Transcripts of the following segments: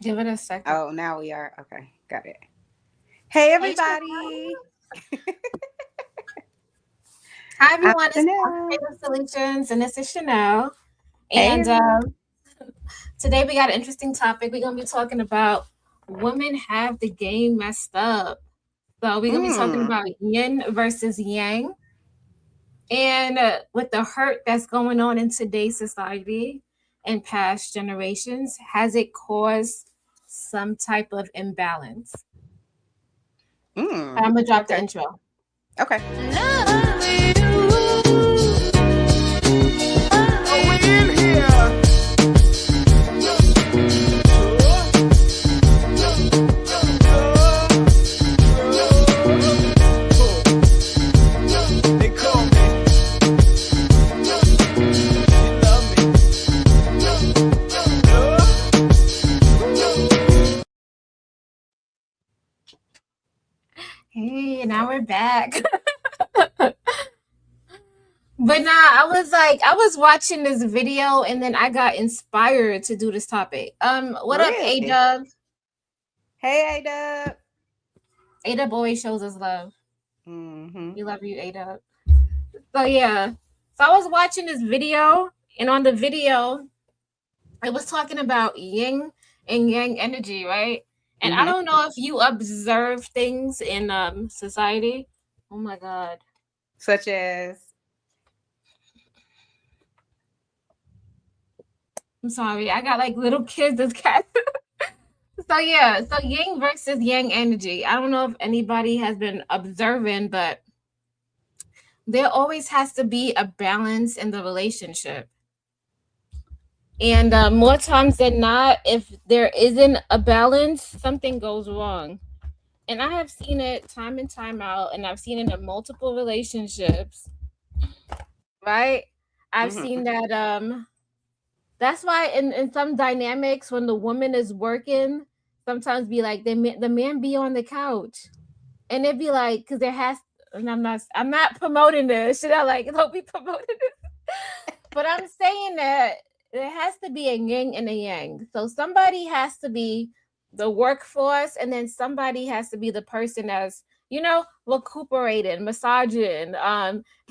Give it a second. Oh, now we are. Okay, got it. Hey, Hey, Chanel. everybody. Hi, I'm everyone. It's Chanel. Creative Solutions, and this is Chanel. Hey, And everybody. today we got an interesting topic. We're going to be talking about women have the game messed up. So we're going to be talking Mm, about yin versus yang, and with the hurt that's going on in today's society and past generations, has it caused some type of imbalance? mm. I'm going to drop the Okay. intro. Okay. Hey, now we're back. But nah, I was watching this video and then I got inspired to do this topic. What up, A Really? Dub? Hey, A-Dub. A Dub always shows us love. Mm-hmm. We love you, A Dub. So yeah. So I was watching this video, and on the video, it was talking about yin and yang energy, right? And I Mm-hmm. don't know if you observe things in society. Oh my god. Such as, I'm sorry. I got like little kids as cats. So yeah, so yin versus yang energy. I don't know if anybody has been observing, but there always has to be a balance in the relationship. And more times than not, if there isn't a balance, something goes wrong. And I have seen it time and time out, and I've seen it in multiple relationships, right? I've mm-hmm. seen that that's why in some dynamics when the woman is working, sometimes be like the man be on the couch. And it'd be like, because there has, and I'm not promoting this. Should I like don't be promoting this? But I'm saying that there has to be a yin and a yang. So somebody has to be the workforce, and then somebody has to be the person that's, recuperating, massaging,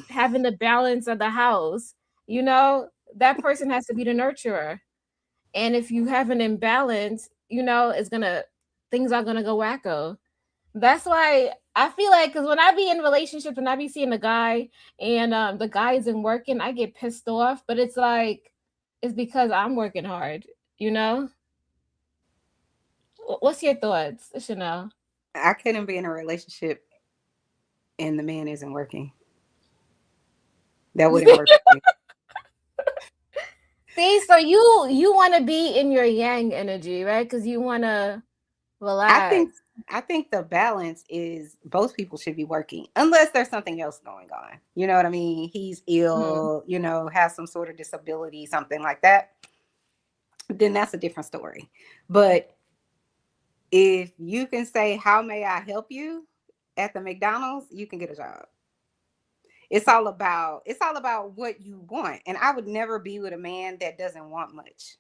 having the balance of the house. You know, that person has to be the nurturer. And if you have an imbalance, it's gonna things are gonna go wacko. That's why I feel like, because when I be in relationships and I be seeing a guy and the guy isn't working, I get pissed off. But it's like it's because I'm working hard. You know. What's your thoughts, Chanel? I couldn't be in a relationship and the man isn't working. That wouldn't work for me. See, so you want to be in your yang energy, right? Because you want to I relax. think I think the balance is both people should be working unless there's something else going on. You know what I mean? He's Hmm. ill, has some sort of disability, something like that. Then that's a different story. But if you can say, "How may I help you?" at the McDonald's, you can get a job. It's all about what you want. And I would never be with a man that doesn't want much.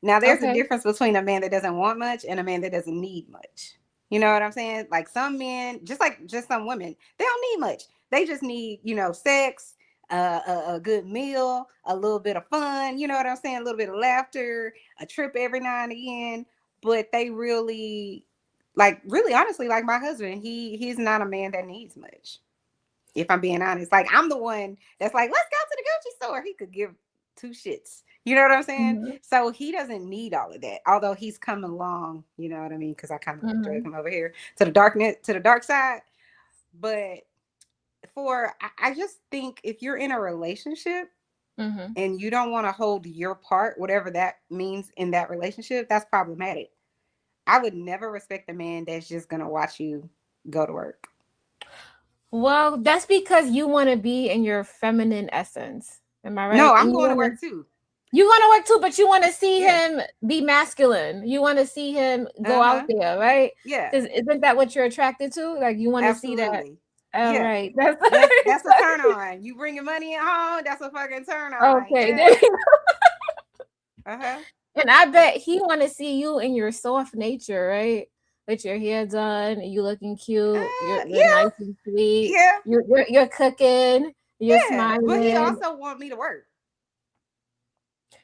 Now, there's a Okay. difference between a man that doesn't want much and a man that doesn't need much. You know what I'm saying? Like some men, just some women, they don't need much. They just need, sex, a good meal, a little bit of fun. You know what I'm saying? A little bit of laughter, a trip every now and again. But they really honestly, like my husband, he's not a man that needs much. If I'm being honest, like I'm the one that's like, let's go to the Gucci store. He could give two shits. You know what I'm saying? Hmm. So he doesn't need all of that. Although he's coming along, you know what I mean? Because I kind of like drag Hmm. him over here to the darkness, to the dark side. But I just think if you're in a relationship Hmm. and you don't want to hold your part, whatever that means in that relationship, that's problematic. I would never respect a man that's just gonna watch you go to work. Well, that's because you want to be in your feminine essence. Am I No, right? And I'm you going to want work to too. you want to work too, but you want to see Yeah. him be masculine. You want to see him go Uh out huh. there, right? Yeah. Because isn't that what you're attracted to? Like you want to see that. Absolutely. All Yeah. right, that's That's a turn on. You bring your money at home, that's a fucking turn on. okay. Yeah. Uh-huh. And I bet he want to see you in your soft nature, right? With your hair done, you looking cute, you're Yeah, nice and sweet, yeah, you're cooking, you're yeah. But he smiling. also want me to work.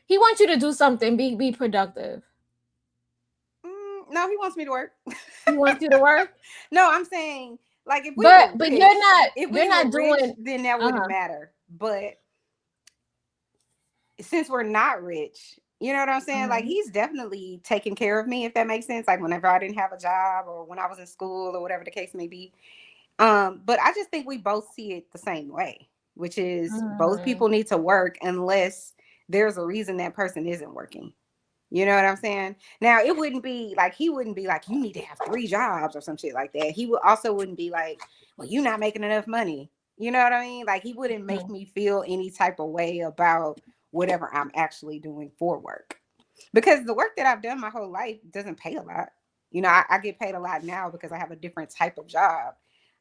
He wants you to do something, be productive. No, he wants me to work. He wants you to work, No, I'm saying like if we but were but rich, if you're we were not rich, doing. then that Uh wouldn't huh. matter. But since we're not rich, you know what I'm saying? Like Hmm. he's definitely taking care of me, if that makes sense. Like whenever I didn't have a job or when I was in school or whatever the case may be. But I just think we both see it the same way, which is both Hmm. people need to work unless there's a reason that person isn't working. You know what I'm saying? Now it wouldn't be like he wouldn't be like you need to have three jobs or some shit like that. He would also wouldn't be like, well, you're not making enough money. You know what I mean? Like he wouldn't make me feel any type of way about whatever I'm actually doing for work. Because the work that I've done my whole life doesn't pay a lot. You know, I get paid a lot now because I have a different type of job.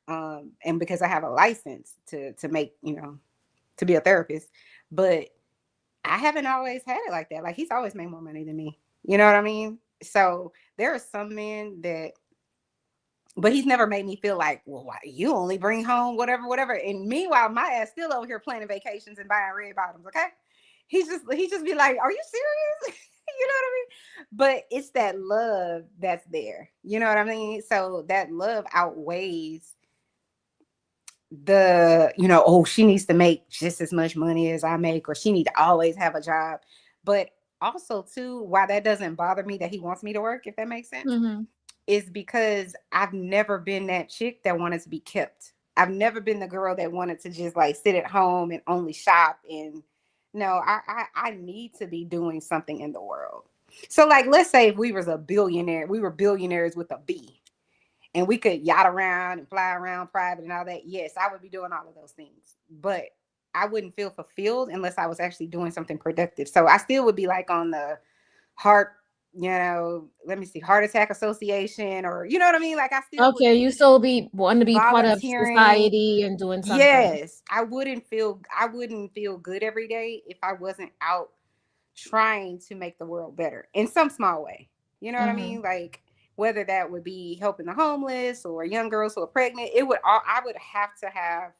And because I have a license to make, to be a therapist. But I haven't always had it like that. Like he's always made more money than me. You know what I mean? So there are some men that, but he's never made me feel like, well, why you only bring home whatever, whatever. And meanwhile, my ass still over here planning vacations and buying red bottoms. Okay, he just be like, are you serious? You know what I mean? But it's that love that's there. You know what I mean? So that love outweighs oh, she needs to make just as much money as I make, or she need to always have a job. But also too, why that doesn't bother me that he wants me to work, if that makes sense, Hmm. is because I've never been that chick that wanted to be kept. I've never been the girl that wanted to just like sit at home and only shop. And no, I need to be doing something in the world. So like let's say if we was a billionaire, we were billionaires with a B, and we could yacht around and fly around private and all that. Yes, I would be doing all of those things. But I wouldn't feel fulfilled unless I was actually doing something productive. So I still would be like on the heart, let me see, heart attack association, or you know what I mean? Like I still would Okay, you be still be want to be part of volunteering. society and doing something. Yes, I wouldn't feel good every day if I wasn't out trying to make the world better in some small way. You know what I Hmm. mean? Like whether that would be helping the homeless or young girls who are pregnant, I would have to have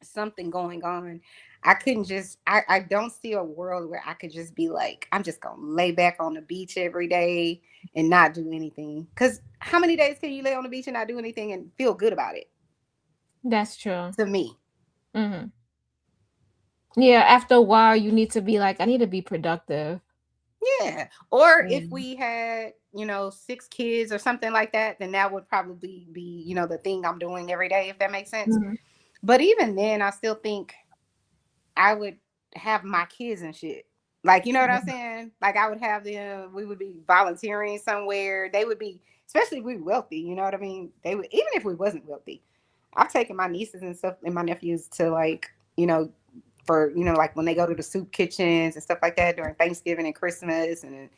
something going on. I couldn't just I don't see a world where I could just be like, I'm just gonna lay back on the beach every day and not do anything. Cause how many days can you lay on the beach and not do anything and feel good about it? That's true. To me. Hmm. Yeah, after a while, you need to be like, I need to be productive. Yeah. Or if Mm. we had, six kids or something like that, then that would probably be, the thing I'm doing every day, if that makes sense. Mhm. But even then, I still think I would have my kids and shit. Like, you know what I'm saying? Like, I would have them, we would be volunteering somewhere. They would be, especially if we were wealthy, you know what I mean? They would, even if we wasn't wealthy, I've taken my nieces and stuff and my nephews to, like, for, like when they go to the soup kitchens and stuff like that during Thanksgiving and Christmas. And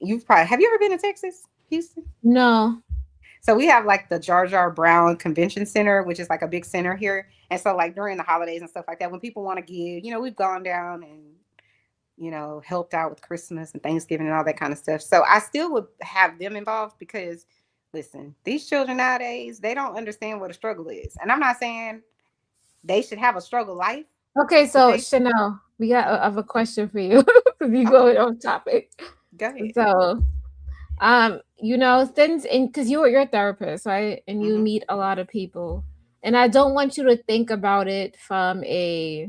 have you ever been to Texas, Houston? No. So we have like the Jar Jar Brown Convention Center, which is like a big center here. And so like during the holidays and stuff like that, when people want to give, we've gone down and helped out with Christmas and Thanksgiving and all that kind of stuff. So I still would have them involved because listen, these children nowadays, they don't understand what a struggle is. And I'm not saying they should have a struggle life, Okay, but so Chanel, we got I have a question for you. If you okay, go off topic. go ahead. So, since in because you're a therapist, right? And you Hmm. meet a lot of people. And I don't want you to think about it from a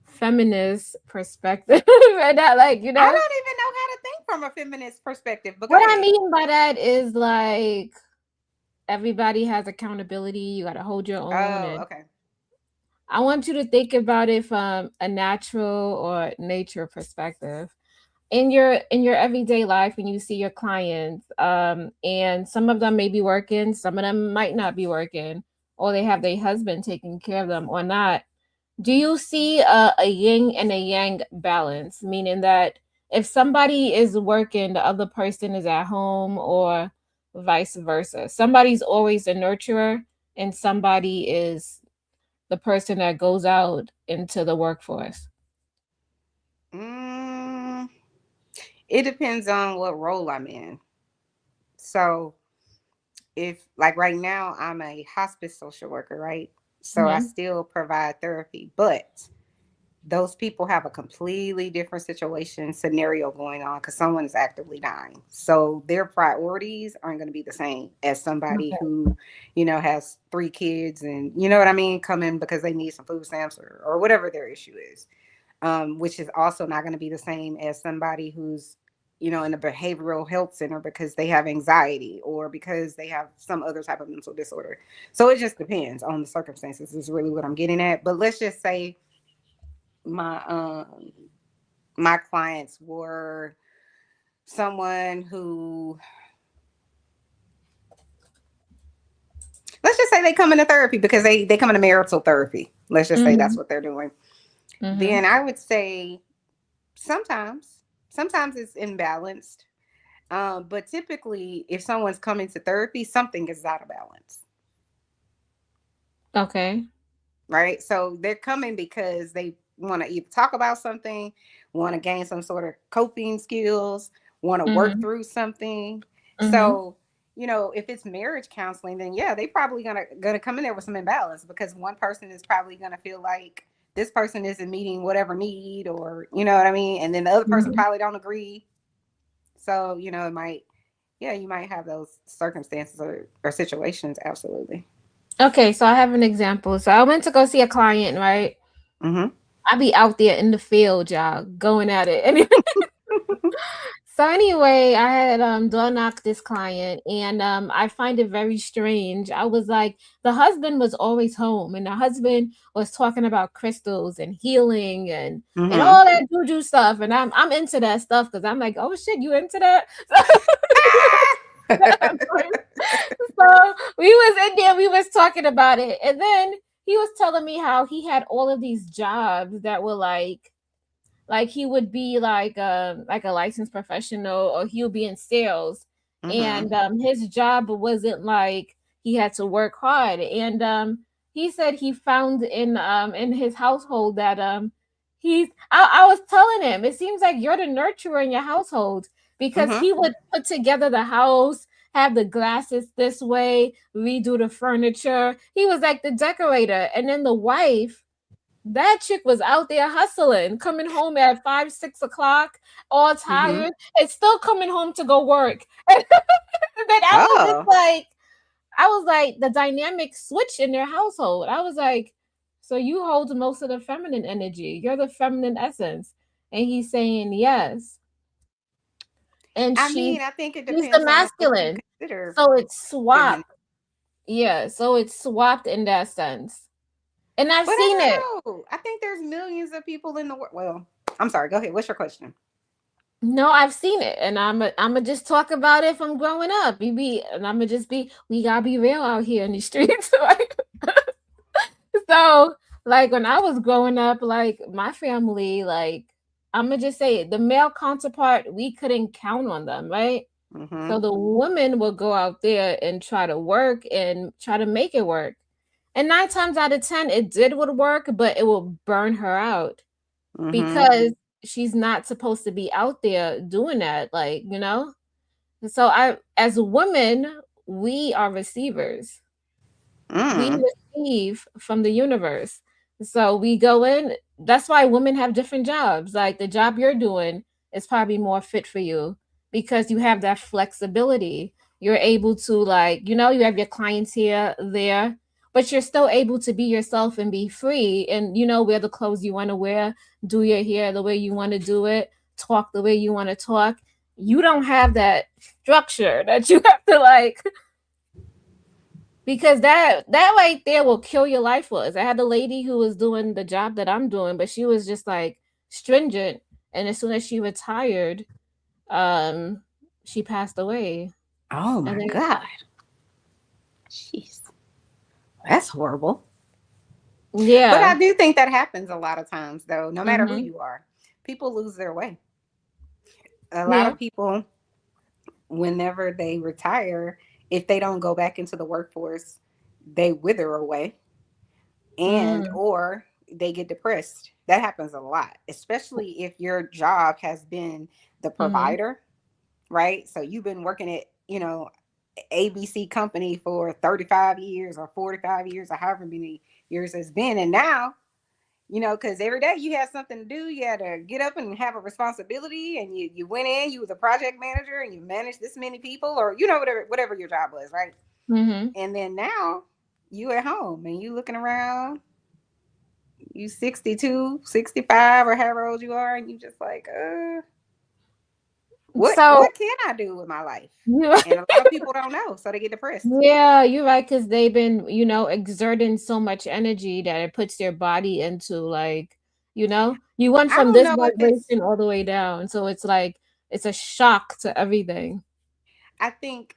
feminist perspective. And not like, I don't even know how to think from a feminist perspective, but go what I ahead. mean by that is like everybody has accountability. You got to hold your own. Oh, And okay. I want you to think about it from a natural or nature perspective. In your everyday life, when you see your clients, and some of them may be working, some of them might not be working, or they have their husband taking care of them or not. Do you see a yin and a yang balance, meaning that if somebody is working, the other person is at home, or vice versa? Somebody's always a nurturer, and somebody is the person that goes out into the workforce. Mm. It depends on what role I'm in. So if like right now I'm a hospice social worker, right? So I Mm-hmm. still provide therapy, but those people have a completely different situation scenario going on because someone is actively dying. So their priorities aren't going to be the same as somebody Okay. who, has 3 kids and you know what I mean, come in because they need some food stamps or whatever their issue is. Which is also not going to be the same as somebody who's, in a behavioral health center because they have anxiety or because they have some other type of mental disorder. So it just depends on the circumstances, is really what I'm getting at. But let's just say my my clients were someone who, let's just say they come into therapy because they come into marital therapy. Let's just say that's Mm-hmm. what they're doing. Mm-hmm. Then I would say sometimes it's imbalanced. But typically, if someone's coming to therapy, something is out of balance, Okay. right? So they're coming because they want to either talk about something, want to gain some sort of coping skills, want to work Mm-hmm. through something. Mm-hmm. So, if it's marriage counseling, then yeah, they probably gonna come in there with some imbalance because one person is probably gonna feel like this person isn't meeting whatever need, or you know what I mean, and then the other person Mm-hmm. probably don't agree. So, it might, yeah, you might have those circumstances or situations. Absolutely. Okay, so I have an example. So I went to go see a client, right? Mm-hmm. I be out there in the field, y'all, going at it. And so anyway, I had door knocked this client, and I find it very strange. I was like, the husband was always home, and the husband was talking about crystals and healing and Mm-hmm. all that juju stuff, and I'm into that stuff because I'm like, oh shit, you into that? So we was in there, we was talking about it, and then he was telling me how he had all of these jobs that were like he would be like a licensed professional, or he'll be in sales, Mm-hmm. and his job wasn't like he had to work hard, and he said he found in his household that I was telling him it seems like you're the nurturer in your household because Mm-hmm. he would put together the house, have the glasses this way, redo the furniture. He was like the decorator, and then the wife, that chick was out there hustling, coming home at 5, 6 o'clock, all Mm-hmm. tired, and still coming home to go work. And then Oh. I was like, the dynamic switch in their household. I was like, so you hold most of the feminine energy. You're the feminine essence. And he's saying yes. And I mean, I think it he's the depends on what you masculine. consider So it's feminine. swapped. Yeah. So it's swapped in that sense. And I've But seen I it. don't know. I think there's millions of people in the world. Well, I'm sorry. Go ahead. What's your question? No, I've seen it, and I'm just talk about it from growing up. And I'm just be, we gotta be real out here in the streets. Like, so, like when I was growing up, like my family, like I'm gonna just say it, the male counterpart, we couldn't count on them, right? Mm-hmm. So the woman would go out there and try to work and try to make it work. And 9 times out of 10, it did would work, but it will burn her out Mm-hmm. because she's not supposed to be out there doing that, like, so I, as women, we are receivers. We Mm. receive from the universe. So we go in. That's why women have different jobs. Like the job you're doing is probably more fit for you because you have that flexibility. You're able to, like, you have your clients here, there, but you're still able to be yourself and be free and wear the clothes you want to wear, do your hair the way you want to do it, talk the way you want to talk. You don't have that structure that you have to, like, because that right there will kill your life force. I had a lady who was doing the job that I'm doing, but she was just like stringent, and as soon as she retired, um, she passed away. Oh And my then God. Jeez. That's horrible. But yeah, I do think that happens a lot of times, though, no matter who mm-hmm, you are. People lose their way. A lot yeah, of people, whenever they retire, if they don't go back into the workforce, they wither away and mm, or they get depressed. That happens a lot, especially if your job has been the Mhm. provider, right? So you've been working at, ABC company for 35 years or 45 years or however many years it's been. And now, because every day you have something to do, you had to get up and have a responsibility, and you went in, you was a project manager, and you managed this many people, or whatever your job was, right? Mhm. And then now you at home and you looking around, you 62, 65, or however old you are, and you just like, what So can I do with my life? you And a lot of people don't know, so they get depressed. yeah, you're right, because they've been, exerting so much energy that it puts their body into like, you went I from don't this know if it's vibration all the way down. So it's like it's a shock to everything. I think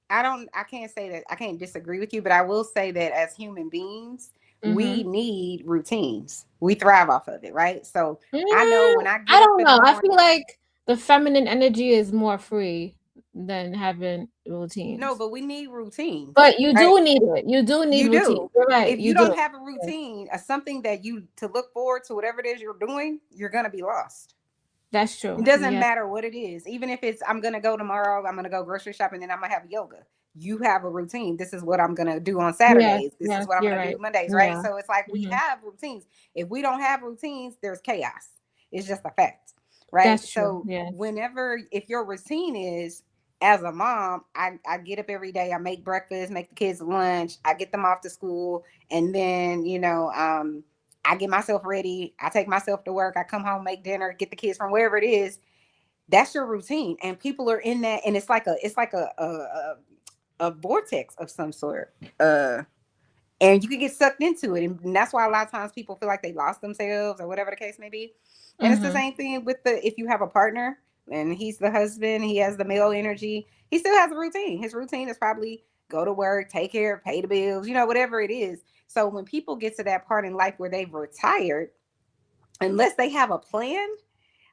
I can't say that I can't disagree with you, but I will say that as human beings, we Mm-hmm. need routines. We thrive off of it, right? So I know Mm, when I I get up don't in the know. I morning. feel like the feminine energy is more free than having No, routines. but we need routines, But you right? do need it. You do need You routines. do. You're right. If You you don't do. have a Yes, routine, something that you to look forward to, whatever it is you're doing, you're gonna be lost. that's It true. doesn't Yes. matter what it is. Even if it's I'm gonna go tomorrow, I'm gonna go grocery shopping, then I'm gonna have yoga. You have a routine. This is what I'm gonna do on Yes. Saturdays. This is Yes. what I'm You're gonna do right. Mondays, right? Yeah. So it's like we Hmm. have routines. If we don't have routines, there's chaos. It's just a fact, right? That's true. So Yes. whenever if your routine is as a mom, I get up every day, I make breakfast, make the kids lunch, I get them off to school, and then I get myself ready, I take myself to work, I come home, make dinner, get the kids from wherever it is. That's your routine, and people are in that, and it's like a vortex of some sort, and you can get sucked into it, and that's why a lot of times people feel like they lost themselves or whatever the case may be. And it's the Mm-hmm. same thing with the if you have a partner and he's the husband, he has the male energy, he still has a routine. His routine is probably go to work, take care, pay the bills, whatever it is. So when people get to that part in life where they've retired, unless they have a plan,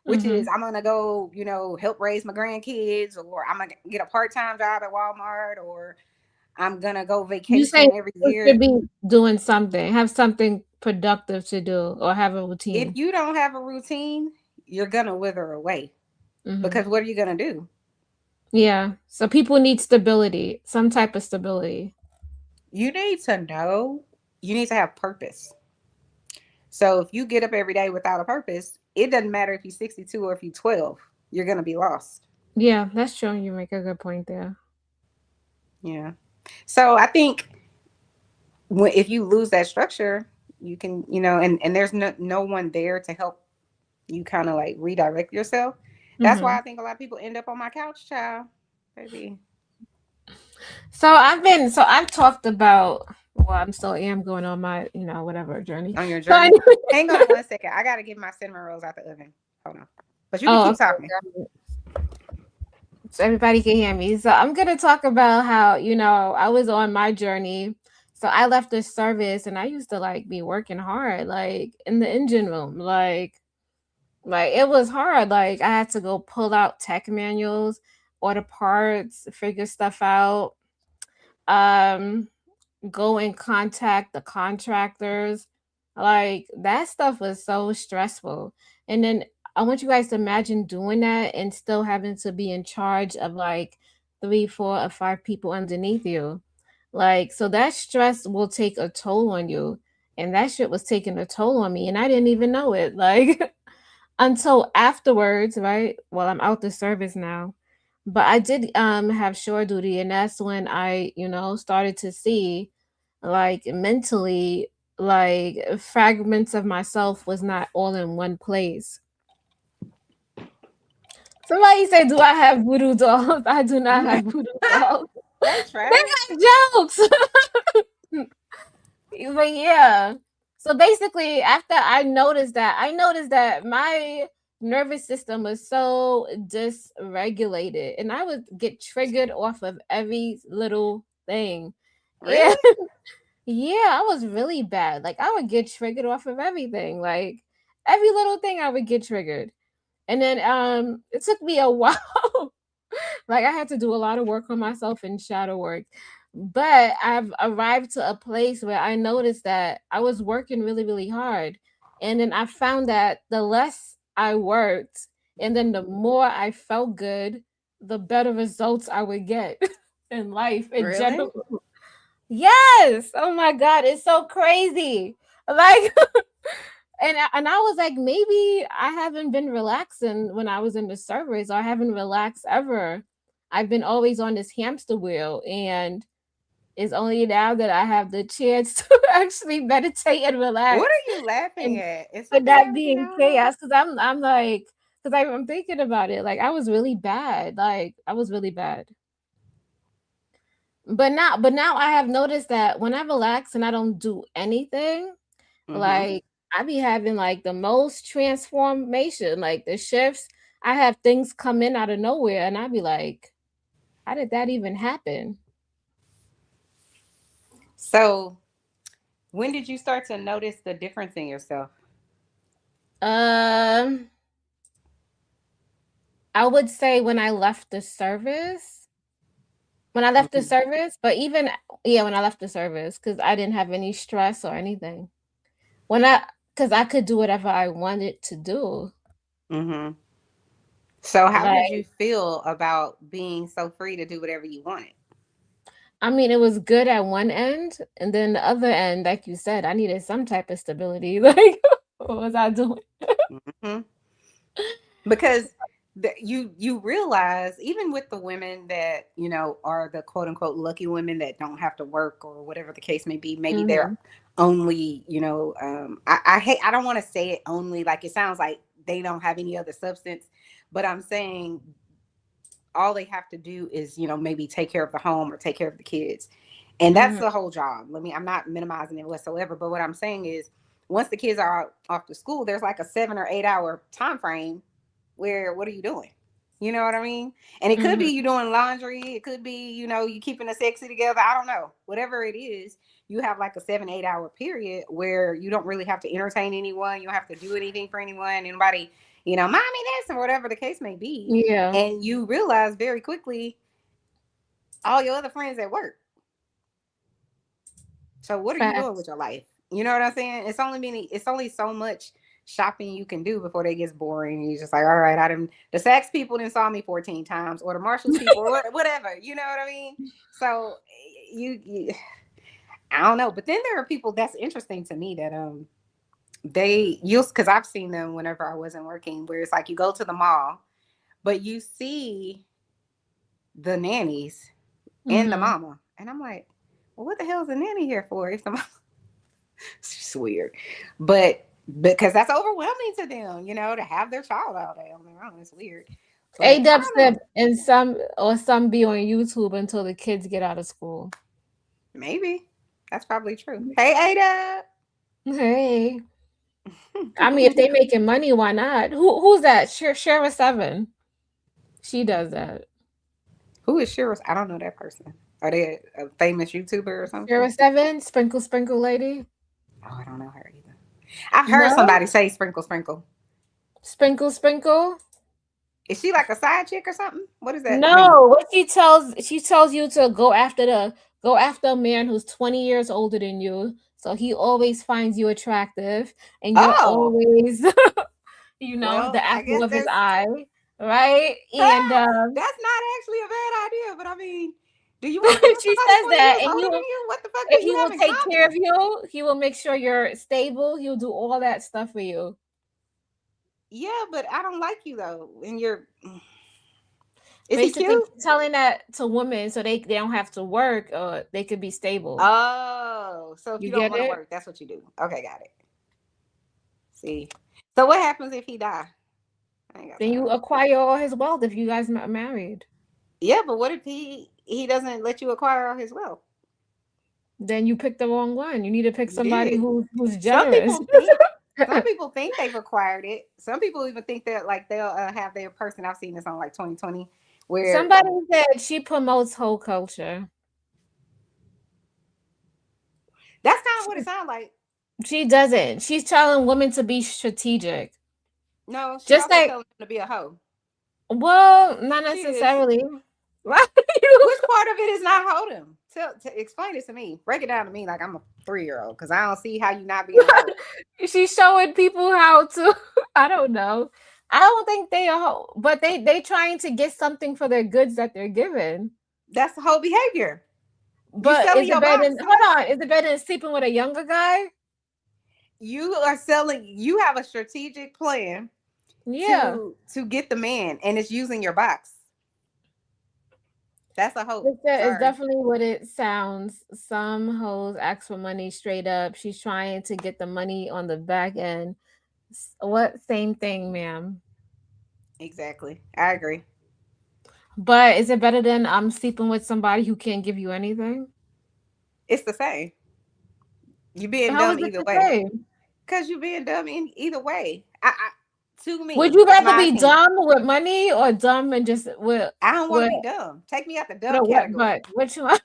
which Mm-hmm. is I'm gonna go, help raise my grandkids, or I'm gonna get a part-time job at Walmart, or I'm gonna go You say vacation every you should year. be doing something, have something productive to do, or have a If routine. you don't have a routine, you're gonna wither away. Mm-hmm. Because what are you gonna do? Yeah. So people need stability, some type of stability. You need to know, you need to have purpose. So if you get up every day without a purpose, it doesn't matter if you're 62 or if you're 12, you're gonna be lost. Yeah, that's true. You make a good point there. Yeah. So I think if you lose that structure, you can, and there's no one there to help you kind of like redirect yourself. That's why Mm-hmm. I think a lot of people end up on my couch, child. Baby, So I've talked about, well, I'm still am going on my, whatever journey. on your So journey. anyway, Hang on 1 second. I gotta get my cinnamon rolls out the oven. Hold on. But you can oh, keep okay. talking. Got it. So everybody can hear me. So I'm gonna talk about how, I was on my journey. So I left the service and I used to like be working hard, like in the engine room. Like it was hard. Like I had to go pull out tech manuals, order parts, figure stuff out. Um go and contact the contractors. Like that stuff was so stressful. And then I want you guys to imagine doing that and still having to be in charge of like three, four, or five people underneath you. Like, so that stress will take a toll on you. And that shit was taking a toll on me. And I didn't even know it. Like, until afterwards, right? Well, I'm out the service now. But I did have shore duty, and that's when I, started to see like mentally like fragments of myself was not all in one place. Somebody said, "Do I have voodoo dolls?" I do not have voodoo dolls. They trash. They have jokes. But yeah. So basically, after I noticed that my nervous system was so dysregulated, and I would get triggered off of every little thing. And Really? yeah, I was really bad. Like I would get triggered off of everything. Like every little thing I would get triggered. And then it took me a while. Like I had to do a lot of work on myself in shadow work. But I've arrived to a place where I noticed that I was working really, really hard. And then I found that the less I worked, And then the more I felt good, the better results I would get in life in Really? general. Yes. Oh my God. It's so crazy. Like, and I was like, maybe I haven't been relaxing when I was in the service, or I haven't relaxed ever. I've been always on this hamster wheel, and it's only now that I have the chance to actually meditate and What relax, are you laughing and at? Is for something that happening? I being don't know. chaos. Because I'm like, because I'm thinking about it. Like I was really bad. Like I was really bad. But now I have noticed that when I relax and I don't do anything, Mm-hmm. like I be having like the most transformation, like the shifts. I have things come in out of nowhere, and I be like, how did that even happen? So, when did you start to notice the difference in yourself? Um, I would say when I left the service. When I left the Mm-hmm. service, but even yeah, when I left the service, because I didn't have any stress or anything. When I, because I could do whatever I wanted to do. Mm-hmm. So, how did Like, you feel about being so free to do whatever you wanted? I mean, it was good at one end, and then the other end, like you said, I needed some type of stability. Like, what was I doing? Mm-hmm. Because you realize even with the women that are the quote unquote lucky women that don't have to work or whatever the case may be, maybe they're Hmm. only I hate, I don't want to say it only, like it sounds like they don't have any other substance, but I'm saying all they have to do is maybe take care of the home or take care of the kids, and that's Hmm. the whole job. I'm not minimizing it whatsoever, but what I'm saying is once the kids are off to school, there's like a 7 or 8 hour time frame where what are you doing? You know what I mean? And it could be Hmm. you doing laundry, it could be you keeping the sexy together, I don't know, whatever it is. You have like a 7 8 hour period where you don't really have to entertain anyone, you don't have to do anything for anyone, anybody, mommy this, or whatever the case may be. Yeah, And you realize very quickly all your other friends at work. So what are you doing facts. with your life? You know what I'm saying? It's only so much shopping you can do before they gets boring. You're just like, all right, the Saks people didn't saw me 14 times, or the Marshalls people, or whatever. You know what I mean? So you I don't know. But then there are people that's interesting to me that they use, because I've seen them whenever I wasn't working, where it's like you go to the mall, but you see the nannies and the Hmm. mama, and I'm like, well, what the hell is the nanny here for if the mama? It's just weird, but because that's overwhelming to them, to have their child out there on their own. It's weird, A but I Dub don't know. said, and some be on YouTube until the kids get out of school. Maybe that's probably true. Hey, Ada. Hey, I mean, if they making money, why not? Who's that? Shara Seven. She does that. Who is Shira? I don't know that person. Are they a famous YouTuber or something? Shara Seven, Sprinkle Sprinkle Lady. Oh, I don't know her either. I've heard No, somebody say Sprinkle Sprinkle. Sprinkle Sprinkle. Is she like a side chick or something? What does that mean? No, what she tells you to go after a man who's 20 years older than you. So he always finds you attractive, and you're Oh, always, well, the I guess apple of his that's eye, right? And that's not actually a bad idea. But I mean, do you want to be with she somebody says 20 that, years and older than you you? What the fuck do if you he have will in take care common? of you, he will make sure you're stable. He'll do all that stuff for you. Yeah, but I don't like you though. And you're, is he Basically, cute? telling that to women so they don't have to work, or they could be stable. Oh, so if You you don't get want to it? work, that's what you do. Okay, got it. See. So what happens if he die? I ain't got Then you time. acquire all his wealth if you guys not married. Yeah, but what if he doesn't let you acquire all his wealth? Then you pick the wrong one. You need to pick You somebody did. who's Some generous. people think some people think they've acquired it. Some people even think that like they'll have their person. I've seen this on like 2020, where Somebody said she promotes whole culture. that's kind of what it She, sounds like. she doesn't. She's telling women to be strategic. No, she Just also like, telling them to be a hoe. well, not She is. necessarily. Why you? Which part of it is not holding? Explain it to me. Break it down to me like I'm a 3 year old, because I don't see how you not being a hoe. She's showing people how to. I don't know. I don't think they are, but they trying to get something for their goods that they're given. That's the whole behavior. You But selling is it your better than hold boxes. on? Is it better than sleeping with a younger guy? You are selling. You have a strategic plan Yeah. to get the man, and it's using your box. That's a hope. It's Sorry. definitely what it sounds. Some hoes ask for money straight up. She's trying to get the money on the back end. What? Same thing, ma'am. Exactly. I agree. But is it better than I'm sleeping with somebody who can't give you anything? It's the same. You being How is dumb it either the way. same? Cause you being dumb in either way. To Would me, you that's rather my be opinion. dumb with money or dumb and just I don't want to with be dumb. Take me out the dumb no what? But category. which one?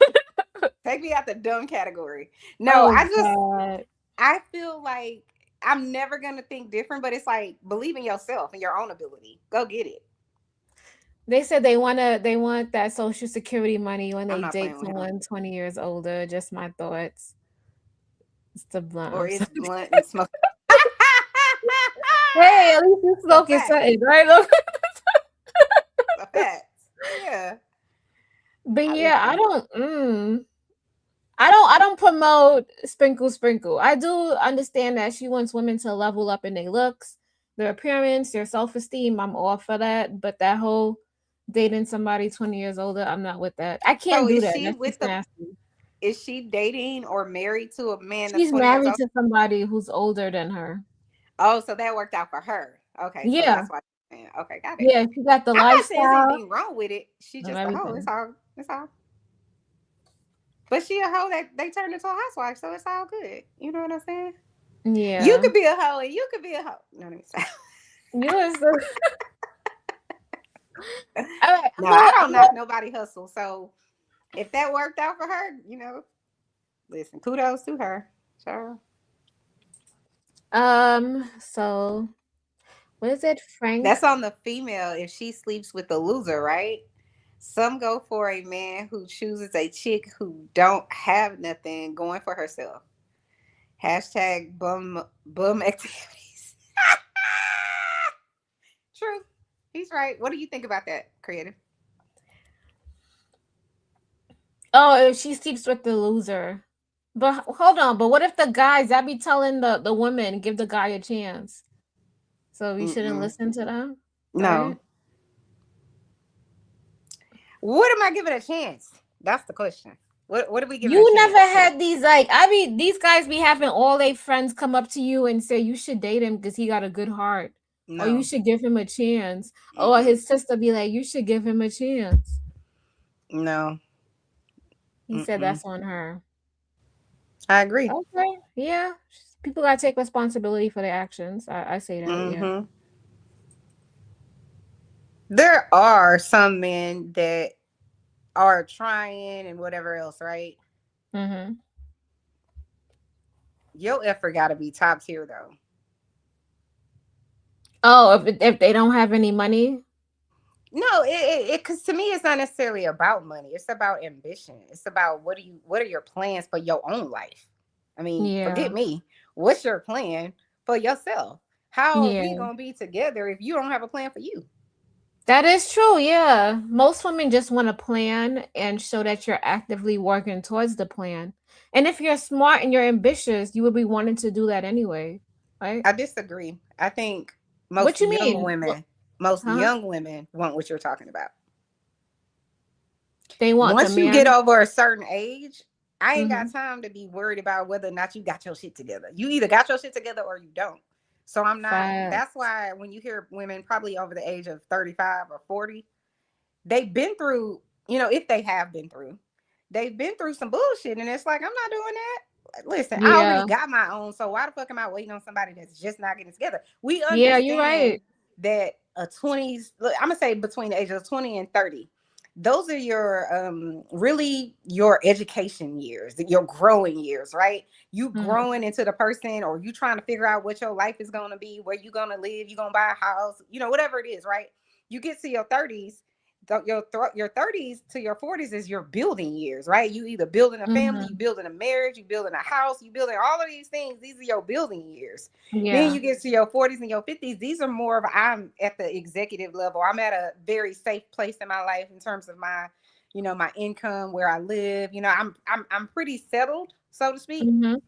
Take me out the dumb category. No, Oh God. I feel like I'm never gonna think different, but it's like believe in yourself and your own ability. Go get it. They said they want that social security money when I'm they not date playing with him. someone 20 years older. Just my thoughts. It's the blunt. Or I'm it's sorry. blunt and smoke. Hey, at least you The smoking fact. something, right? Look. The fact. Yeah. But I yeah, I listen. don't. I don't promote sprinkle sprinkle. I do understand that she wants women to level up in their looks, their appearance, their self esteem. I'm all for that. But that whole dating somebody 20 years older, I'm not with that. I can't So do that. That's just nasty. is she dating or married to a man that's She's 20 years married old? to somebody who's older than her. Oh, so that worked out for her. Okay, so Yeah. that's why. Yeah, okay, got it. Yeah, she got the I'm not saying there's lifestyle anything wrong with it. She and just a hoe. It's everything. all. It's all. But she a hoe that they turned into a housewife, so it's all good. You know what I'm saying? You Yeah. could be a hoe and you could be a hoe. No, let me stop. Yours. All right, No, I don't knock nobody hustle. So if that worked out for her, listen, kudos to her. Sure. so what is it, Frank? That's on the female if she sleeps with a loser, right? Some go for a man who chooses a chick who don't have nothing going for herself. Hashtag bum activities. True. He's right. What do you think about that, creative? Oh, if she sleeps with the loser. But hold on, but what if the guys that be telling the woman give the guy a chance? So we shouldn't Mm-mm. listen to them, right? No. What am I giving a chance? That's the question. What are we giving a You never chance to? had these like I mean these guys be having all their friends come up to you and say you should date him because he got a good heart. Or you No. should give him a chance. Or Mm-mm. his sister be like, you should give him a chance. No. He said Mm-mm. that's on her. I agree. Okay, yeah. People gotta take responsibility for their actions. I say that, yeah. Mm-hmm. There are some men that are trying and whatever else, right? Mm-hmm. Your effort got to be top tier, though. Oh, if they don't have any money, No, because to me, it's not necessarily about money. It's about ambition. It's about what are your plans for your own life? I mean, yeah, forget me. What's your plan for yourself? How are we yeah. gonna be together if you don't have a plan for you? That is true, yeah. Most women just want to plan and show that you're actively working towards the plan. And if you're smart and you're ambitious, you would be wanting to do that anyway, right? I disagree. I think What you mean? most Huh? young women want what you're talking about. They want the Once you get man. over a certain age, I ain't got Mm-hmm. time to be worried about whether or not you got your shit together. You either got your shit together or you don't. So I'm not, that's Facts. why when you hear women probably over the age of 35 or 40, they've been through, if they have been through, they've been through some bullshit. And it's like, I'm not doing that. Listen, I already Yeah. got my own. So why the fuck am I waiting on somebody that's just not getting together? We Yeah, you're understand right. that a 20s, look, I'm gonna say between the ages of 20 and 30, those are your really your education years, your growing years, right? You Mhm. growing into the person, or you trying to figure out what your life is going to be, where you going to live, you going to buy a house, whatever it is, right? You get to your 30s, your 30s to your 40s is your building years, right? You either building a family, you Mhm. building a marriage, you building a house, you building all of these things. These are your building years. Then Yeah. you get to your 40s and your 50s. These are more of, I'm at the executive level. I'm at a very safe place in my life in terms of my, my income, where I live. I'm pretty settled, so to speak. Mhm.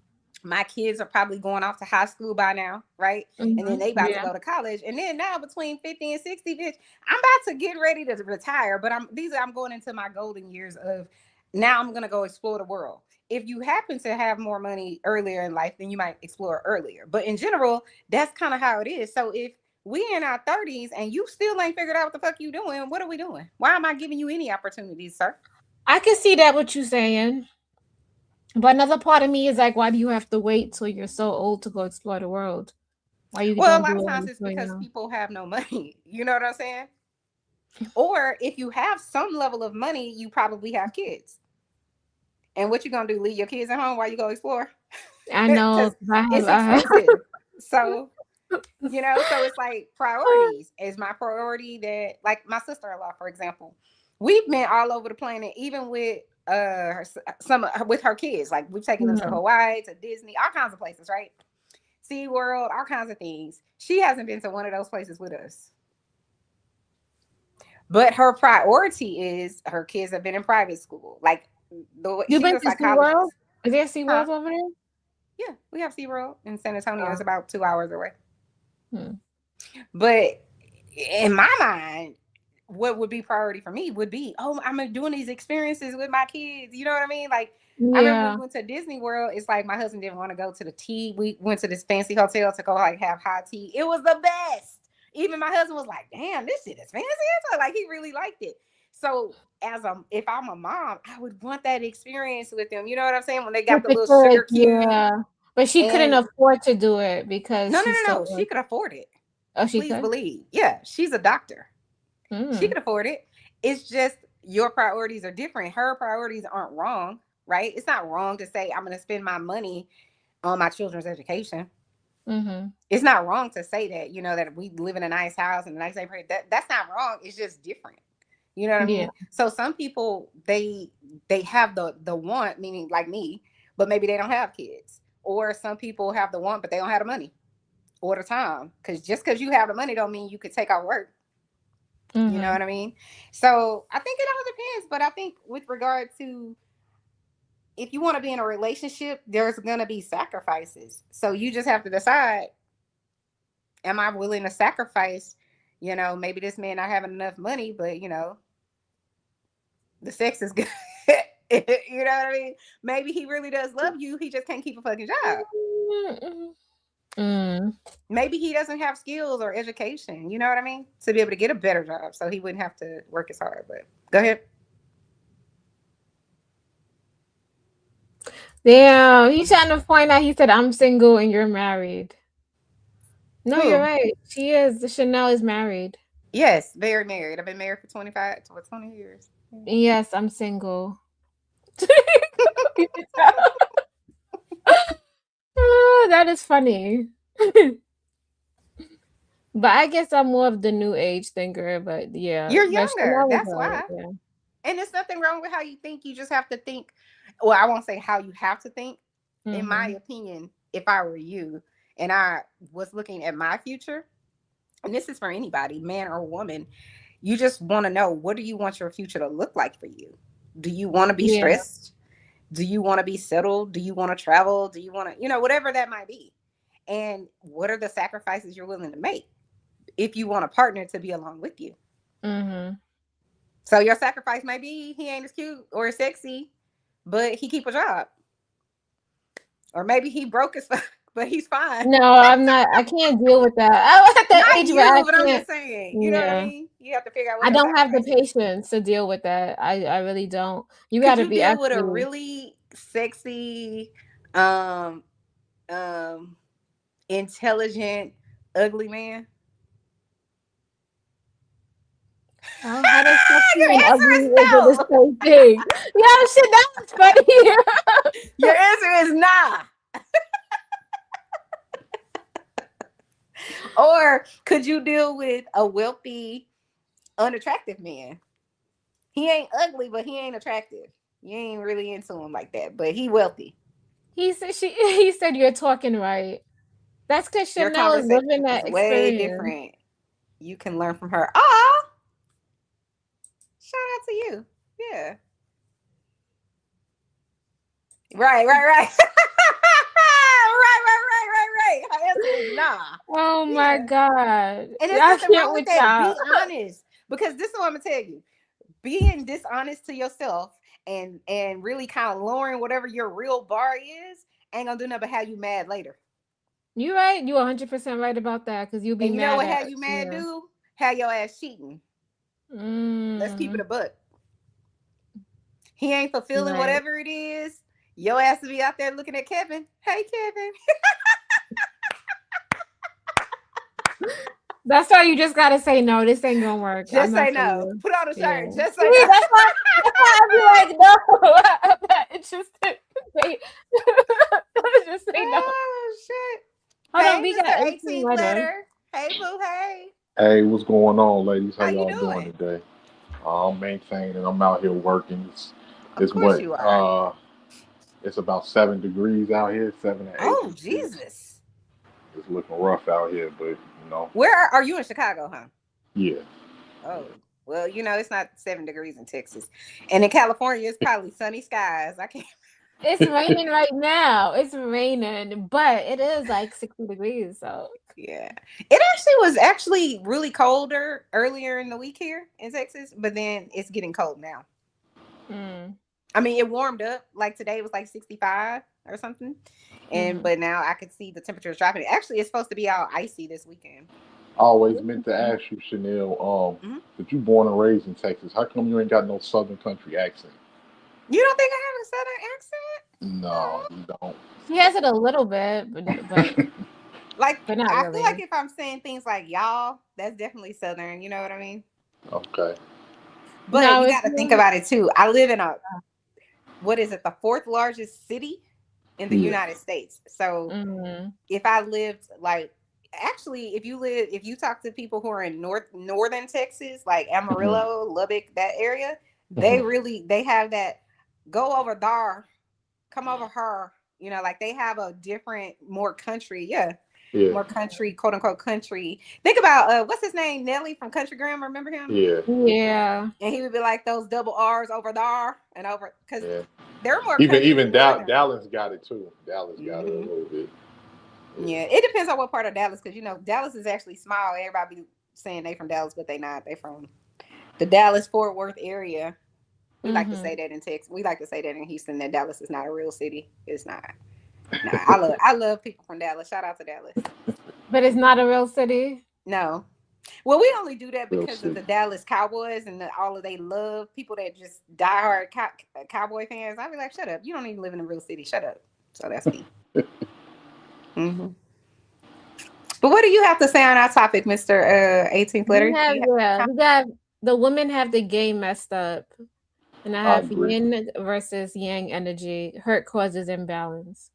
My kids are probably going off to high school by now, right? And then Mhm. they about to Yeah. go to college. And then now between 50 and 60, bitch, I'm about to get ready to retire. But I'm going into my golden years of, now I'm gonna go explore the world. If you happen to have more money earlier in life, then you might explore earlier. But in general, that's kind of how it is. So if we in our 30s and you still ain't figured out what the fuck you doing, what are we doing? Why am I giving you any opportunities, sir? I can see that what you're saying. But another part of me is like, why do you have to wait till you're so old to go explore the world? Why you Well, a don't lot do of it when times you're it's still because young? people have no money. You know what I'm saying? Or if you have some level of money, you probably have kids. And what you gonna do? Leave your kids at home while you go explore? I know, Because 'cause I have, it's expensive. So so it's like priorities. Is my priority that, like, my sister-in-law, for example, we've been all over the planet, even with with her kids. Like, we've taken them to Mhm. Hawaii, to Disney, all kinds of places, right? Sea World, all kinds of things. She hasn't been to one of those places with us. But her priority is her kids have been in private school. Like, You she's been a to SeaWorld? psychologist. Is there Huh? SeaWorld over there? Yeah, we have SeaWorld in San Antonio. Oh. It's about 2 hours away. Hmm. But in my mind, what would be priority for me would be, oh, I'm doing these experiences with my kids. You know what I mean? Like, I remember when Yeah. we went to Disney World, it's like my husband didn't want to go to the tea. We went to this fancy hotel to go, like, have hot tea. It was the best. Even my husband was like, damn, this shit is fancy. Like, he really liked it. So if I'm a mom, I would want that experience with them. You know what I'm saying? When they got With the the little sugar kids, cube. yeah. But she couldn't And afford to do it because no, no, she's no, still no. She could afford it. oh, she Please could? believe. Yeah, she's a doctor. She Mm. could afford it. It's just your priorities are different. Her priorities aren't wrong, right? It's not wrong to say, I'm going to spend my money on my children's education. Mhm. It's not wrong to say that, that we live in a nice house and a nice neighborhood. That's not wrong. It's just different. You know what I Yeah. mean? So some people, they have the want, meaning like me, but maybe they don't have kids. Or some people have the want, but they don't have the money or the time. Because just because you have the money don't mean you could take out work. You know Mhm. what I mean? So I think it all depends. But I think with regard to, if you want to be in a relationship, there's going to be sacrifices. So you just have to decide, am I willing to sacrifice? Maybe this man not having enough money, but, the sex is good. You know what I mean? Maybe he really does love you. He just can't keep a fucking job. Mm. Mm. Maybe he doesn't have skills or education, you know what I mean? To be able to get a better job so he wouldn't have to work as hard. But go ahead. Damn, he's trying to point out he said, "I'm single and you're married." No, you're Who? right. She is. The Chanel is married. Yes, very married. I've been married for 25 to 20 years. Yes, I'm single. That is funny. But I guess I'm more of the new age thinker, but yeah, You're but younger. Chanel is That's alright, why. yeah. And there's nothing wrong with how you think. You just have to think. Well, I won't say how you have to think. In my Mhm. opinion, if I were you and I was looking at my future, and this is for anybody, man or woman, you just want to know, what do you want your future to look like for you? Do you want to be Yeah. stressed? Do you want to be settled? Do you want to travel? Do you want to, whatever that might be? And what are the sacrifices you're willing to make if you want a partner to be along with you? Mhm. So your sacrifice might be he ain't as cute or as sexy, but he keep a job. Or maybe he broke as fuck, but he's fine. No, I'm not I can't deal with that. I'm at that Not age where I you, but I'm can't. just saying. You know what I Yeah. mean? You have to figure out what I the don't have the sacrifice is. patience to deal with that. I really don't. You Could gotta you be deal with a actually really sexy, um, um, intelligent, ugly man? how does sexy Your and answer ugly is is it the no. same thing? Yeah, shit, that was funny. Your answer is nah. Or could you deal with a wealthy, unattractive man? He ain't ugly, but he ain't attractive. You ain't really into him like that, but he wealthy. He said he said you're talking right. That's because Your Chanel is conversation living is that way experience. different. You can learn from her. Oh, shout out to you. Yeah. Right, right, right. right. Her answer is nah. Oh my Yeah. god. And there's I nothing can't wrong with with that. y'all. Be honest. Because this is what I'm gonna tell you. Being dishonest to yourself and really kind of lowering whatever your real bar is ain't gonna do nothing but have you mad later. You right. You 100% right about that because you'll be And you know mad what at have you mad yeah. do? Have your ass cheating. Let's keep it Mm, a buck. He ain't fulfilling right. whatever it is. Your ass to be out there looking at Kevin. Hey Kevin. That's why you just gotta say no. This ain't gonna work. I'm Just say not for no. you. Put on a Yeah. shirt. Just say See, no. that's why I be like, no. I'm not interested. Say, just say no. Oh shit. Hold on, Hey, we Mr. got 18 18th letter. letter. Hey boo, hey. Hey, what's going on, ladies? How How you y'all doing doing? today? I'm maintaining. I'm out here working. Of It's course what? you are. It's about 7 degrees out here, 7 to 8 Oh, degrees. Jesus. It's looking rough out here, but Where are you in Chicago, huh? yeah. Oh, well, it's not 7 degrees in Texas. And in California, it's probably sunny skies. I can't. It's raining right now. It's raining, but it is like 60 degrees. So, Yeah. It actually was actually really colder earlier in the week here in Texas, but then it's getting cold now. mm, I mean, it warmed up. Like today was like 65 or something. And mhm. but now I could see the temperatures dropping. Actually, it's supposed to be all icy this weekend. I always meant to ask you, Chanel. Hmm. That you born and raised in Texas. How come you ain't got no Southern country accent? You don't think I have a southern accent? No, Oh. you don't. She has it a little bit, Like but not I feel like really. if I'm saying things like y'all, that's definitely southern, you know what I mean? Okay. But No, you it's got to think about it too. I live in a what is it, the fourth largest city in the Yeah. United States. So mm, if I lived like actually if you talk to people who are in northern Texas, like Hmm. Amarillo, Lubbock, that area, Hmm. they have that go over there, come over her, like they have a different more country, yeah, Yeah. more country, quote unquote country. Think about what's his name, Nelly from Country Grammar, remember him? Yeah. yeah. And he would be like those double R's over there and over because Yeah. they're more Even country even and northern. Dallas got it too. Dallas got it a Hmm. little bit. Yeah. Yeah, it depends on what part of Dallas, because Dallas is actually small. Everybody be saying they from Dallas, but they not. They from the Dallas Fort Worth area. We like to say Mhm. that in Texas. We like to say that in Houston that Dallas is not a real city. It's not. Nah, I love people from Dallas. Shout out to Dallas. But it's not a real city. No, well, we only do that Real because of city. the Dallas Cowboys and all of they love people that just diehard Cowboy fans. I be like, shut up. You don't even live in a real city. Shut up. So that's me. Hmm. But what do you have to say on our topic, Mister 18th We Letter? Do have you yeah, have? we got the women have the game messed up, and I I have agree. yin versus yang energy. Hurt causes imbalance.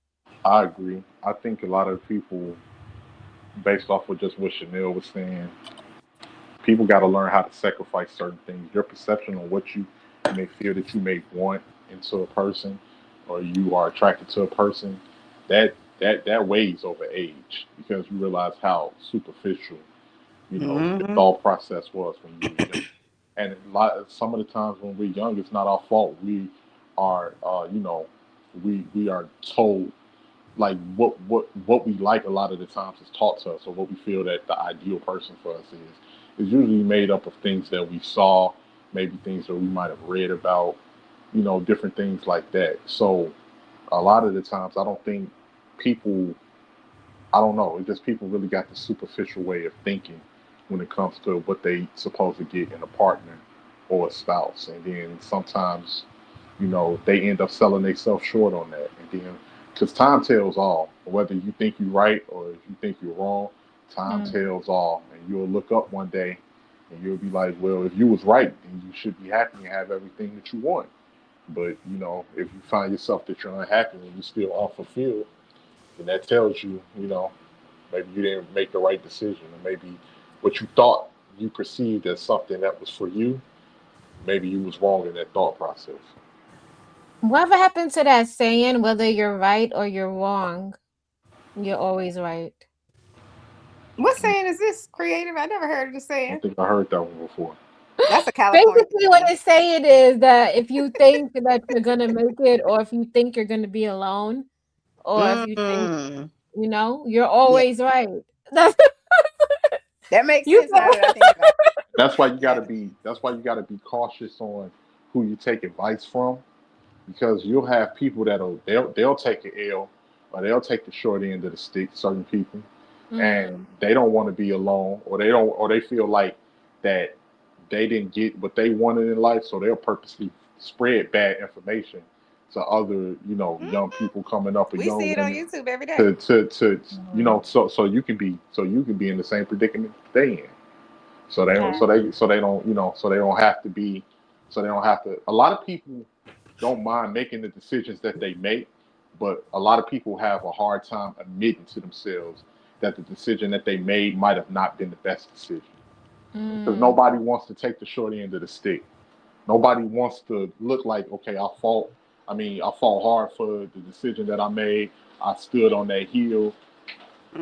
I agree. I think a lot of people, based off of just what Chanel was saying, people got to learn how to sacrifice certain things. Your perception on what you may feel that you may want into a person, or you are attracted to a person, that that weighs over age because you realize how superficial your Hmm. thought process was when you were young. And some of the times when we're young, it's not our fault. We are, we are told like what we like a lot of the times is taught to us, or what we feel that the ideal person for us is usually made up of things that we saw, maybe things that we might have read about, different things like that. So a lot of the times, I don't think people, I don't know, it's just people really got the superficial way of thinking when it comes to what they supposed to get in a partner or a spouse, and then sometimes they end up selling themselves short on that. And then, because time tells all, whether you think you're right or if you think you're wrong, time Mm. tells all. And you'll look up one day and you'll be like, well, if you was right, then you should be happy and have everything that you want. But, if you find yourself that you're unhappy and you're still unfulfilled, then that tells you, maybe you didn't make the right decision. Or maybe what you thought you perceived as something that was for you maybe you was wrong in that thought process. Whatever happened to that saying, whether you're right or you're wrong, you're always right. What saying is this? Creative? I never heard of the I saying. think I heard that one before. That's a California Basically, what thing. it's saying is that if you think that you're gonna make it, or if you think you're gonna be alone, or if you think, Mm. you're Yeah, always right. That's that makes you. sense now that I think about it. That's why you got to Yeah. be. That's why you got to be cautious on who you take advice from, because you'll have people they'll take an L, or they'll take the short end of the stick. Certain people, and Mm, they don't want to be alone, or they feel like that they didn't get what they wanted in life, so they'll purposely spread bad information to other young Mhm. people coming up, or We see young it on women, YouTube every day. to mm, so you can be in the same predicament they in. So they don't okay. so they so they don't so they don't have to be, so they don't have to. A lot of people don't mind making the decisions that they make, but a lot of people have a hard time admitting to themselves that the decision that they made might have not been the best decision, because Mm, nobody wants to take the short end of the stick. Nobody wants to look like, okay, I fought hard for the decision that I made. I stood on that hill,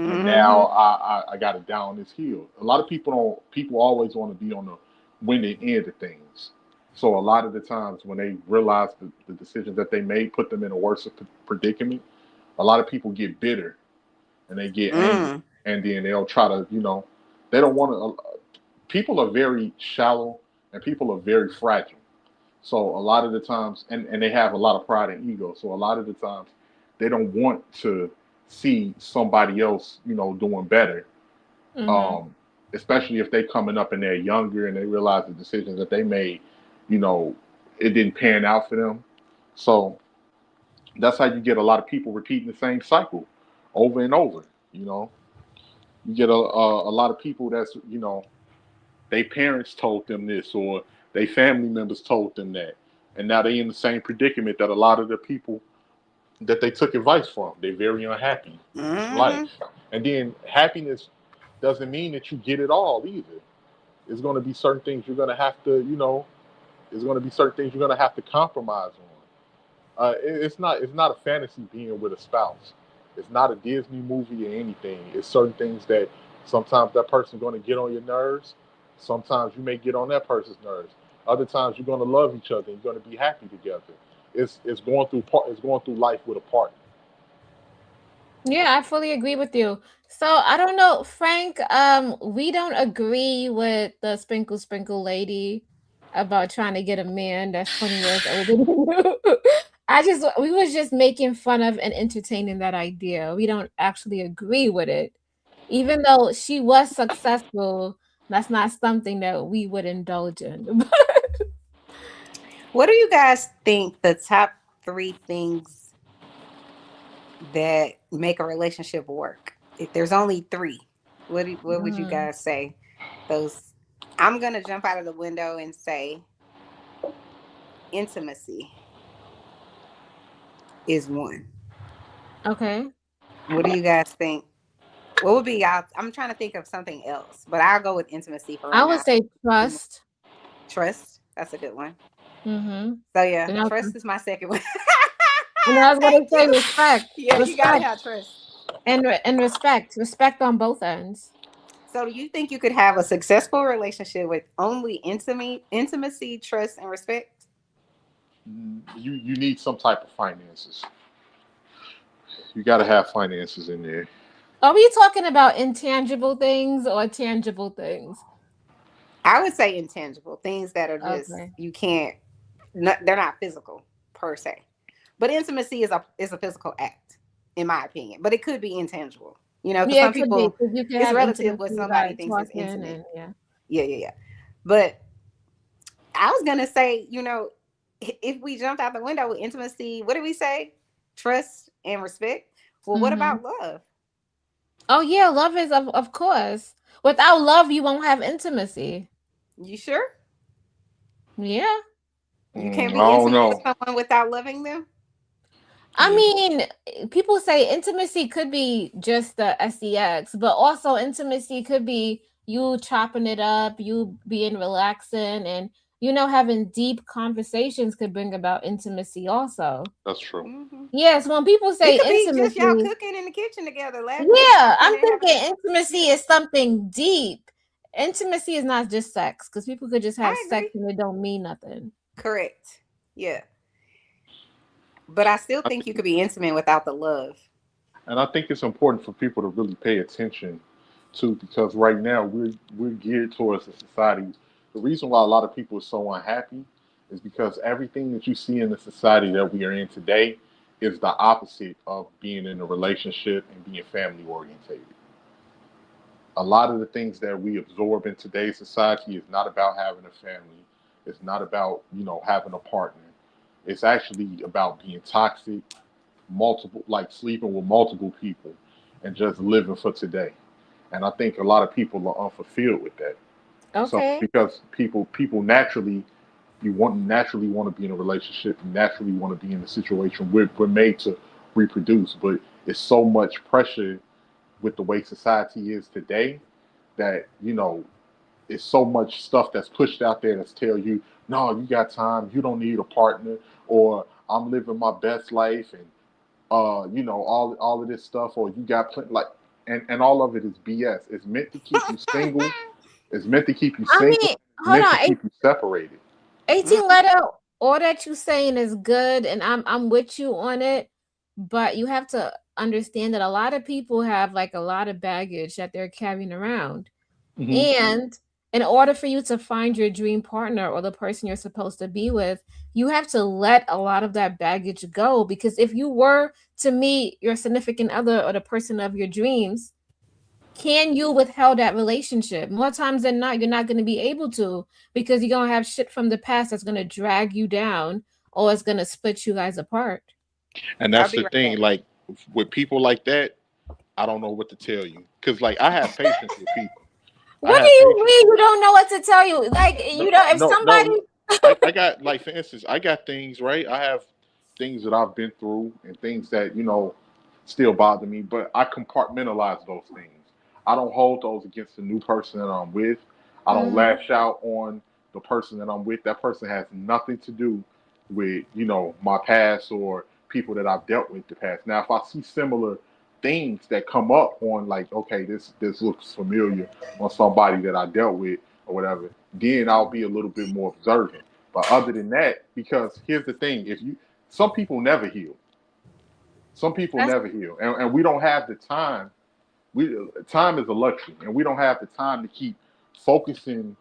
and now Hmm. I got to down this hill. A lot of people don't. People always want to be on the winning end of things. So a lot of the times when they realize the decisions that they made put them in a worse predicament, a lot of people get bitter and they get angry, Mm. and then they'll try to, they don't want to. People are very shallow, and people are very fragile. So a lot of the times, and they have a lot of pride and ego. So a lot of the times, they don't want to see somebody else, doing better. mm-hmm. Um, Especially if they coming up and they're younger and they realize the decisions that they made, you know, it didn't pan out for them. So that's how you get a lot of people repeating the same cycle over and over. You know, you get a lot of people that's their parents told them this, or their family members told them that, and now they in the same predicament that a lot of the people that they took advice from. They're very unhappy in life, Hmm. and then happiness doesn't mean that you get it all either. It's going to be certain things you're going to have to, it's going to be certain things you're going to have to compromise on. It's not a fantasy being with a spouse. It's not a Disney movie or anything. It's certain things that sometimes that person's going to get on your nerves. Sometimes you may get on that person's nerves. Other times you're going to love each other and you're going to be happy together. It's going through life with a partner. Yeah, I fully agree with you. So I don't know, Frank. We don't agree with the sprinkle sprinkle lady about trying to get a man that's 20 years older than you. We was just making fun of and entertaining that idea. We don't actually agree with it. Even though she was successful, that's not something that we would indulge in. What do you guys think the top three things that make a relationship work? If there's only three, what would you Mm, guys say? Those I'm gonna jump out of the window and say intimacy is one. okay. What do you guys think? What would be y'all? I'm trying to think of something else, but I'll go with intimacy for I right would now. say trust. Trust. That's a good one. Mm-hmm. So yeah, And I, trust is my second one. and I was Thank gonna say you. respect. Yeah, you gotta Respect. have trust. And respect on both ends. So do you think you could have a successful relationship with only intimacy, trust, and respect? You need some type of finances. You got to have finances in there. Are we talking about intangible things or tangible things? I would say intangible things that are just Okay. you can't. They're not physical per se, but intimacy is a physical act, in my opinion. But it could be intangible, because Yeah, some it could be people because you can it's have relative what intimacy somebody by thinks is talking intimate. and yeah. Yeah, yeah, yeah. But I was gonna say, if we jumped out the window with intimacy, what did we say? Trust and respect. Well, what Mm-hmm. about love? Oh yeah, love is of course. Without love, you won't have intimacy. You sure? Yeah. You can't I be don't intimate with know. someone without loving them? I mean, people say intimacy could be just the sex, but also intimacy could be you chopping it up, you being relaxing, and Having deep conversations could bring about intimacy also. That's true. Hmm. Yes, when people It say could be just y'all intimacy, cooking in the kitchen together, yeah, I'm talking and having. thinking intimacy is something deep. Intimacy is not just sex, because people could just have I sex agree. and it don't mean nothing. Correct. Yeah, but I still I think you think, could be intimate without the love. and I think it's important for people to really pay attention to, because right now we're geared towards a society. The reason why a lot of people are so unhappy is because everything that you see in the society that we are in today is the opposite of being in a relationship and being family orientated. A lot of the things that we absorb in today's society is not about having a family. It's not about, having a partner. It's actually about being toxic, multiple, like sleeping with multiple people, and just living for today. And I think a lot of people are unfulfilled with that. So Okay. because people naturally, naturally want to be in a relationship, you naturally want to be in a situation. We're made to reproduce, but it's so much pressure with the way society is today that it's so much stuff that's pushed out there that's tell you, no, you got time, you don't need a partner, or I'm living my best life, and all of this stuff, or you got plenty, like, and all of it is BS. It's meant to keep you single. It's meant to keep you I single. mean, It's hold meant to on. keep you separated. 18 Mm-mm. letter, all that you saying is good, and I'm with you on it, but you have to understand that a lot of people have like a lot of baggage that they're carrying around. Hmm. And in order for you to find your dream partner or the person you're supposed to be with, you have to let a lot of that baggage go, because if you were to meet your significant other or the person of your dreams, can you withhold that relationship? More times than not, you're not going to be able to, because you're going to have shit from the past that's going to drag you down, or it's going to split you guys apart. And I'll that's be the right thing. back. Like with people like that, I don't know what to tell you, because like I have patience with people. I What do have you patience mean with you don't know what to tell you? Like, no, if no, no. somebody. I got, like, for instance, I got things, right. I have things that I've been through and things that still bother me, but I compartmentalize those things. I don't hold those against the new person that I'm with. I don't Mhm. lash out on the person that I'm with. That person has nothing to do with my past or people that I've dealt with the past. Now, if I see similar things that come up on, like, okay, this looks familiar on somebody that I dealt with or whatever, then I'll be a little bit more observant. But other than that, because here's the thing: if you, some people never heal. Some people That's never heal, and we don't have the time. Time is a luxury, and we don't have the time to keep focusing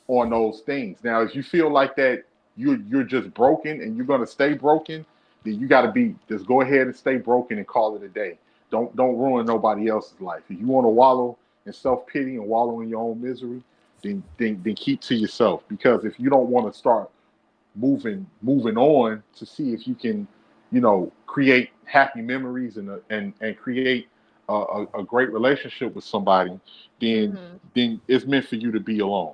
on those things. Now, if you feel like that you're just broken and you're gonna stay broken, then you got to be just go ahead and stay broken and call it a day. Don't ruin nobody else's life. If you want to wallow in self pity and wallow in your own misery, then keep to yourself. Because if you don't want to start moving on to see if you can, create happy memories and create a great relationship with somebody, then mhm. then it's meant for you to be alone.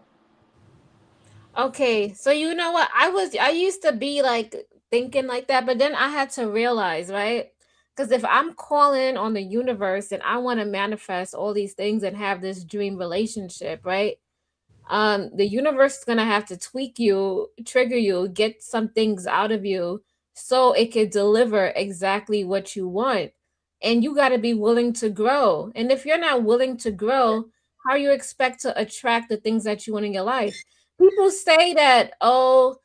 Okay. So you know what? I used to be like thinking like that, but then I had to realize, right? Because if I'm calling on the universe and I want to manifest all these things and have this dream relationship, right? The universe is gonna have to tweak you, trigger you, get some things out of you so it could deliver exactly what you want. And you got to be willing to grow. And if you're not willing to grow, how you expect to attract the things that you want in your life? People say that, oh,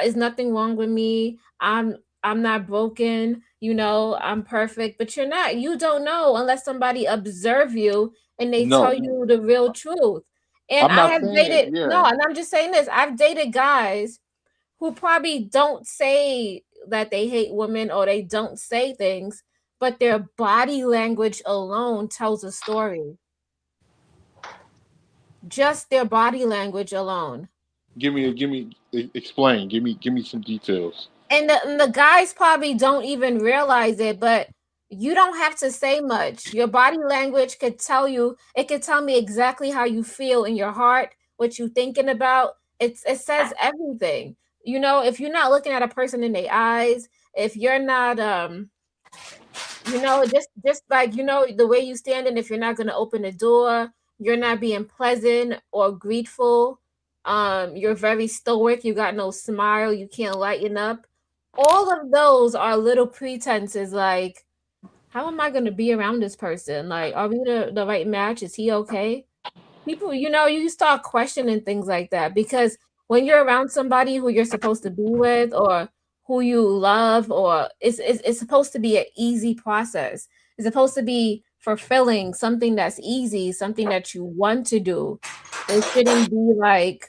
is nothing wrong with me. I'm not broken, I'm perfect, but you're not. You don't know unless somebody observe you and they tell No, you the real truth. And I'm I not have saying, dated, no, yeah. and I'm just saying this. I've dated guys who probably don't say that they hate women or they don't say things, but their body language alone tells a story. Just their body language alone. Explain. Give me some details. And the guys probably don't even realize it, but you don't have to say much. Your body language could tell you, it could tell me exactly how you feel in your heart, what you thinking about. It says everything. If you're not looking at a person in their eyes, if you're not just like the way you stand, and if you're not going to open the door, you're not being pleasant or grateful, You're very stoic, you got no smile, you can't lighten up. All of those are little pretenses like, how am I going to be around this person? Like, are we the right match? Is he okay? People, you start questioning things like that because when you're around somebody who you're supposed to be with or who you love, or it's supposed to be an easy process. It's supposed to be fulfilling, something that's easy, something that you want to do. It shouldn't be like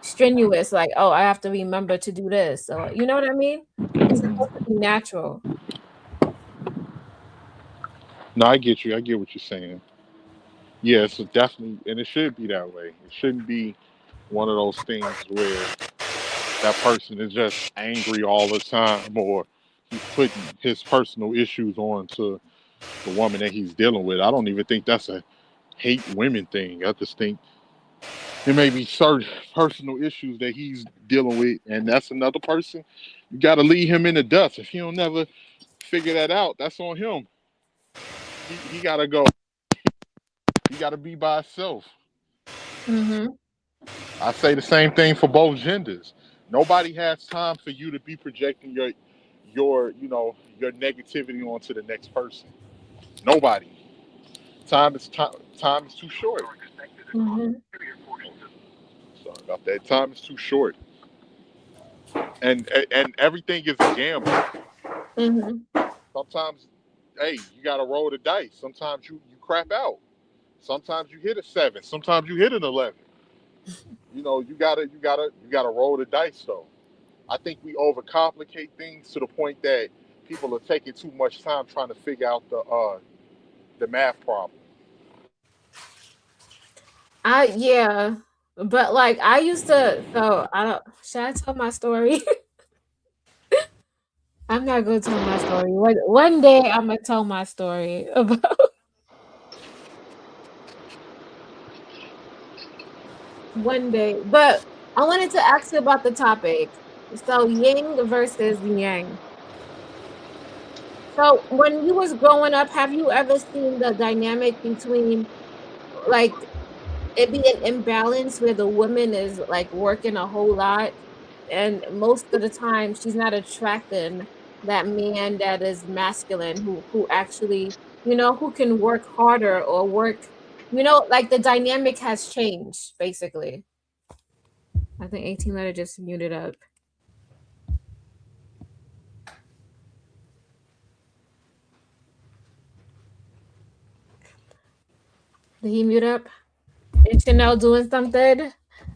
strenuous, like, oh, I have to remember to do this. Or you know what I mean? It's supposed to be natural. No, I get you. I get what you're saying. Yeah, so definitely, and it should be that way. It shouldn't be one of those things where that person is just angry all the time, or he's putting his personal issues on to the woman that he's dealing with. I don't even think that's a hate women thing. I just think it may be certain personal issues that he's dealing with, and that's another person. You got to leave him in the dust. If he don't never figure that out, that's on him. He got to go. He got to be by himself. Mm-hmm. I say the same thing for both genders. Nobody has time for you to be projecting your negativity onto the next person. Nobody. Time is too short. Mm-hmm. Sorry about that. Time is too short, and everything is a gamble. Mm-hmm. Sometimes, hey, you got to roll the dice. Sometimes you crap out. Sometimes you hit a seven. Sometimes you hit an 11. You gotta roll the dice though. I think we overcomplicate things to the point that people are taking too much time trying to figure out the math problem. Yeah, but like I used to. So I don't. Should I tell my story? I'm not gonna tell my story. One day I'm gonna tell my story about one day. But I wanted to ask you about the topic. So Ying versus Yang. So when you was growing up, have you ever seen the dynamic between like it be an imbalance where the woman is like working a whole lot and most of the time she's not attracting that man that is masculine who actually who can work harder or work, like the dynamic has changed basically. I think 18 letter just muted up. Did he mute up? Is Chanel doing something?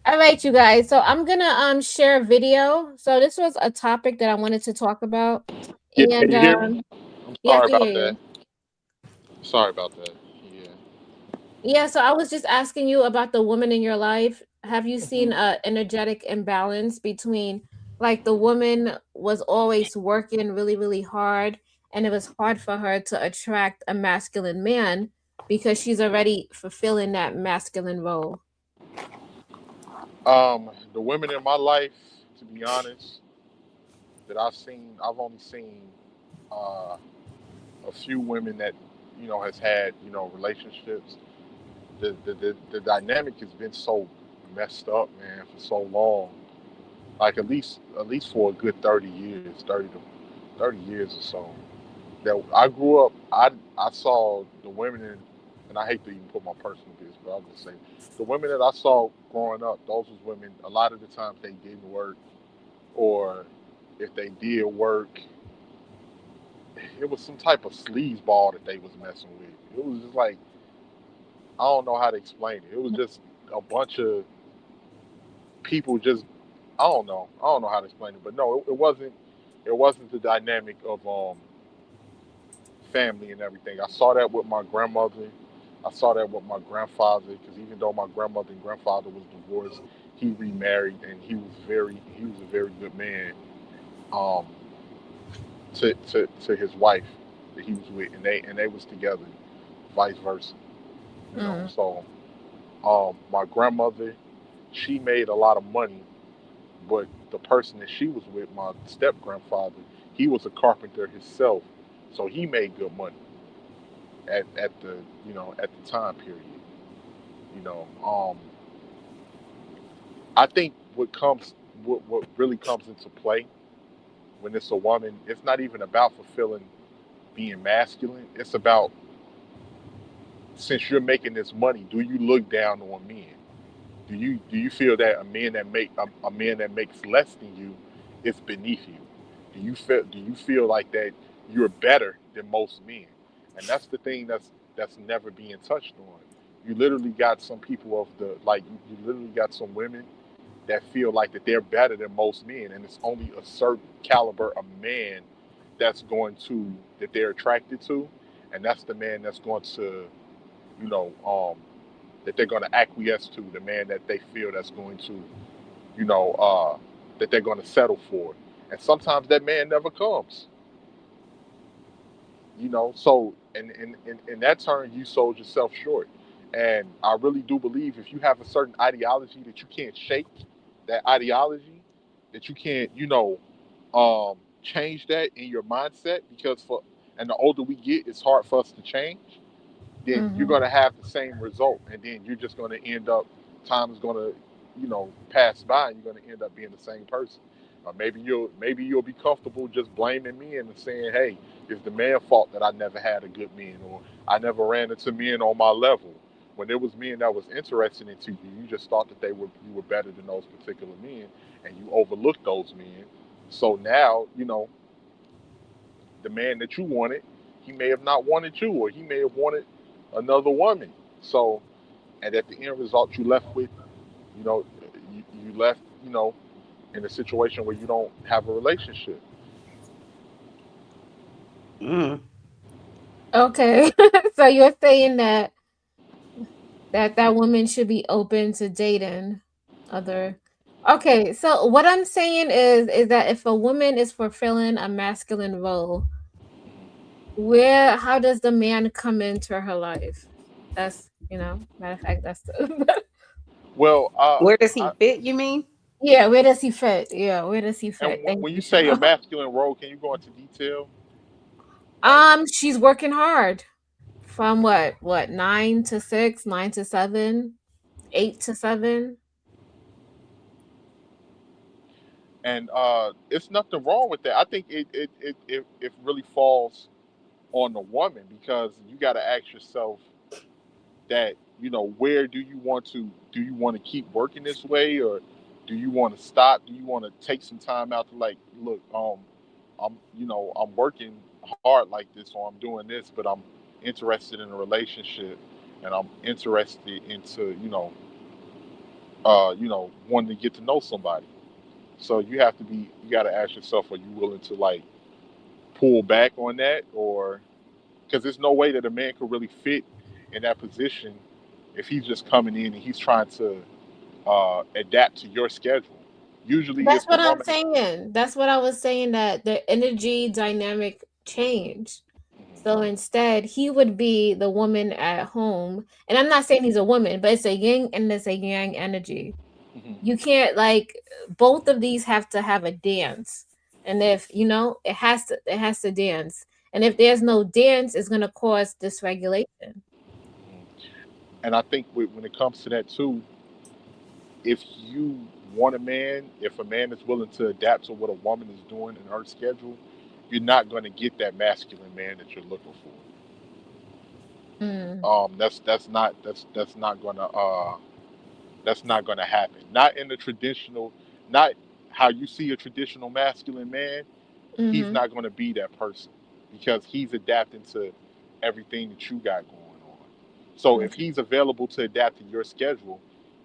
All right, you guys. So I'm gonna share a video. So this was a topic that I wanted to talk about, Yeah, can and you hear me? I'm yeah, I sorry can hear about that. you. Sorry about that. Yeah. Yeah, so I was just asking you about the woman in your life. Have you Mhm. seen a energetic imbalance between like the woman was always working really, really hard and it was hard for her to attract a masculine man because she's already fulfilling that masculine role. The women in my life, to be honest, that I've only seen uh, a few women that has had relationships. The dynamic has been so messed up, man, for so long. Like at least for a good 30 years, 30 years or so. That I grew up, I saw the women and I hate to even put my personal business, but I'll just say the women that I saw growing up, those was women. A lot of the times they didn't work, or if they did work, it was some type of sleazeball that they was messing with. It was just like I don't know how to explain it. It was just a bunch of people just I don't know how to explain it, but no, it wasn't the dynamic of family and everything. I saw that with my grandmother. I saw that with my grandfather because even though my grandmother and grandfather was divorced, he remarried and he was a very good man um, to his wife that he was with, and they was together, vice versa. Mm, So my grandmother, she made a lot of money, but the person that she was with, my step grandfather, he was a carpenter himself, so he made good money at the time period. You know, I think what really comes into play when it's a woman, it's not even about fulfilling being masculine. It's about, since you're making this money, do you look down on men? Do you feel that a man that makes less than you is beneath you? Do you feel like that you're better than most men? And that's the thing that's never being touched on. You literally got some people of the like you literally got some women that feel like that they're better than most men, and it's only a certain caliber of man that's going to that they're attracted to, and that's the man that's going to, you know, that they're going to acquiesce to, the man that they feel that's going to, you know, that they're going to settle for. And sometimes that man never comes, so in that turn, you sold yourself short. And I really do believe if you have a certain ideology that you can't shake, that ideology, that you can't, change that in your mindset, because and the older we get, it's hard for us to change, then you're Mm-hmm. going to have the same result, and then you're just going to end up, time is going to, pass by, and you're going to end up being the same person. Maybe you'll be comfortable just blaming men and saying, hey, it's the man's fault that I never had a good man, or I never ran into men on my level. When there was men that was interested into you, you just thought that you were better than those particular men, and you overlooked those men. So now, the man that you wanted, he may have not wanted you, or he may have wanted another woman. So, and at the end result, you left with, you know, you left, in a situation where you don't have a relationship. Mm. Okay. So you're saying that that woman should be open to dating other. Okay, so what I'm saying is that if a woman is fulfilling a masculine role, where how does the man come into her life? That's, matter of fact, that's the Well, Where does he fit, you mean? yeah, where does he fit? Yeah, where does he and fit? Thank when you you, say a Chanel. masculine role, can you go into detail? Like, She's working hard from what 9 to 6, 9 to 7, 8 to 7. and it's nothing wrong with that. I think it really falls on the woman, because you got to ask yourself that, where do you want to keep working this way, or do you want to stop? Do you want to take some time out to, like, look, I'm working hard like this, or I'm doing this, but I'm interested in a relationship, and I'm interested into, wanting to get to know somebody. So you got to ask yourself, are you willing to, like, pull back on that? Or, because there's no way that a man could really fit in that position if he's just coming in and he's trying to adapt to your schedule. Usually, That's if the what I'm woman, saying. That's what I was saying, that the energy dynamic changed. So instead, he would be the woman at home. And I'm not saying he's a woman, but it's a yin and it's a yang energy. You can't, like, both of these have to have a dance. And if, it has to dance. And if there's no dance, it's going to cause dysregulation. and I think when it comes to that too, if you want a man, if a man is willing to adapt to what a woman is doing in her schedule, you're not going to get that masculine man that you're looking for. Mm, That's not going to happen. Not in the traditional, not how you see a traditional masculine man. He's mm-hmm. not going to be that person, because he's adapting to everything that you got going on. So if Okay. he's available to adapt to your schedule,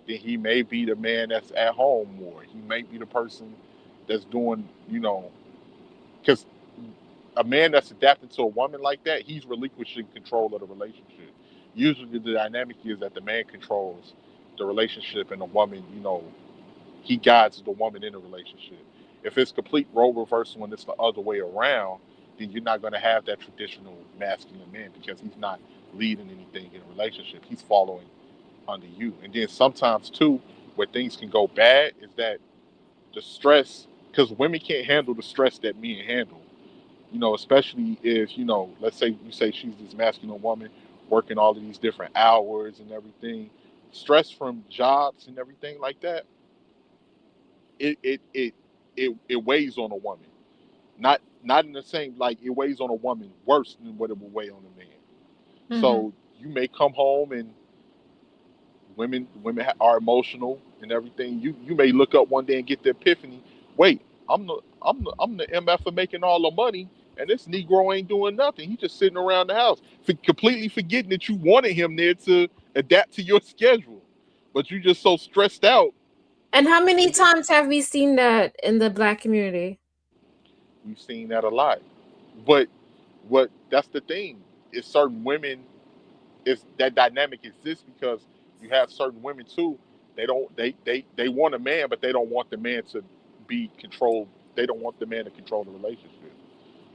then he may be the man that's at home more. He may be the person that's doing, because a man that's adapting to a woman like that, he's relinquishing control of the relationship. Usually, the dynamic is that the man controls the relationship, and the woman, he guides the woman in a relationship. If it's complete role reversal and it's the other way around, then you're not going to have that traditional masculine man, because he's not leading anything in a relationship. He's following under you. And then sometimes too, where things can go bad is that the stress, because women can't handle the stress that men handle. Especially if, let's say you say she's this masculine woman working all of these different hours and everything, stress from jobs and everything like that. it weighs on a woman. Not in the same, like it weighs on a woman worse than what it would weigh on a man. Mm-hmm. So you may come home and women are emotional and everything. You may look up one day and get the epiphany. Wait, I'm the MF for making all the money, and this Negro ain't doing nothing. He's just sitting around the house, completely forgetting that you wanted him there to adapt to your schedule, but you just so stressed out. And how many And then times have we seen that in the black community? we've seen that a lot. But what that's the thing is certain women is that dynamic exists because you have certain women too. They want a man, but they don't want the man to be controlled. They don't want the man to control the relationship.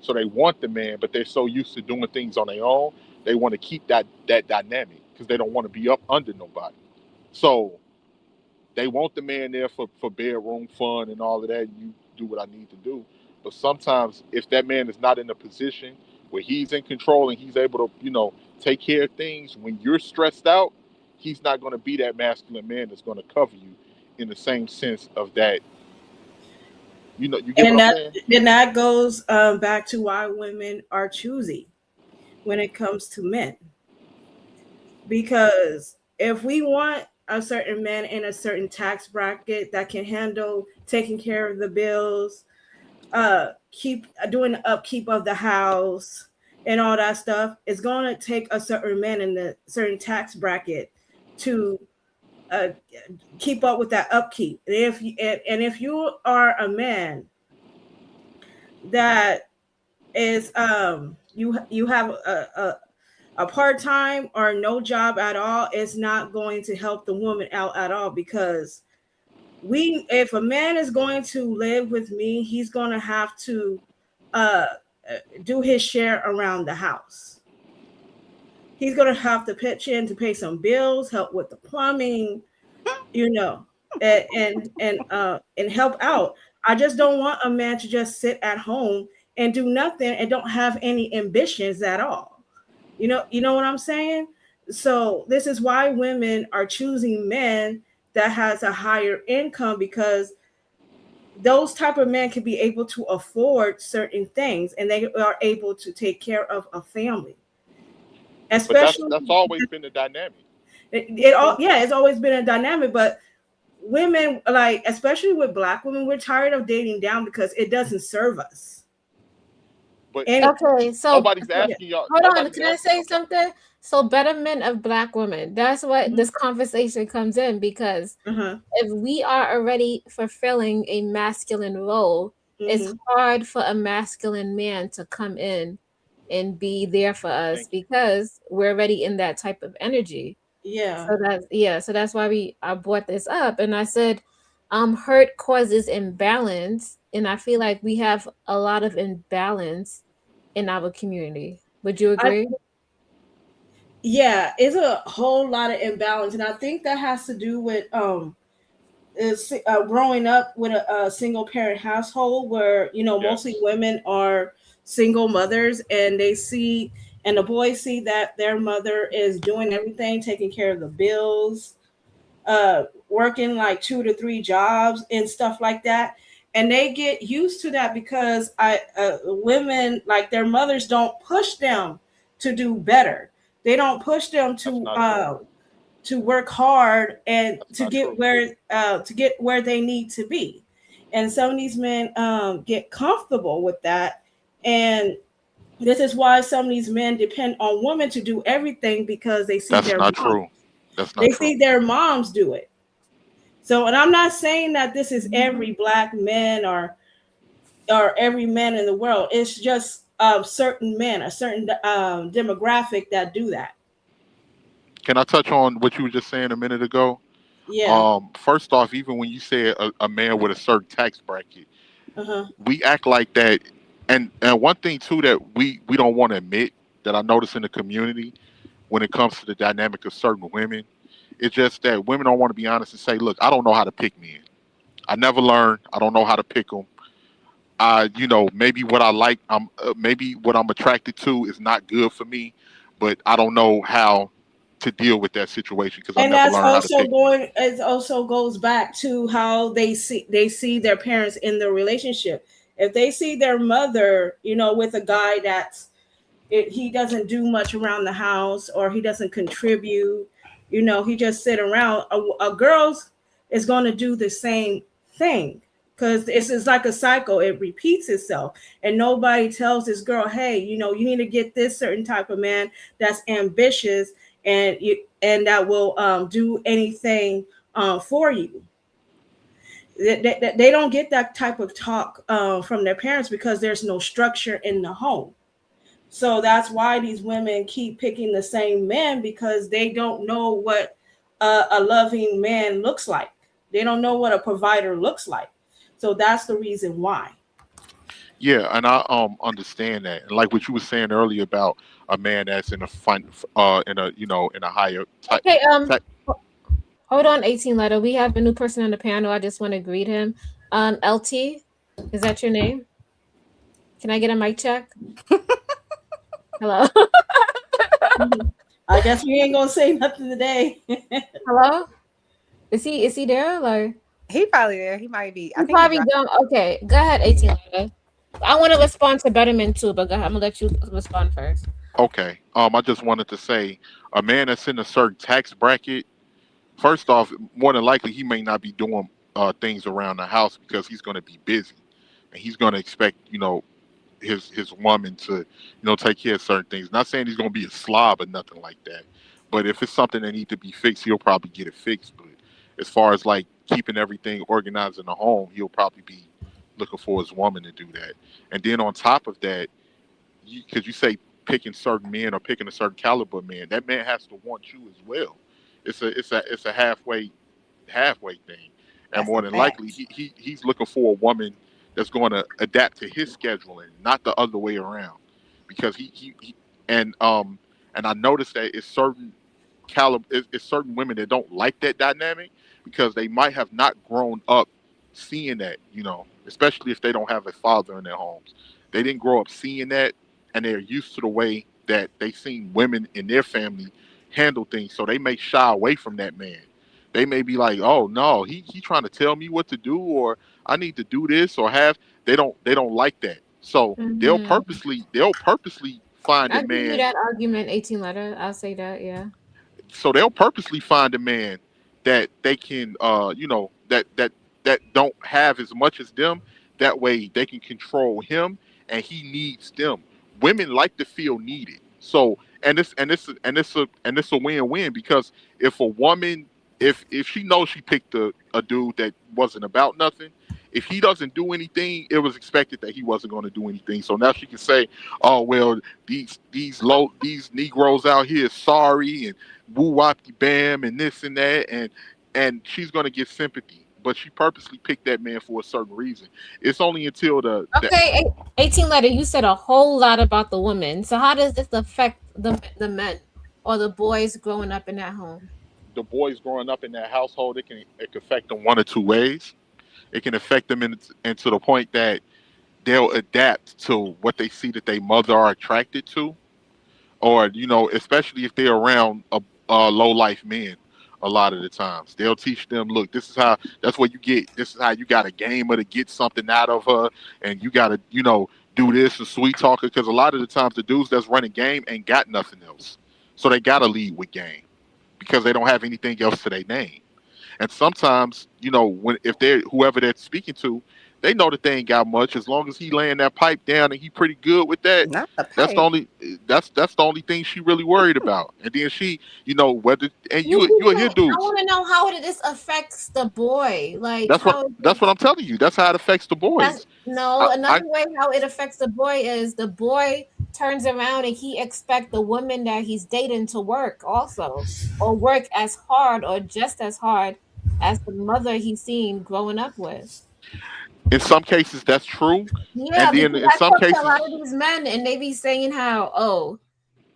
So they want the man, but they're so used to doing things on their own. They want to keep that dynamic because they don't want to be up under nobody. So they want the man there for bedroom fun and all of that. You do what I need to do. But sometimes if that man is not in a position where he's in control and he's able to, take care of things when you're stressed out, he's not going to be that masculine man that's going to cover you in the same sense of that. You get what And I'm that saying? and that goes back to why women are choosy when it comes to men. Because if we want a certain man in a certain tax bracket that can handle taking care of the bills, keep doing the upkeep of the house and all that stuff, it's going to take a certain man in the certain tax bracket to uh, keep up with that upkeep. And if you are a man that is you have a part-time or no job at all, is not going to help the woman out at all, because we if a man is going to live with me, he's going to have to uh do his share around the house. He's going to have to pitch in to pay some bills, help with the plumbing, you know, and help out. I just don't want a man to just sit at home and do nothing and don't have any ambitions at all. You know what I'm saying? So this is why women are choosing men that has a higher income, because those type of men can be able to afford certain things and they are able to take care of a family, But that's especially that's always been the dynamic. it all, yeah, it's always been a dynamic. But women, like especially with black women, we're tired of dating down because it doesn't serve us. But And Okay, nobody's yeah. asking y'all. hold on. Nobody's Can I asking. say something? So betterment of black women. That's what Mhm. this conversation comes in, because Uh-huh. if we are already fulfilling a masculine role, it's Hmm. hard for a masculine man to come in and be there for us Thank you. because we're already in that type of energy. Yeah. So that's, yeah, so that's why I brought this up, and I said hurt causes imbalance, and I feel like we have a lot of imbalance in our community. Would you I agree? Yeah, it's a whole lot of imbalance, and I think that has to do with growing up with a single parent household where mostly Yes. women are single mothers, and they see and the boys see that their mother is doing everything, taking care of the bills, working like 2 to 3 jobs and stuff like that, and they get used to that because women, like, their mothers don't push them to do better. They don't push them That's not true. to work hard and That's not true. to get where they need to be. And some of these men get comfortable with that, and this is why some of these men depend on women to do everything, because That's not true. That's not they true. see their moms do it. So, and I'm not saying that this is every black man or every man in the world. It's just certain men, a certain demographic that do that. Can I touch on what you were just saying a minute ago? Yeah. First off, even when you say a man with a certain tax bracket, Uh huh. we act like that. And one thing too that we don't want to admit, that I notice in the community when it comes to the dynamic of certain women, it's just that women don't want to be honest and say, "Look, I don't know how to pick men. I never learned. I don't know how to pick them. Maybe what I like, maybe what I'm attracted to is not good for me, but I don't know how. to deal with that situation because I And never that's learned how to also pick men. going, it also goes back to how they see their parents in their relationship. If they see their mother, with a guy he doesn't do much around the house, or he doesn't contribute, he just sit around, a girl's is going to do the same thing, because it's like a cycle. It repeats itself, and nobody tells this girl, hey, you need to get this certain type of man that's ambitious, and that will do anything for you. They don't get that type of talk from their parents, because there's no structure in the home. So that's why these women keep picking the same men, because they don't know what a loving man looks like. They don't know what a provider looks like. So that's the reason why. Yeah, and I understand that. And like what you were saying earlier about a man that's in a in a in a higher type. Okay, hold on, 18 letter. We have a new person on the panel. I just want to greet him. LT, is that your name? Can I get a mic check? Hello. Mhm. I guess we ain't gonna say nothing today. Hello? Is he there? Like He probably there. He might be. I he think he probably dropped. don't. Okay, go ahead, 18 letter. I want to respond to Betterment too, but go ahead. I'm gonna let you respond first. Okay. I just wanted to say a man that's in a certain tax bracket. First off, more than likely he may not be doing things around the house because he's going to be busy, and he's going to expect his woman to take care of certain things. Not saying he's going to be a slob or nothing like that, but if it's something that needs to be fixed, he'll probably get it fixed. But as far as like keeping everything organized in the home, he'll probably be looking for his woman to do that. And then on top of that, because you say picking certain men or picking a certain caliber man, that man has to want you as well. It's a halfway thing, and That's more a than fact. likely he's looking for a woman that's going to adapt to his scheduling, not the other way around, because he and and I noticed that it's certain women that don't like that dynamic because they might have not grown up seeing that, especially if they don't have a father in their homes. They didn't grow up seeing that, and they're used to the way that they seen women in their family handle things, so they may shy away from that man. They may be like, "Oh no, he trying to tell me what to do, or I need to do this, or have." They don't like that, so Mm-hmm. they'll purposely find a I'll give you man that argument, 18 letter. I'll say that, yeah. so they'll purposely find a man that they can that don't have as much as them. That way they can control him and he needs them. Women like to feel needed. So and it's a win-win because if a woman if she knows she picked a dude that wasn't about nothing, if he doesn't do anything, it was expected that he wasn't going to do anything. So now she can say, "Oh well, these Negroes out here sorry and woo wapty bam and this and that," and she's gonna get sympathy. But she purposely picked that man for a certain reason. It's only until Okay, 18 letter, you said a whole lot about the woman. So how does this affect the men or the boys growing up in that home? the boys growing up in that household, it can affect them one or two ways. It can affect them into the point that they'll adapt to what they see that their mother are attracted to, or especially if they're around a low life men. A lot of the times they'll teach them, look, this is how, that's what you get, this is how you got to game her to get something out of her, and you got to do this and sweet talk her, because a lot of the times the dudes that's running game ain't got nothing else, so they got to lead with game because they don't have anything else to their name. And sometimes, when if they're whoever they're speaking to, they know that they ain't got much. As long as he laying that pipe down and he pretty good with that, Not the that's the pipe. only that's the only thing she really worried about. And then she, whether and You you'll hear I dudes. want to know how this affects the boy. Like That's what how that's what I'm telling you. That's how it affects the that's boys. no, I another way how it affects the boy is the boy turns around and he expect the woman that he's dating to work also, or work as hard or just as hard as the mother he's seen growing up with. in some cases that's true, Yeah, and then because in I some talk to a lot cases, of these men and they be saying how, oh,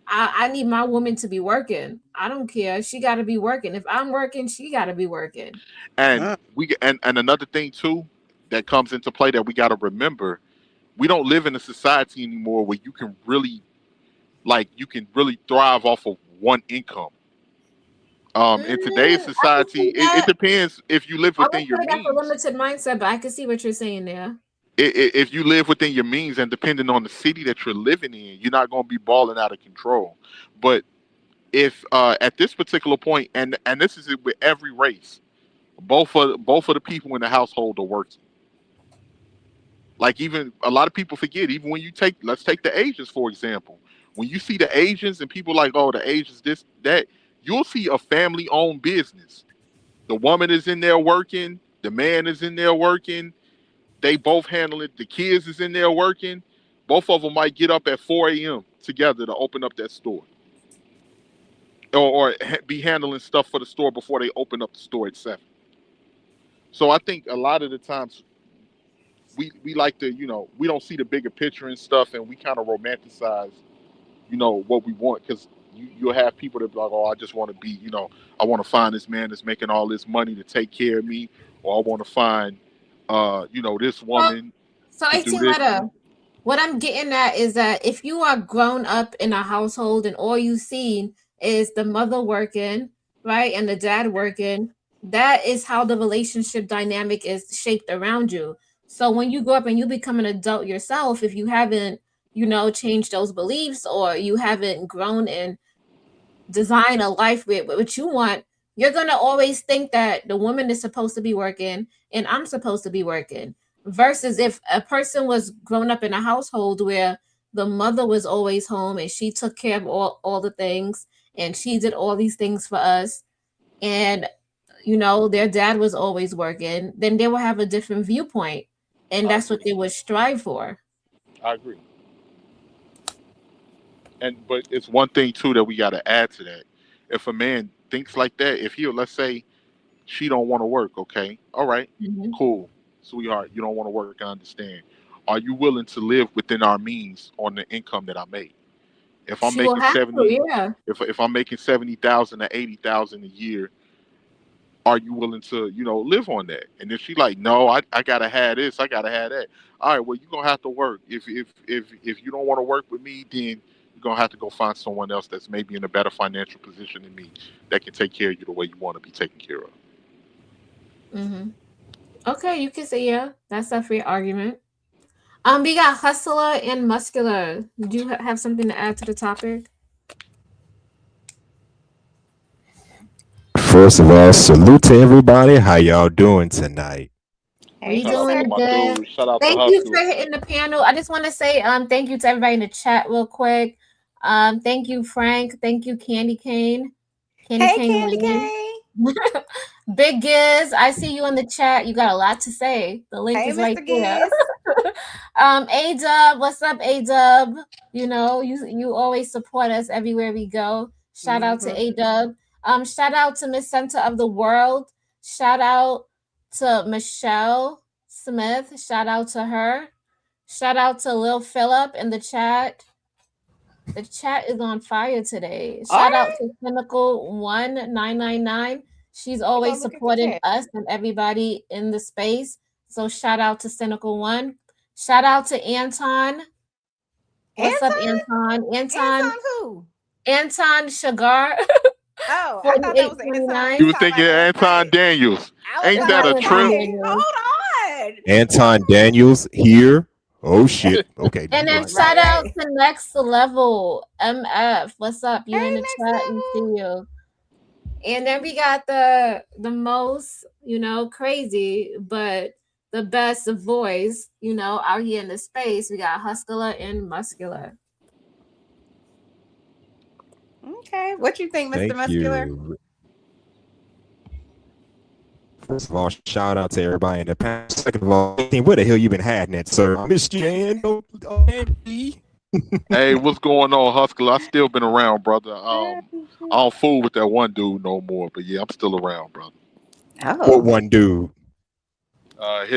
I need my woman to be working. I don't care. She got to be working. If I'm working, she got to be working. and Mm. and another thing too that comes into play that we got to remember, we don't live in a society anymore where you can really thrive off of one income. In today's I can society, see it that. depends if you live I would within your say that's a means. limited mindset, but I can see what you're saying there. If you live within your means, and depending on the city that you're living in, you're not going to be balling out of control. But if at this particular point, and this is it with every race, both of the people in the household are working. Like, even a lot of people forget, even when you take, let's take the Asians for example. When you see the Asians and people like, oh, the Asians this that, you'll see a family owned business. The woman is in there working, the man is in there working, they both handle it, the kids is in there working. Both of them might get up at 4 a.m. together to open up that store, or be handling stuff for the store before they open up the store at 7. So I think a lot of the times we like to, we don't see the bigger picture and stuff, and we kind of romanticize, what we want, because you'll have people that be like, oh, I just want to be, I want to find this man that's making all this money to take care of me, or I want to find, this Well, woman so to do 18 this. letter. What I'm getting at is that if you are grown up in a household and all you see is the mother working, right, and the dad working, that is how the relationship dynamic is shaped around you. So when you grow up and you become an adult yourself, if you haven't, changed those beliefs, or you haven't grown and design a life with what you want, you're gonna always think that the woman is supposed to be working and I'm supposed to be working. Versus if a person was grown up in a household where the mother was always home and she took care of all the things and she did all these things for us, and their dad was always working, then they will have a different viewpoint, and I that's what agree. they would strive for. I agree. But it's one thing too that we got to add to that. If a man thinks like that, if he, let's say, she don't want to work, okay, all right, Mhm. cool, sweetheart, you don't want to work, I understand. Are you willing to live within our means on the income that I make? If I'm She will making have to, 70, yeah. if I'm making 70,000 to 80,000 a year, are you willing to, live on that? And if she like, no, I gotta have this, I gotta have that. All right, well, you're gonna have to work. If you don't want to work with me, then you're gonna have to go find someone else that's maybe in a better financial position than me, that can take care of you the way you want to be taken care of. Hmm. Okay, you can say yeah. That's a free argument. We got hustler and muscular. Do you have something to add to the topic? First of all, salute to everybody. How y'all doing tonight? Hey, We Shout out to doing mister. my good. dude. Shout out to Thank you Hustler. for hitting the panel. I just want to say thank you to everybody in the chat real quick. Thank you, Frank. Thank you, Candy Cane. Candy Hey, Cane Candy Lane. Cane. Big Giz, I see you in the chat. You got a lot to say. The link Hey, is right Mr. there. Giz. A Dub, what's up, A Dub? You always support us everywhere we go. Shout out to Mm-hmm. A Dub. Shout out to Miss Center of the World. Shout out to Michelle Smith. Shout out to her. Shout out to Lil Phillip in the chat. The chat is on fire today. Are Shout out they? to Cynical1999. She's Let me go always look at the supporting chat. us and everybody in the space. So shout out to Cynical One. Shout out to Anton. What's up, Anton? Anton? Anton Anton who? Anton Sugar Oh, I thought that was the Anton. 4829. You You were talking thinking about last Anton night? Daniels. I was Ain't It's about that not a to Anton trip? say, Daniels. hold on. Anton Daniels here. Oh shit. Okay, And never then mind. shout Right, out right. to Next Level MF. What's up? You in Hey, the next chat? We see level. you. And then we got the most, crazy, but the best voice, out here in the space. We got Hustler and Muscular. Okay. What you think, Mr. Thank Muscular? you. First of all, shout out to everybody in the panel. Second of all, where the hell you been hiding at, sir? I missed you, and Hey, what's going on, Hustler? I still been around, brother. I don't fool with that one dude no more, but yeah, I'm still around, brother. what Oh, one dude?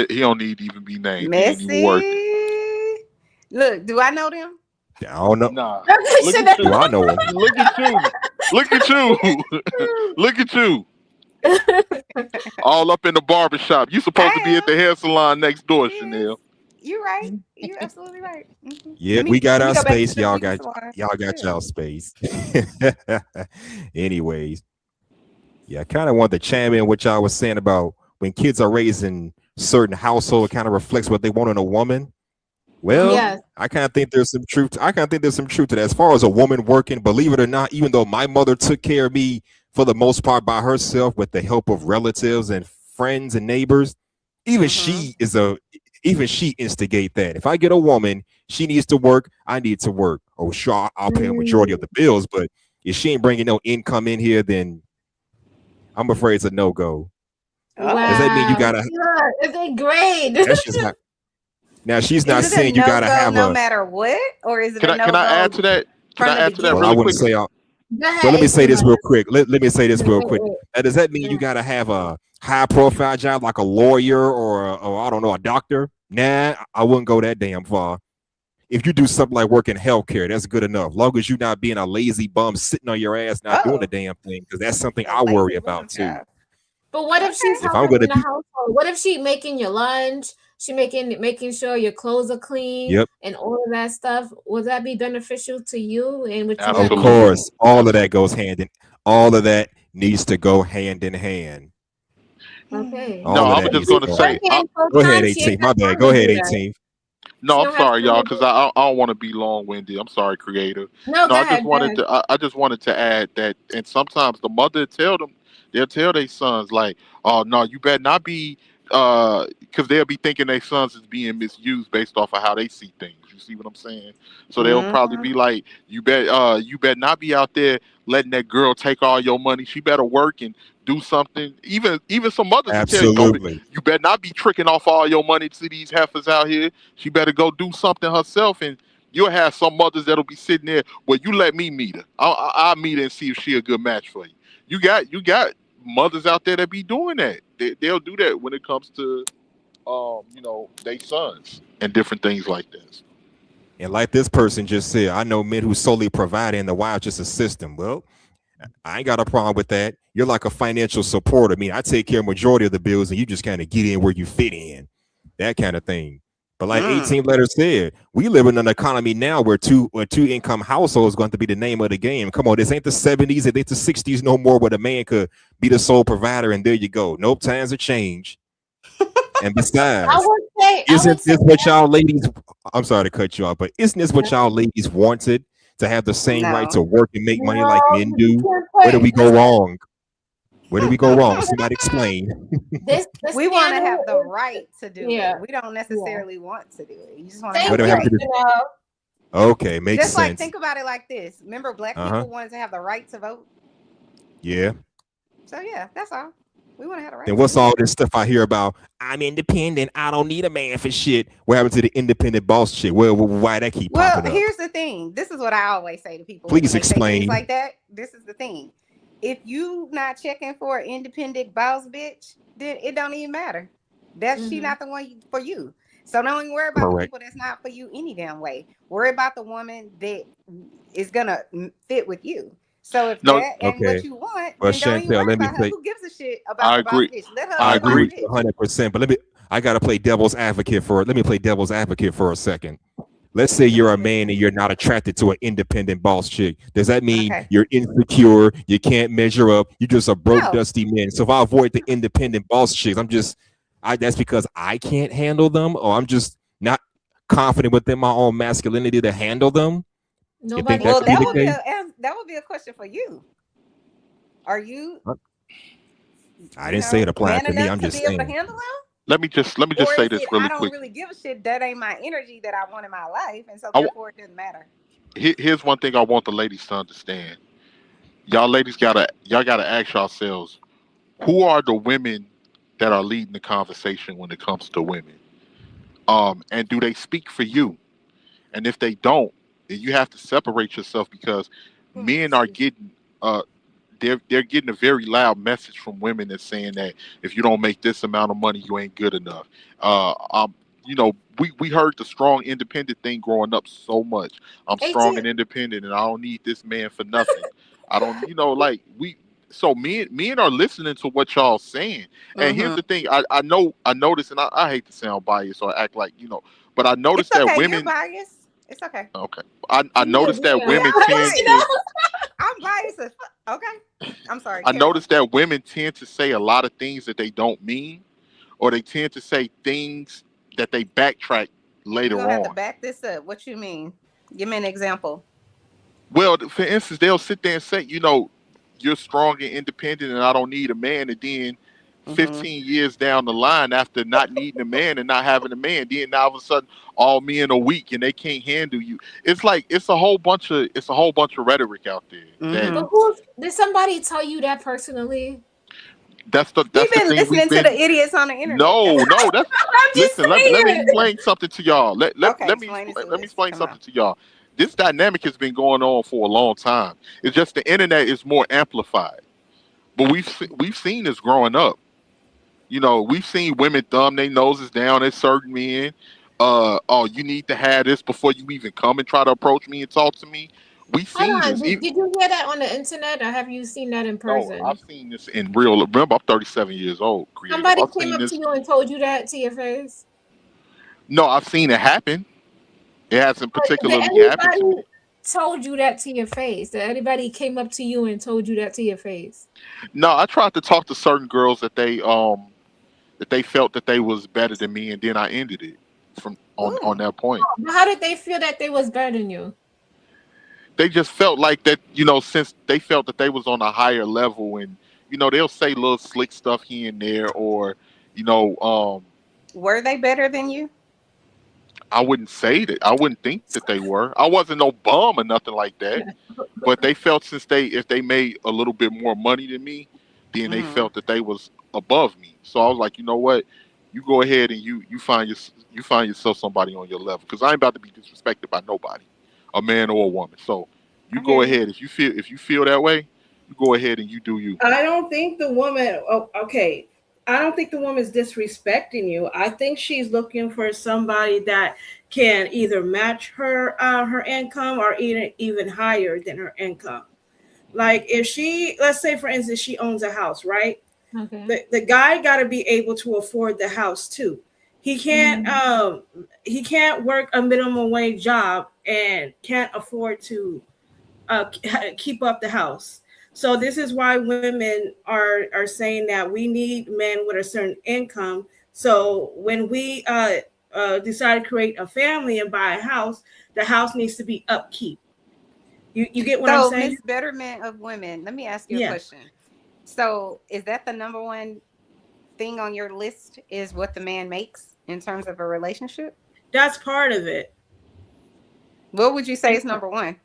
He don't need to even be named. He ain't even worth it. Messy. Look, do I know them? I don't know. Nah, look Should at Do you. I know him? Look at you. Look at you. Look at you. All up in the barbershop. You supposed to be I at the hair salon next door, am. Yes. Chanel. You're right. You're absolutely right. Yeah, Let me we got let me our go back space. to the beauty salon. Y'all got Yeah. y'all space. Anyways, Yeah, I kind of want to chime in what y'all was saying about when kids are raised in certain household, it kind of reflects what they want in a woman. Well, Mm-hmm. Yes. I kind of think there's some truth. I kind of think there's some truth to that. As far as a woman working, believe it or not, even though my mother took care of me for the most part by herself with the help of relatives and friends and neighbors, even Mm-hmm. she is a even she instigate that. If I get a woman, she needs to work. I need to work. Oh, sure, I'll pay a majority of Mm. the bills, but if she ain't bringing no income in here, then I'm afraid it's a no go. Does Oh. that mean you Wow. gotta? Yeah, it's a grade. That's just not. Now she's Is not it a saying you no gotta go have no a. matter what, or is it a Can no I add go to that? Can from I the add to that Well, I really beginning? wouldn't quickly? say. Go Well, let ahead, me say 18 this letters. real quick. Let me say this Wait, real wait, quick. wait. Does that mean Go you ahead. gotta have a high profile job like a lawyer or I don't know a doctor? Nah, I wouldn't go that damn far. If you do something like work in healthcare, that's good enough. Long as you're not being a lazy bum sitting on your ass not doing the Oh, damn thing, because that's something a I worry lazy about bum too. child. But what if she's Okay. If I'm helping in gonna the do, household? What if she making your lunch? She making sure your clothes are clean yep, and all of that stuff. Would that be beneficial to you and what you of got Absolutely. going? course, all of that goes Absolutely. hand in. All of that needs to go hand in hand. Okay. No, All of I that was But just needs to going she's to go hand. say, working full Go ahead, time. She 18. ain't My got bad. time Go to ahead, do that. 18. no, She I'm don't have sorry, time y'all, to because do that. I don't want to be long winded. I'm sorry, creative. No, No, go I just ahead. Go wanted ahead. to. I just wanted to add that, and sometimes the mother tell them, they'll tell their sons like, "Oh no, you better not be," because they'll be thinking their sons is being misused based off of how they see things. You see what I'm saying? So they'll probably Mm-hmm. be like, you better not be out there letting that girl take all your money. She better work and do something. Even some mothers will tell you, don't be. Absolutely. You better not be tricking off all your money to these heifers out here. She better go do something herself, and you'll have some mothers that'll be sitting there. Well, you let me meet her. I'll meet her and see if she a good match for you. You got mothers out there that be doing that. They'll do that when it comes to they sons and different things like this. And like this person just said, I know men who solely provide and the wives just assist them. Well, I ain't got a problem with that. You're like a financial support. I mean, I take care of majority of the bills and you just kind of get in where you fit in. That kind of thing. But like Mm. 18 letters said, we live in an economy now where two income household is going to be the name of the game. Come on, this ain't the 70s, it ain't the 60s no more where the man could be the sole provider and there you go. Nope, times have changed. And I besides, would say. I would isn't say this what yes. y'all ladies? I'm sorry to cut you off, but isn't this what y'all ladies wanted to have the same right No. to work and make money like No, men you do? can't Where did we put. go Listen, wrong? Where did we go wrong? Somebody explain. this We want to panel have the is right to do yeah, it. We don't yeah. necessarily want to do it. You just want to have Thank Whatever the you, happened to right. this? Janelle. Okay, makes Just like sense. think about it like this. Remember, black Uh huh. people wanted to have the right to vote. Yeah. So yeah, that's all. We want to have the right Then to what's vote. all this stuff I hear about? I'm independent. I don't need a man for shit. What happened to the independent boss shit? Well, why that keep Well, popping up? here's the thing. This is what I always say to people when Please they say things explain. like that. This is the thing. If you not checking for an independent boss bitch, then it don't even matter. That's she Hmm. not the one for you. So don't even worry about the Correct. people that's not for you any damn way. Worry about the woman that is gonna fit with you. So if No, that ain't what Okay. you want, Well, then don't even Chantel, worry let me about her. play. Who gives a shit about I the boss agree. bitch? Let her I I be a boss agree agree. with you bitch. 100%. But I gotta play devil's advocate for it. Let me play devil's advocate for a second. Let's say Come you're on, a man Christian. and you're not attracted to an independent boss chick. Does that mean Okay. you're insecure? You can't measure up. You're just a broke, No. dusty man. So if I avoid the independent boss chicks, that's because I can't handle them, or I'm just not confident within my own masculinity to handle them. You think Nobody that Well, could be said the that would be case? that. a question for you. Are you, Huh? I didn't say it applies man to me. enough I'm to just be able to saying. handle them? Let me just Or say is this it I really don't quick. really give a shit? That ain't my energy that I want in my life, and so I, wa- therefore it doesn't matter. here's one thing I want the ladies to understand. Y'all gotta ask yourselves, who are the women that are leading the conversation when it comes to women? And do they speak for you? And if they don't, then you have to separate yourself, because Oh, men are excuse me. getting uh they're getting a very loud message from women that's saying that if you don't make this amount of money, you ain't good enough. Uh, um, we heard the strong independent thing growing up so much. I'm strong 18. and independent, and I don't need this man for nothing. I don't, like we. So men are listening to what y'all saying. And here's Mm-hmm. the thing: I noticed, and I hate to sound biased or act like but I It's noticed that okay. You're women. biased. It's okay. Okay, I Yeah, noticed that yeah. We women all tend You know? to. biased. I'm biased. Okay. I'm sorry. I Carry on. noticed that women tend to say a lot of things that they don't mean, or they tend to say things that they backtrack You're later gonna have to on. back this up. What you mean? Give me an example. Well, for instance, they'll sit there and say, you're strong and independent, and I don't need a man. And then Hmm. 15 years down the line, after not needing a man and not having a man, then now all of a sudden, all men are weak and they can't handle you. It's like it's a whole bunch of rhetoric out there. That Hmm. But who did somebody tell you that personally? that's the We've that's the been thing we've listening to the been. idiots on the internet. No, no, that's I'm just listen. Let me saying. explain something to y'all. Okay, explain it to Let me us. explain Come on. something to y'all. This dynamic has been going on for a long time. It's just the internet is more amplified. But we've seen this growing up. We've seen women thumb their noses down at certain men. Oh, you need to have this before you even come and try to approach me and talk to me. We Hold seen on. this. Did you hear that on the internet, or have you seen that in No, I've person? seen this in real. Remember, I'm 37 years old, creative. Somebody I've came seen up to this. you and told you that to your face. No, I've seen it happen. It hasn't Did particularly happened to me. anybody told you that to your face? Did anybody came up to you and told you that to your face? No, I tried to talk to certain girls that they felt that they was better than me, and then I ended it from on Ooh. that point. But how did they feel that they was better than you? They just felt like that, since they felt that they was on a higher level, and they'll say little slick stuff here and there, or you know, um, Were they better than you? I wouldn't say that. I wouldn't think that they were. I wasn't no bum or nothing like that. But they felt since if they made a little bit more money than me, then they Hmm. felt that they was above me. So I was like, you know what? You go ahead and you find yourself somebody on your level, because I ain't about to be disrespected by nobody, a man or a woman. So you I hear go you. ahead if you feel that way, you go ahead and you do you. I don't think the woman. Oh, okay. I don't think the woman's disrespecting you. I think she's looking for somebody that can either match her income or even higher than her income. Like if she, let's say for instance, she owns a house, right? Okay. The guy got to be able to afford the house too. He can't Mhm. he can't work a minimum wage job and can't afford to keep up the house. So this is why women are saying that we need men with a certain income. So when we decide to create a family and buy a house, the house needs to be upkeep. You get what I'm So, saying? Miss Betterment of Women, let me ask you a Yeah, question. So, is that the number one thing on your list? Is what the man makes in terms of a relationship? that's part of it. What would you say That's is number one?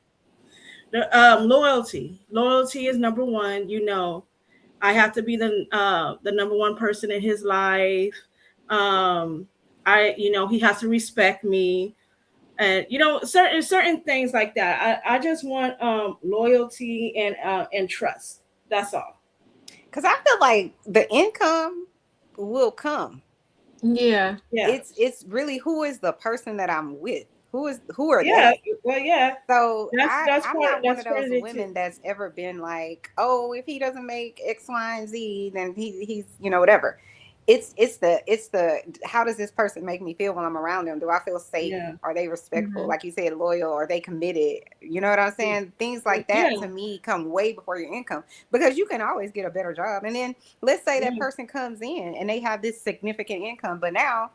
loyalty. Loyalty is number one. You know, I have to be the number one person in his life. Um, he has to respect me, and certain things like that. I just want loyalty and trust. That's all. Because I feel like the income will come. Yeah. Yeah, It's really who is the person that I'm with. Who are yeah. they? Well, yeah. So That's that's I'm part not one that's of part those of it too. women that's ever been like, oh, if he doesn't make X, Y, and Z, then he's whatever. It's the how does this person make me feel when I'm around them? Do I feel safe? Yeah, Are they respectful? Mhm. Like you said, loyal? Are they committed? You know what I'm saying? Things like that yeah, to me come way before your income, because you can always get a better job. And then let's say that yeah, person comes in and they have this significant income, but now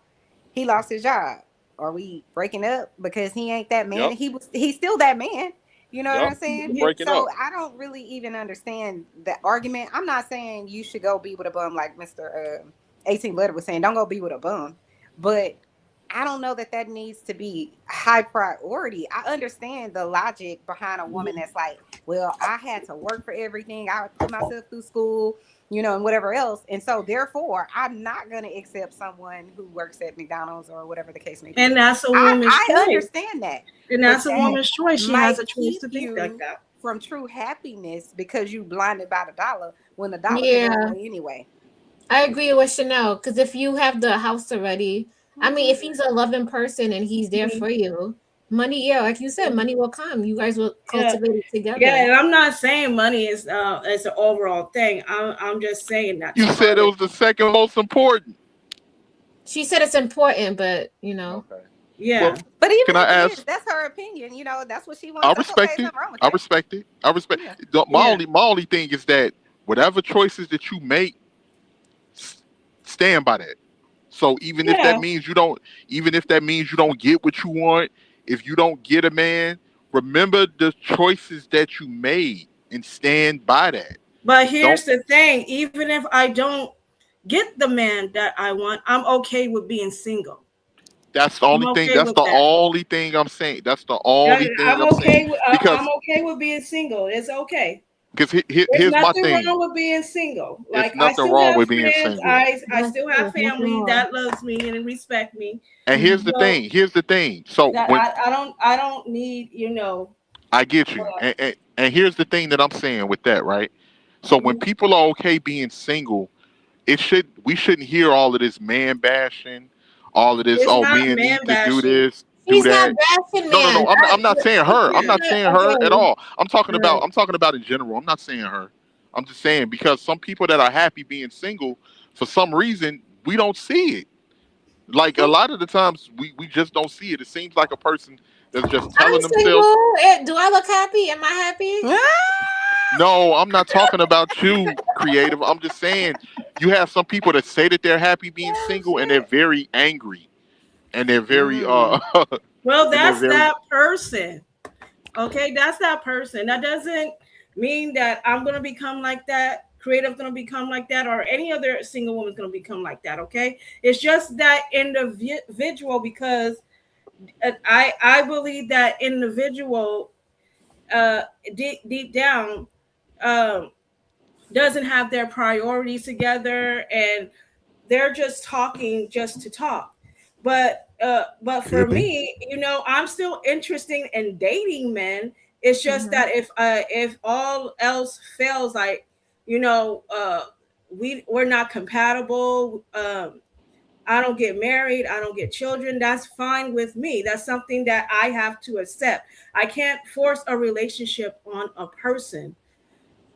he lost his job. Are we breaking up because he ain't that man? Yep. He's still that man. You know what Yep. I'm saying? We're yeah. breaking So up. I don't really even understand that argument. I'm not saying you should go be with a bum like Mr. 18 Letter was saying. Don't go be with a bum. But I don't know that that needs to be high priority. I understand the logic behind a woman that's like, well, I had to work for everything. I put myself through school, and whatever else. And so therefore, I'm not going to accept someone who works at McDonald's or whatever the case may be. And that's a I, woman's I choice. understand that. And But that's a that woman's choice. She has might a choice keep to think like you that. from true happiness because you blinded by the dollar when the dollar could go Yeah. away anyway. I agree with Chanel, because if you have the house already, I mean, Mhm. if he's a loving person and he's there Mhm. for you, money, yeah, like you said, money will come. You guys will Yeah, cultivate it yeah. together. And I'm not saying money is an overall thing. I'm just saying that's You said part it of it. was the second most important. She said it's important, but Okay. Well, Yeah. But even can I if it is, ask? that's her opinion. You know, that's what she I wants. That's okay. respect There's it. nothing wrong with I that. respect it. I respect. Yeah. My Yeah. only thing is that whatever choices that you make, s- stand by that. So Yeah. even if that means you don't get what you want, if you don't get a man, remember the choices that you made and stand by that. But Don't. here's the thing, even if I don't get the man that I want, I'm okay with being single. That's the I'm only thing. okay That's with the that. only thing I'm saying. That's the Yeah, only thing I'm saying. I'm Because okay with being single. It's okay. There's here's my nothing thing. wrong with being single. It's Like I nothing still wrong have with being friends. single. I That's still have true. Nothing family wrong. that loves me and respect me. And here's Mhm. the So thing. Here's the thing. So that when I don't need, I get you. uh, And here's the thing that I'm saying with that, right? So when mhm. people are okay being single, we shouldn't hear all of this man bashing, all of this, It's oh, not men man need to do bashing. this, do She's not that. bashing No, no, man. no. I'm not saying her. I'm It's not saying not her at okay. all. Right. I'm talking about in general. I'm not saying her. I'm just saying because some people that are happy being single, for some reason, we don't see it. Like a lot of the times we just don't see it. It seems like a person that's just I'm telling themselves. single. Do I look happy? Am I happy? No, I'm not talking about you, creative. I'm just saying you have some people that say that they're happy being Oh single and they're shit. very angry and they're very Mm. Well, and they're that's very that person. Okay, that's that person. That doesn't mean that I'm gonna become like that. Creative gonna become like that, or any other single woman's gonna become like that. Okay, it's just that individual because I believe that individual uh deep down um doesn't have their priorities together, and they're just talking just to talk. But for Could be. me, I'm still interested in dating men. It's just Hmm. that if all else fails, like, you know uh we're not compatible. I don't get married, I don't get children, that's fine with me. That's something that I have to accept. I can't force a relationship on a person.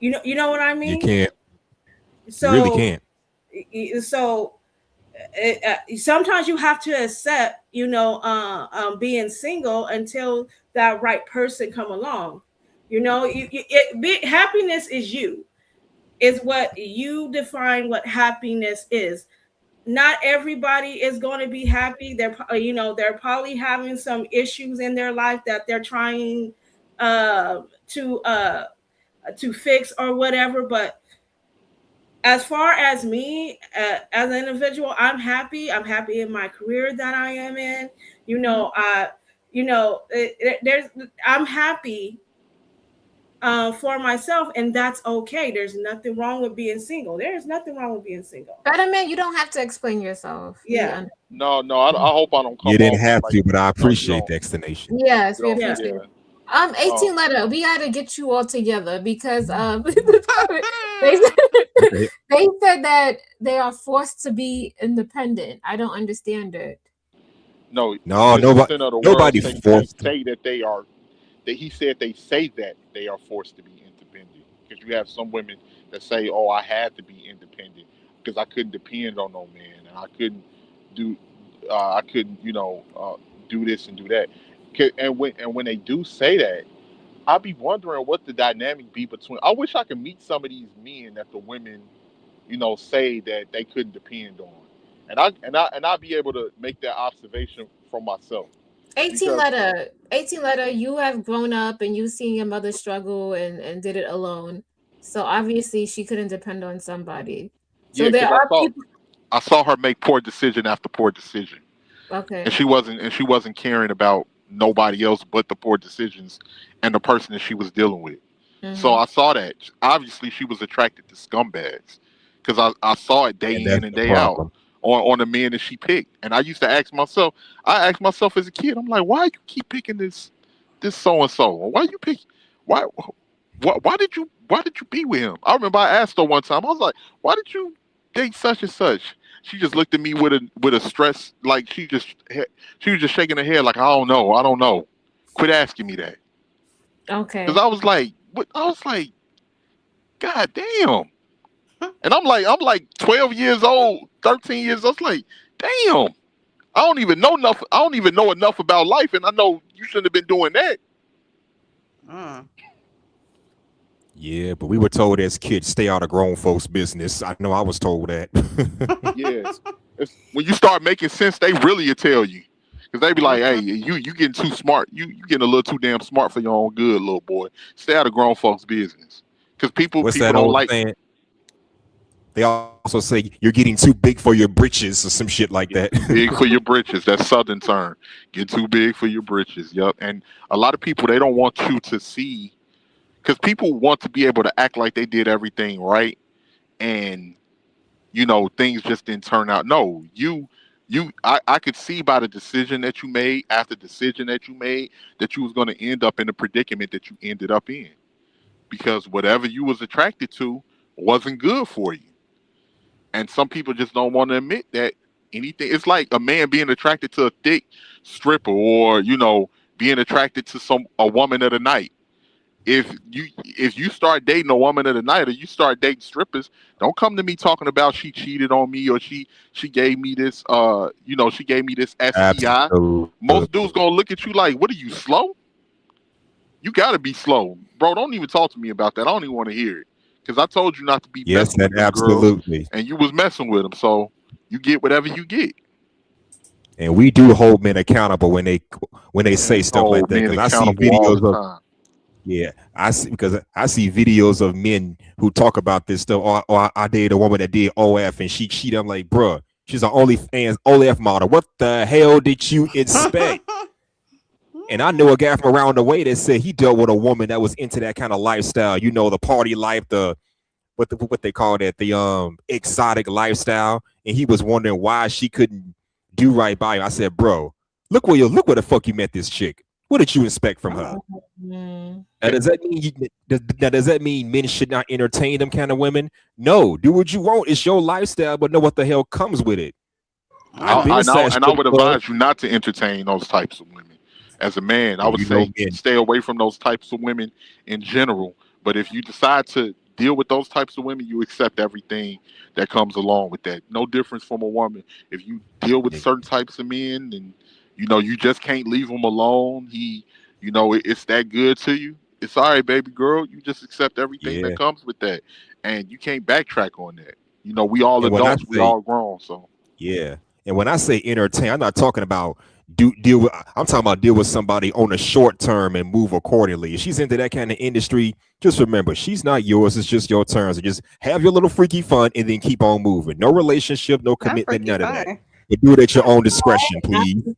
You know what I You mean? can't. You really So can't. so sometimes you have to accept, being single until that right person come along. Happiness is you, is what you define what happiness is. Not everybody is going to be happy. They're probably having some issues in their life that they're trying uh to uh to fix or whatever. But as far as me, as an individual, I'm happy in my career that I am in. you Hmm. know uh there's I'm happy for myself, and that's okay. There's nothing wrong with being single. There's nothing wrong with being single. Betterman, you don't have to explain yourself. Yeah. no. I hope I don't You come didn't off have like to, but I you appreciate don't the explanation. Yes, you we don't Yeah. appreciate yeah. it. Um, 18 letter, we gotta get you all together because they said, Okay. they said that they are forced to be independent. I don't understand it. no, No, 50% of the world nobody they forced them. say that they are. That he said they say that they are forced to be independent because you have some women that say, "Oh, I had to be independent because I couldn't depend on no man and I couldn't do, I couldn't, do this and do that." And when they do say that, I be wondering what the dynamic be between. I wish I could meet some of these men that the women, say that they couldn't depend on, and I'd be able to make that observation from myself 18 because letter, 18 letter, you have grown up and you've seen your mother struggle and did it alone. So obviously she couldn't depend on somebody. So yeah, there because are people. I saw her make poor decision after poor decision, and Okay. she wasn't caring about nobody else but the poor decisions and the person that she was dealing with. So Mm-hmm. I saw that obviously she was attracted to scumbags because I saw it day And in that's and the day out problem. on the men that she picked. And I used to ask myself, I asked myself as a kid, I'm like, why you keep picking this so and so? Why you pick? Why? Why did you be with him? I remember I asked her one time. I was like, why did you date such and such? She just looked at me with a stress, like she was just shaking her head, like I don't know. Quit asking me that, because Okay. I was like, what? I was like, God damn. And I'm like 12 years old, 13 years. I was like, damn. I don't even know enough. I don't even know enough about life, and I know you shouldn't have been doing that. Mm. Yeah, but we were told as kids, stay out of grown folks' business. I know I was told that. Yeah, it's, when you start making sense, they really will tell you, because they be like, "Hey, Mhm. you getting too smart. You getting a little too damn smart for your own good, little boy. Stay out of grown folks' business." Because What's people that don't old like. saying? They also say you're getting too big for your britches or some shit like that. Getting too big for your britches. That's Southern term. Get too big for your britches. Yep. And a lot of people, they don't want you to see, because people want to be able to act like they did everything right, and things just didn't turn out. No, I could see by the decision that you made, after decision that you made, that you was going to end up in the predicament that you ended up in, because whatever you was attracted to wasn't good for you. And some people just don't want to admit that anything. It's like a man being attracted to a thick stripper, or being attracted to a woman of the night. If you start dating a woman of the night, or you start dating strippers, don't come to me talking about she cheated on me, or she gave me this she gave me this STI. Absolutely. Most dudes gonna look at you like, what are you, slow? You gotta be slow, bro. Don't even talk to me about that. I don't even want to hear it, because I told you not to be Yes, messing and with them girls, absolutely. and you was messing with them. So you get whatever you get. And we do hold men accountable when they say Man, we stuff like hold that. men Because I see accountable all the videos of time. yeah, I see videos of men who talk about this stuff. Or I dated a woman that did OF and she cheated. I'm like, bruh, she's an OnlyFans OF model. What the hell did you expect? And I knew a guy from around the way that said he dealt with a woman that was into that kind of lifestyle. The party life, what they call that, the exotic lifestyle. And he was wondering why she couldn't do right by him. I said, bro, look where the fuck you met this chick. What did you expect from her? Mm. Does that mean men should not entertain them kind of women? No, do what you want. It's your lifestyle, but know what the hell comes with it. I've Mm. been inside And I strip would club. advise you not to entertain those types of women. As a man, I Yeah, would you know say men. stay away from those types of women in general. But if you decide to deal with those types of women, you accept everything that comes along with that. No difference from a woman. If you deal with Yeah, certain types of men, and you just can't leave him alone. It's that good to you. It's all right, baby girl. You just accept everything that yeah. comes with that, and you can't backtrack on that. We all And when I adults. We say all grown. So. yeah, and when I say entertain, I'm not talking about deal with. I'm talking about deal with somebody on a short term and move accordingly. If she's into that kind of industry, just remember she's not yours. It's just your turn. So just have your little freaky fun and then keep on moving. No relationship, no Not commitment, freaky none of that. fun. But do it at your own discretion, please.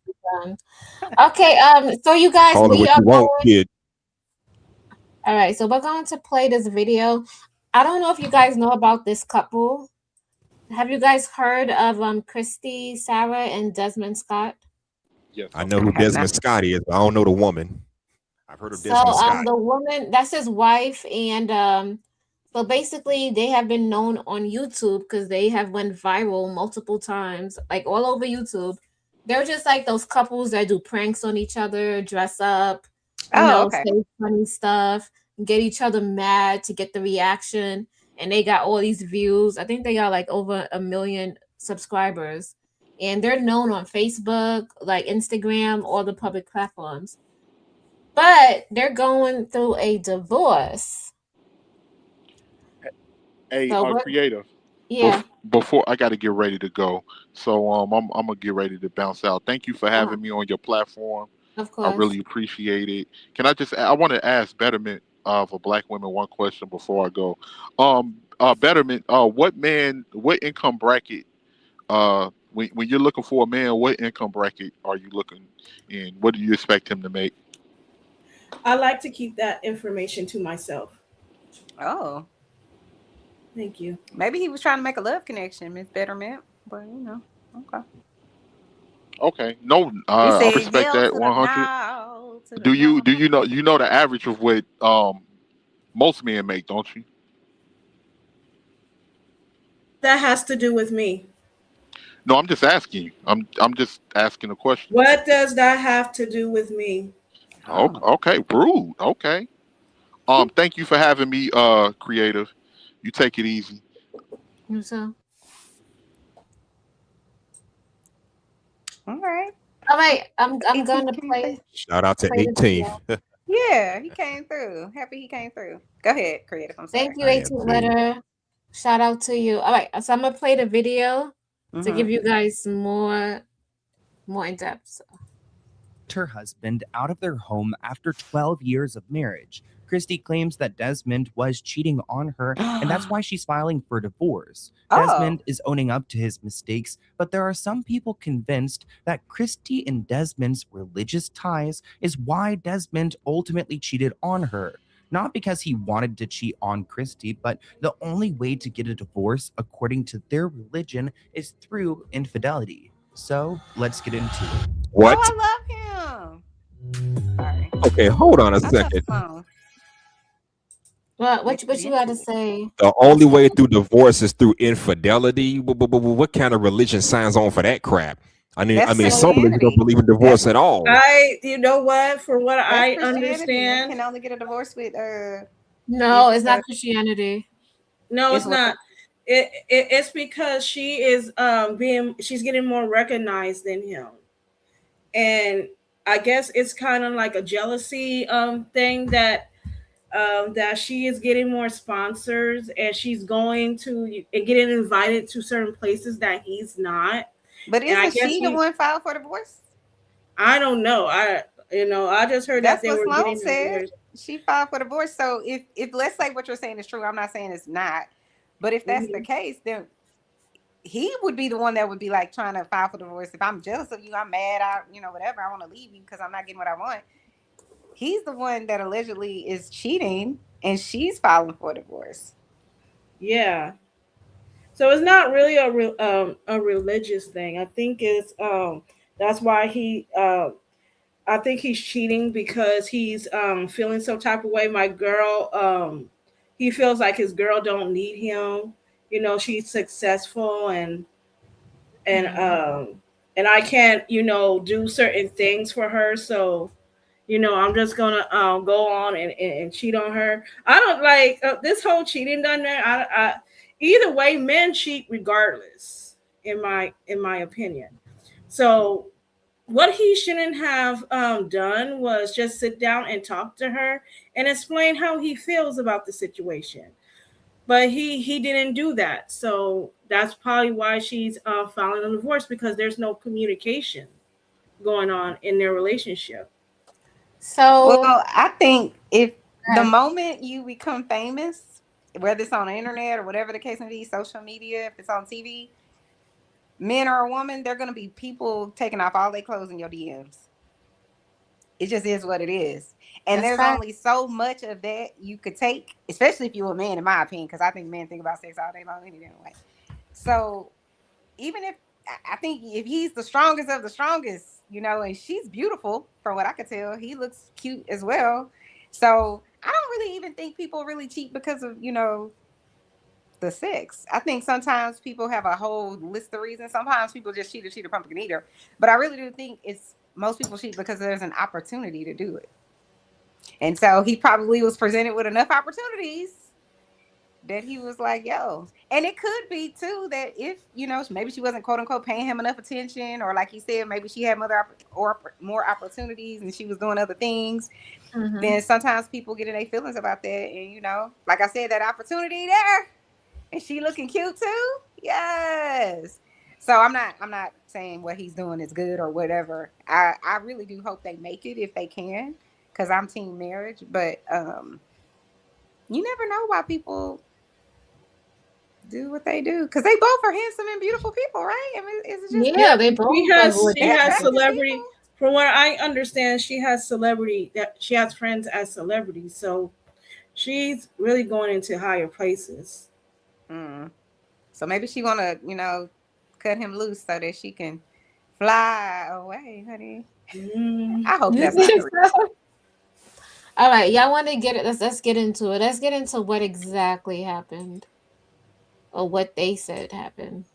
Okay, so you guys, Call it we what are you want, going. kid. All right, so we're going to play this video. I don't know if you guys know about this couple. Have you guys heard of Christy, Sarah, and Desmond Scott? Yes, I I've know I heard who of have them. not. Desmond Scott is, but I don't know the woman. I've heard of So Desmond Scott. the woman, that's his wife, and so basically they have been known on YouTube because they have went viral multiple times, like all over YouTube. They're just like those couples that do pranks on each other, dress up, Oh, okay. say funny stuff, get each other mad to get the reaction, and they got all these views. I think they got like over 1 million subscribers, and they're known on Facebook, like Instagram, all the public platforms, but they're going through a divorce. Hey, So what? creative. Yeah, Before I got to get ready to go, so I'm gonna get ready to bounce out. Thank you for uh, having me on your platform. of I course. really appreciate it. Can I want to ask Betterment for Black women one question before I go. Betterment, what income bracket? When you're looking for a man, what income bracket are you looking in? What do you expect him to make? I like to keep that information to myself. Oh, Thank you. maybe he was trying to make a love connection, Miss Betterment. But okay. Okay, no, You I said respect hell that to the 100. no, to the Do you know the average of what most men make, don't you? What that has to do with me? No, I'm just asking you. I'm just asking a question. What does that have to do with me? Okay, Oh. okay, rude. Okay. Thank you for having me, creative. You take it easy. So All right. All right, I'm 18th going to came through. Shout out to play the video. 18th. Yeah, he came through. Happy he came through. Go ahead, creative. I'm Thank sorry. you, I am 18th too. letter. Shout out to you. All right, so I'm gonna play the video to Mm-hmm. give you guys more in depth. So. Her husband out of their home after 12 years of marriage. Christy claims that Desmond was cheating on her, and that's why she's filing for divorce. Oh, Desmond is owning up to his mistakes, but there are some people convinced that Christy and Desmond's religious ties is why Desmond ultimately cheated on her. Not because he wanted to cheat on Christy, but the only way to get a divorce, according to their religion, is through infidelity. So let's get into it. What? oh, I love him. Sorry, Okay, hold on a I love the second. song. What Makes you me got to happy. say? The only way through divorce is through infidelity. What kind of religion signs on for that crap? That's Some religions don't Christianity. believe in divorce That's at all. You know what? From what that's I Christianity. You understand, can only get a divorce with No, if it's not Christianity. no, it's it's what. not. It's because she is she's getting more recognized than him, and I guess it's kind of like a jealousy thing that she is getting more sponsors and she's going to and getting invited to certain places that he's not. But And I isn't guess she the one filed for divorce? I don't know. I just heard that That's they what were Sloan getting said. divorced. She filed for divorce. So if let's say what you're saying is true, I'm not saying it's not. But if that's the Mhm. case, then he would be the one that would be like trying to file for divorce. If I'm jealous of you, I'm mad, whatever, I want to leave you because I'm not getting what I want. He's the one that allegedly is cheating and she's filing for divorce. Yeah. So it's not really a religious thing. I think it's that's why I think he's cheating because he's feeling some type of way. My girl, he feels like his girl don't need him. You know, she's successful and Mhm. and I can't, do certain things for her. So, I'm just gonna go on and cheat on her. I don't like this whole cheating done there. Either way, men cheat regardless, in my opinion. So what he shouldn't have done was just sit down and talk to her and explain how he feels about the situation. But he didn't do that, so that's probably why she's filing a divorce because there's no communication going on in their relationship. Well, So, I think if the uh, moment you become famous, whether it's on the internet or whatever the case may be, social media, if it's on TV, men or a woman, they're gonna be people taking off all their clothes in your DMs. It just is what it is. And that's there's fact. only so much of that you could take, especially if you're a man, in my opinion, because I think men think about sex all day long anyway. So even if I think if he's the strongest of the strongest, and she's beautiful from what I could tell, he looks cute as well. So I don't really even think people really cheat because of, the sex. I think sometimes people have a whole list of reasons. Sometimes people just cheat a pumpkin eater. But I really do think it's most people cheat because there's an opportunity to do it. And so he probably was presented with enough opportunities that he was like, yo. And it could be too that if, maybe she wasn't quote unquote paying him enough attention, or like he said, maybe she had more opportunities and she was doing other things. Mhm. Then sometimes people get in their feelings about that. And, like I said, that opportunity there. And she looking cute too? Yes. So I'm not saying what he's doing is good or whatever. I really do hope they make it if they can, because I'm team marriage. But you never know why people do what they do, because they both are handsome and beautiful people, right? I mean, is it just Yeah, Yeah, they she both are has she they're has gorgeous. attractive celebrity. people? From what I understand, she has celebrity that she has friends as celebrities, so she's really going into higher places. Mm. So maybe she wanna, cut him loose so that she can fly away, honey. Mm. I hope You that's not think the reason. so? All right, y'all want to get it? Let's get into it. Let's get into what exactly happened or what they said happened.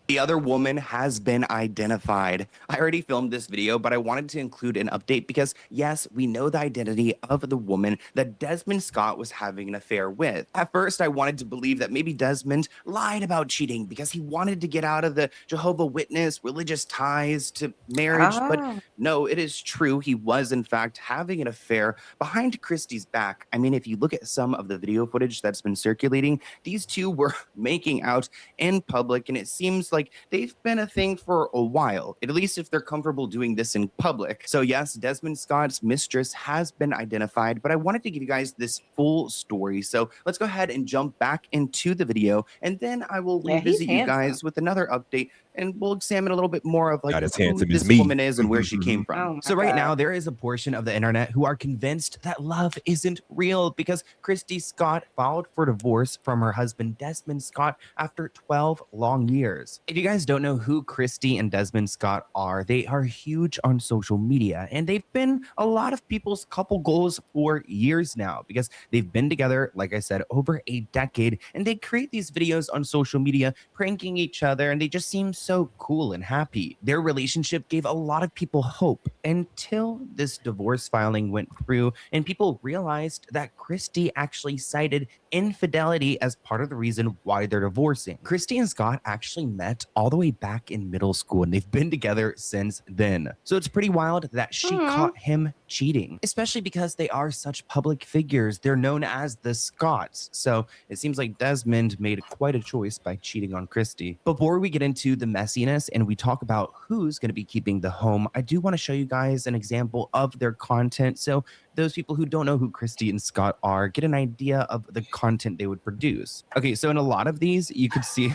The other woman has been identified. I already filmed this video, but I wanted to include an update because, yes, we know the identity of the woman that Desmond Scott was having an affair with. At first, I wanted to believe that maybe Desmond lied about cheating because he wanted to get out of the Jehovah Witness religious ties to marriage, but Oh, no, it is true. He was, in fact, having an affair behind Christie's back. I mean, if you look at some of the video footage that's been circulating, these two were making out in public, and it seems like they've been a thing for a while, at least if they're comfortable doing this in public. So yes, Desmond Scott's mistress has been identified, but I wanted to give you guys this full story. So let's go ahead and jump back into the video, and then I will yeah, he's revisit you handsome. guys with another update, and we'll examine a little bit more of like Not as who handsome as this me. woman is and where she came from. Oh my So right now, God. there is a portion of the internet who are convinced that love isn't real because Christy Scott filed for divorce from her husband Desmond Scott after 12 long years. If you guys don't know who Christy and Desmond Scott are, they are huge on social media, and they've been a lot of people's couple goals for years now because they've been together, like I said, over a decade, and they create these videos on social media pranking each other, and they just seem so cool and happy. Their relationship gave a lot of people hope until this divorce filing went through, and people realized that Christy actually cited infidelity as part of the reason why they're divorcing. Christy and Scott actually met all the way back in middle school, and they've been together since then. So it's pretty wild that she caught him cheating, especially because they are such public figures. They're known as the Scotts. So it seems like Desmond made quite a choice by cheating on Christy. Before we get into the messiness and we talk about who's going to be keeping the home, I do want to show you guys an example of their content. So those people who don't know who Christy and Scott are get an idea of the content they would produce. Okay, so in a lot of these, you could see,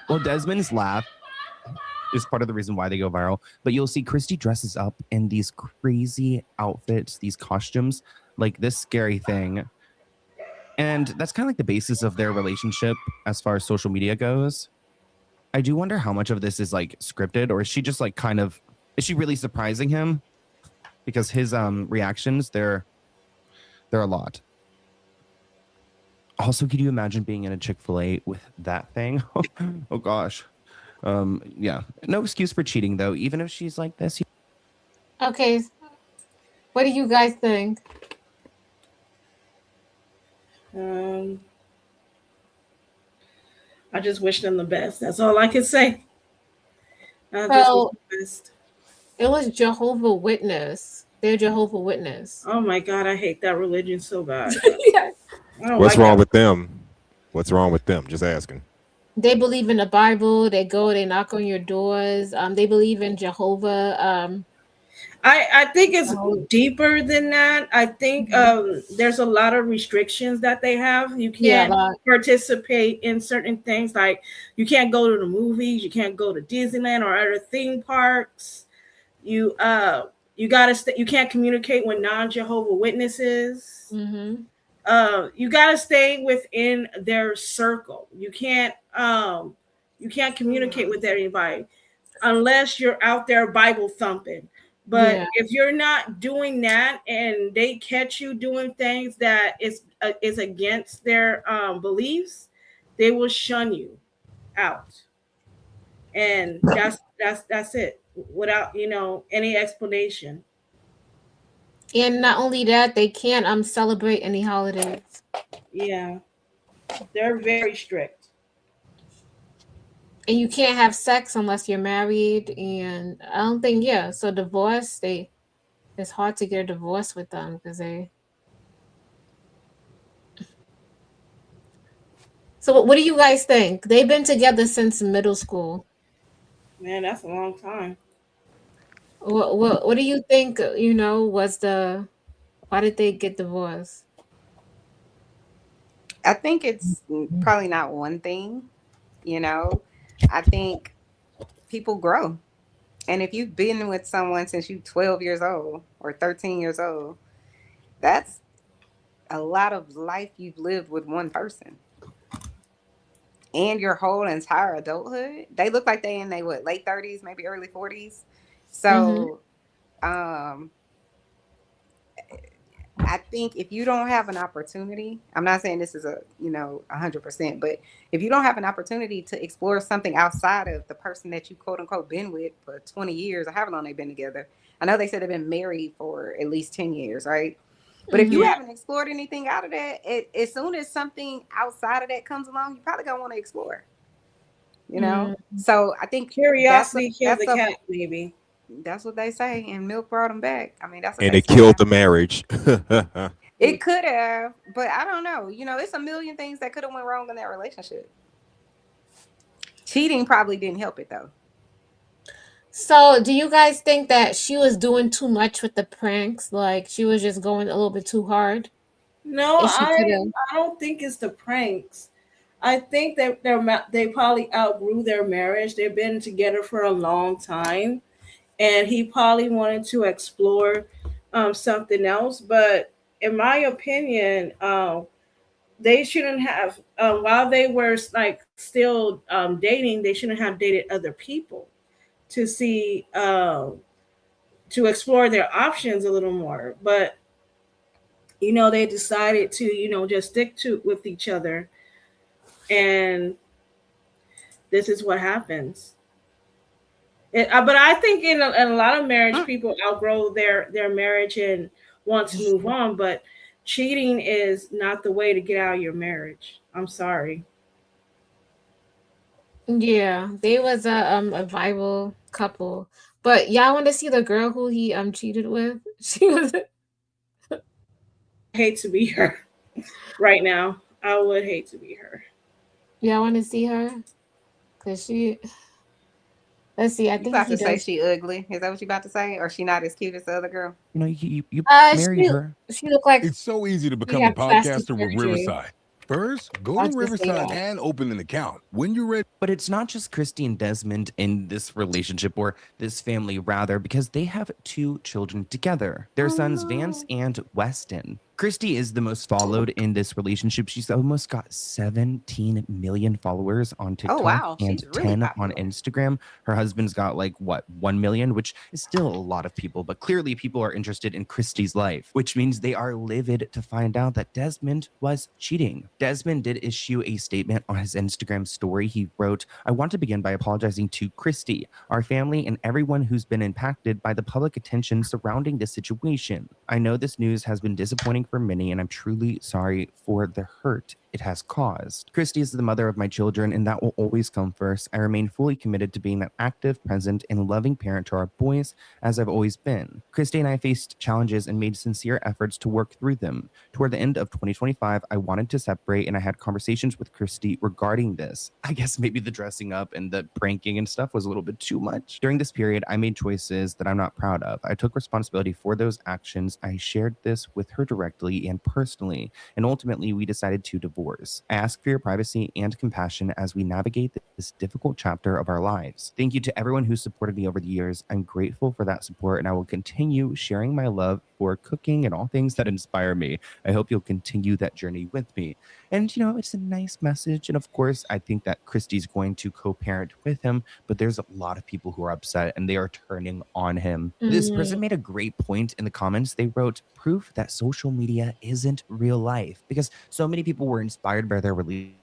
well, Desmond's laugh is part of the reason why they go viral, but you'll see Christy dresses up in these crazy outfits, these costumes, like this scary thing. And that's kind of like the basis of their relationship as far as social media goes. I do wonder how much of this is like scripted, or is she just like kind of, is she really surprising him? Because his reactions, they're a lot. Also, could you imagine being in a Chick-fil-A with that thing? Oh gosh. Yeah. No excuse for cheating though, even if she's like this. Okay, what do you guys think? I just wish them the best. That's all I can say. I just wish So them the best. it was Jehovah Witness. They're Jehovah Witness. Oh my God, I hate that religion so bad. Yeah. I don't What's like wrong that. with them? What's wrong with them? Just asking. They believe in the Bible. They go, they knock on your doors. They believe in Jehovah. I think it's Oh, deeper than that. I think mhm. there's a lot of restrictions that they have. You Yeah, a can't lot. participate in certain things, like you can't go to the movies, you can't go to Disneyland or other theme parks. You you gotta you can't communicate with non-Jehovah Witnesses. Mm-hmm. You gotta stay within their circle. You can't communicate with anybody unless you're out there Bible thumping. But Yeah. if you're not doing that and they catch you doing things that is against their beliefs, they will shun you out, and that's it without any explanation. And not only that, they can't celebrate any holidays. Yeah, they're very strict. And you can't have sex unless you're married. And I don't think, yeah. So divorce, it's hard to get a divorce with them because they. So what do you guys think? They've been together since middle school. Man, that's a long time. What do you think? Was the why did they get divorced? I think it's probably not one thing, you know. I think people grow. And if you've been with someone since you 12 years old or 13 years old, that's a lot of life you've lived with one person. And your whole entire adulthood. They look like they in their what, late 30s, maybe early 40s. Mm-hmm. So I I think if you don't have an opportunity, I'm not saying this is 100%, but if you don't have an opportunity to explore something outside of the person that you quote unquote been with for 20 years or however long they've been together, I know they said they've been married for at least 10 years, right? But if you Mm-hmm. haven't explored anything out of that, as soon as something outside of that comes along, you probably gonna want to explore, you know? Mm. So I think Curiosity killed the cat, maybe. that's what they say, and milk brought them back. I mean, that's what And they it say. killed the marriage. It could have, but I don't know. It's a million things that could have went wrong in that relationship. Cheating probably didn't help it though. So, do you guys think that she was doing too much with the pranks? Like she was just going a little bit too hard, No, and she could have. I don't think it's the pranks. I think that they probably outgrew their marriage. They've been together for a long time, and he probably wanted to explore something else. But in my opinion, they shouldn't have. While they were like still dating, they shouldn't have dated other people to see to explore their options a little more. But they decided to just stick to with each other, and this is what happens. But I think in a lot of marriage, Mm. people outgrow their marriage and want to move on. But cheating is not the way to get out of your marriage. I'm sorry. Yeah, they was a viable couple. But y'all want to see the girl who he cheated with? She was. I hate to be her right now. I would hate to be her. Y'all want to see her? Cause she. Let's see. I You think about he to say does. she ugly? Is that what you about to say? Or she not as cute as the other girl? You married She her. she looked like It's so easy to she become a had plastic podcaster with surgery. Riverside. First, go to I'll just say Riverside that. and open an account. When you're ready, But it's not just Christy and Desmond in this relationship, or this family rather, because they have 2 children together. Their Oh sons Vance no. and Weston. Christy is the most followed in this relationship. She's almost got 17 million followers on Oh TikTok wow, and she's really 10 on popular. Instagram. Her husband's got like what, 1 million, which is still a lot of people, but clearly people are interested in Christy's life, which means they are livid to find out that Desmond was cheating. Desmond did issue a statement on his Instagram story. He wrote, "I want to begin by apologizing to Christy, our family, and everyone who's been impacted by the public attention surrounding this situation. I know this news has been disappointing for many, and I'm truly sorry for the hurt it has caused. Christy is the mother of my children, and that will always come first. I remain fully committed to being an active, present, and loving parent to our boys, as I've always been. Christy and I faced challenges and made sincere efforts to work through them. Toward the end of 2025, I wanted to separate, and I had conversations with Christy regarding this. I guess maybe the dressing up and the pranking and stuff was a little bit too much. During this period, I made choices that I'm not proud of. I took responsibility for those actions. I shared this with her directly and personally, and ultimately we decided to divorce. I ask for your privacy and compassion as we navigate this difficult chapter of our lives. Thank you to everyone who supported me over the years. I'm grateful for that support, and I will continue sharing my love for cooking and all things that inspire me. I hope you'll continue that journey with me." And it's a nice message. And of course, I think that Christy's going to co-parent with him, but there's a lot of people who are upset and they are turning on him. This Mm. person made a great point in the comments. They wrote, "Proof that social media isn't real life," because so many people were inspired by their relationship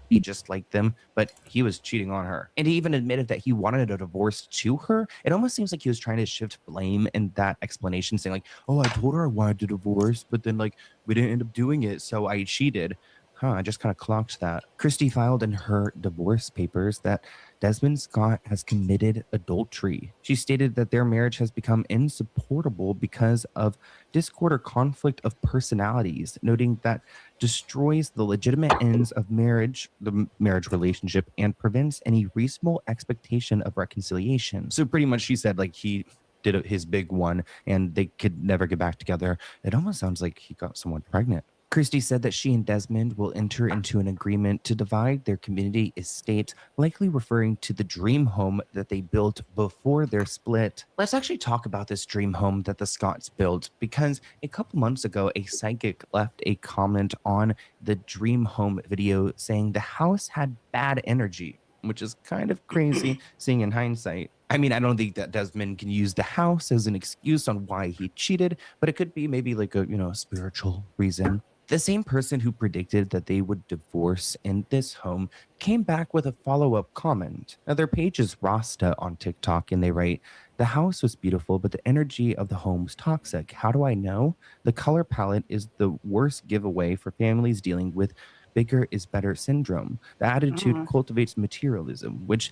be just like them, but he was cheating on her. And he even admitted that he wanted a divorce to her. It almost seems like he was trying to shift blame in that explanation, saying like, "Oh, I told her I wanted a divorce, but then like we didn't end up doing it, so I cheated." I just kind of clocked that. Christy filed in her divorce papers that Desmond Scott has committed adultery. She stated that their marriage has become insupportable because of discord or conflict of personalities, noting that destroys the legitimate ends of marriage, the marriage relationship, and prevents any reasonable expectation of reconciliation. So pretty much she said like he did his big one and they could never get back together. It almost sounds like he got someone pregnant. Christy said that she and Desmond will enter into an agreement to divide their community estate, likely referring to the dream home that they built before their split. Let's actually talk about this dream home that the Scotts built, because a couple months ago, a psychic left a comment on the dream home video saying the house had bad energy. which is kind of crazy seeing in hindsight. I mean, I don't think that Desmond can use the house as an excuse on why he cheated, but it could be maybe like a, spiritual reason. The same person who predicted that they would divorce in this home came back with a follow up comment. Now, their page is Rasta on TikTok, and they write, "The house was beautiful, but the energy of the home was toxic. How do I know? The color palette is the worst giveaway for families dealing with bigger is better syndrome. The attitude Mhm. cultivates materialism, which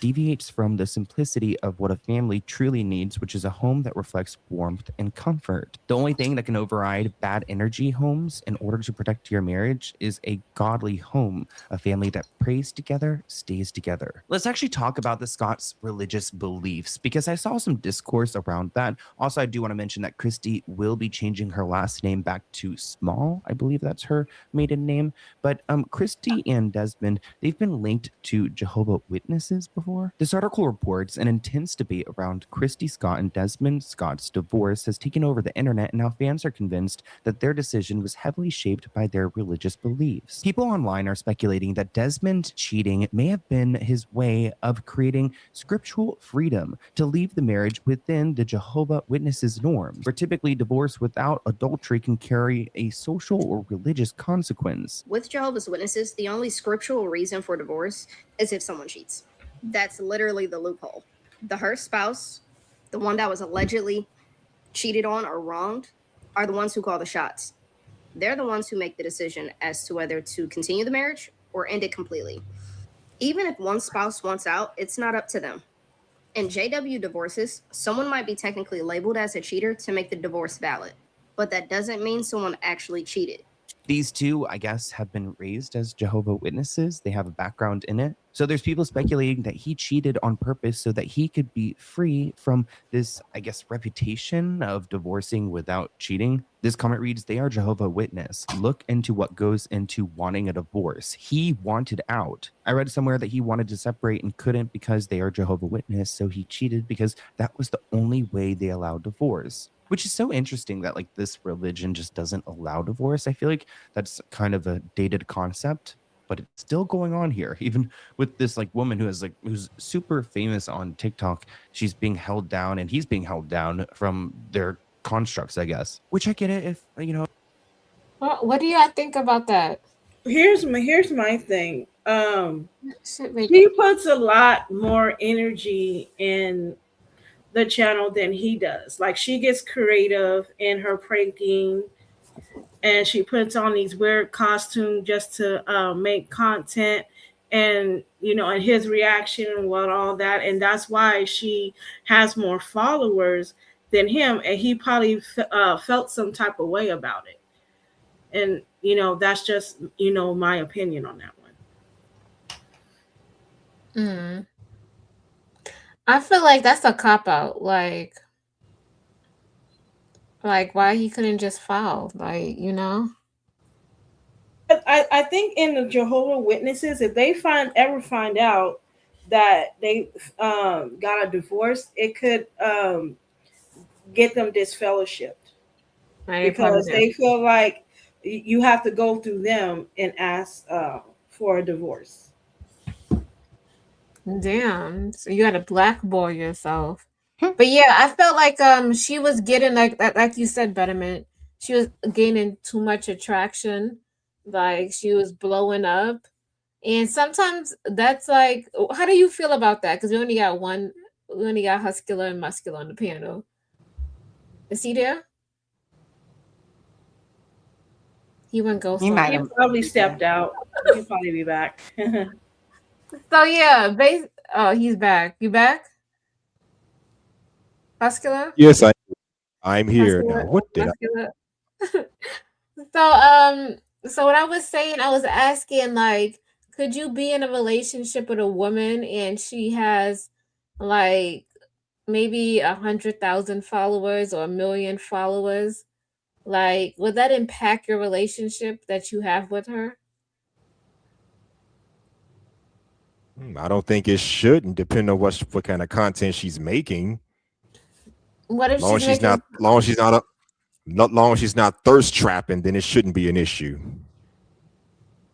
deviates from the simplicity of what a family truly needs, which is a home that reflects warmth and comfort. The only thing that can override bad energy homes in order to protect your marriage is a godly home, a family that prays together, stays together." Let's actually talk about the Scots' religious beliefs because I saw some discourse around that. Also, I do want to mention that Christy will be changing her last name back to Small. I believe that's her maiden name. But Christy and Desmond, they've been linked to Jehovah Witnesses before. This article reports an intense debate around Christy Scott and Desmond Scott's divorce has taken over the internet, and now fans are convinced that their decision was heavily shaped by their religious beliefs. People online are speculating that Desmond cheating may have been his way of creating scriptural freedom to leave the marriage within the Jehovah Witnesses norms, where typically divorce without adultery can carry a social or religious consequence. With Jehovah's Witnesses, the only scriptural reason for divorce is if someone cheats. That's literally the loophole. The hurt spouse, the one that was allegedly cheated on or wronged, are the ones who call the shots. They're the ones who make the decision as to whether to continue the marriage or end it completely. Even if one spouse wants out, it's not up to them. In JW divorces, someone might be technically labeled as a cheater to make the divorce valid, but that doesn't mean someone actually cheated. These two, I guess, have been raised as Jehovah Witnesses. They have a background in it. So there's people speculating that he cheated on purpose so that he could be free from this, I guess, reputation of divorcing without cheating. This comment reads, "They are Jehovah Witness. Look into what goes into wanting a divorce. He wanted out. I read somewhere that he wanted to separate and couldn't because they are Jehovah Witness, so he cheated because that was the only way they allowed divorce." Which is so interesting that like this religion just doesn't allow divorce. I feel like that's kind of a dated concept, but it's still going on here. Even with this like woman who's super famous on TikTok, she's being held down and he's being held down from their constructs, I guess. Which I get it if What do y'all think about that? Here's my thing. Shit, make She puts a lot more energy in the channel than he does. Like she gets creative in her pranking, and she puts on these weird costumes just to make content, and and his reaction and what all that, and that's why she has more followers than him, and he probably felt some type of way about it, and that's just my opinion on that one. Mm. I feel like that's a cop out. Like why he couldn't just file? I think in the Jehovah Witnesses, if they ever find out that they got a divorce, it could get them disfellowshipped Right, it probably because did. they feel like you have to go through them and ask for a divorce. Damn. So you had to blackball yourself. But yeah, I felt like she was getting like you said, Betterment. She was gaining too much attraction. Like she was blowing up. And sometimes that's like how do you feel about that? Because we only got Huscular and Muscular on the panel. Is he there? He went ghost You on might He have. us. probably stepped out. He'll probably be back. So yeah, oh, he's back. You back? Muscular? Yes, I'm here Muscular? now. What did I? Muscular? So so what I was saying, I was asking like, could you be in a relationship with a woman and she has like maybe 100,000 followers or 1,000,000 followers? Like, would that impact your relationship that you have with her? I don't think it shouldn't, depend on what kind of content she's making. What if Long as she's she's not, making long as she's not, not long as she's not thirst trapping, then it shouldn't be an issue.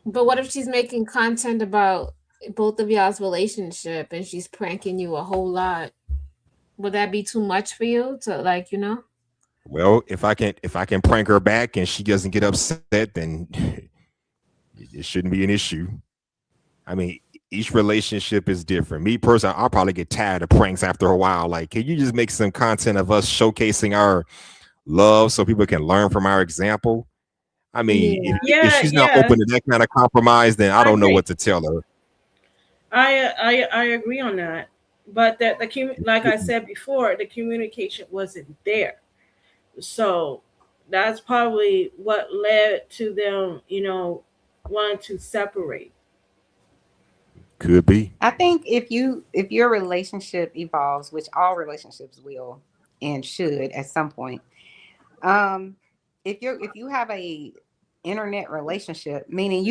but what if she's making content about both of y'all's relationship and she's pranking you a whole lot, would that be too much for you to, like, you know? Well, if I can prank her back and she doesn't get upset, then it shouldn't be an issue. I mean, each relationship is different. Me personally, I'll probably get tired of pranks after a while. Like, can you just make some content of us showcasing our love so people can learn from our example? I mean, Yeah. if Yeah, she's not yeah, open to that kind of compromise, then I I don't know agree. what to tell her. I agree on that. But that like I said before, the communication wasn't there. So that's probably what led to them, wanting to separate. Could be. I think if your relationship evolves, which all relationships will and should at some point, um, if you have a internet relationship, meaning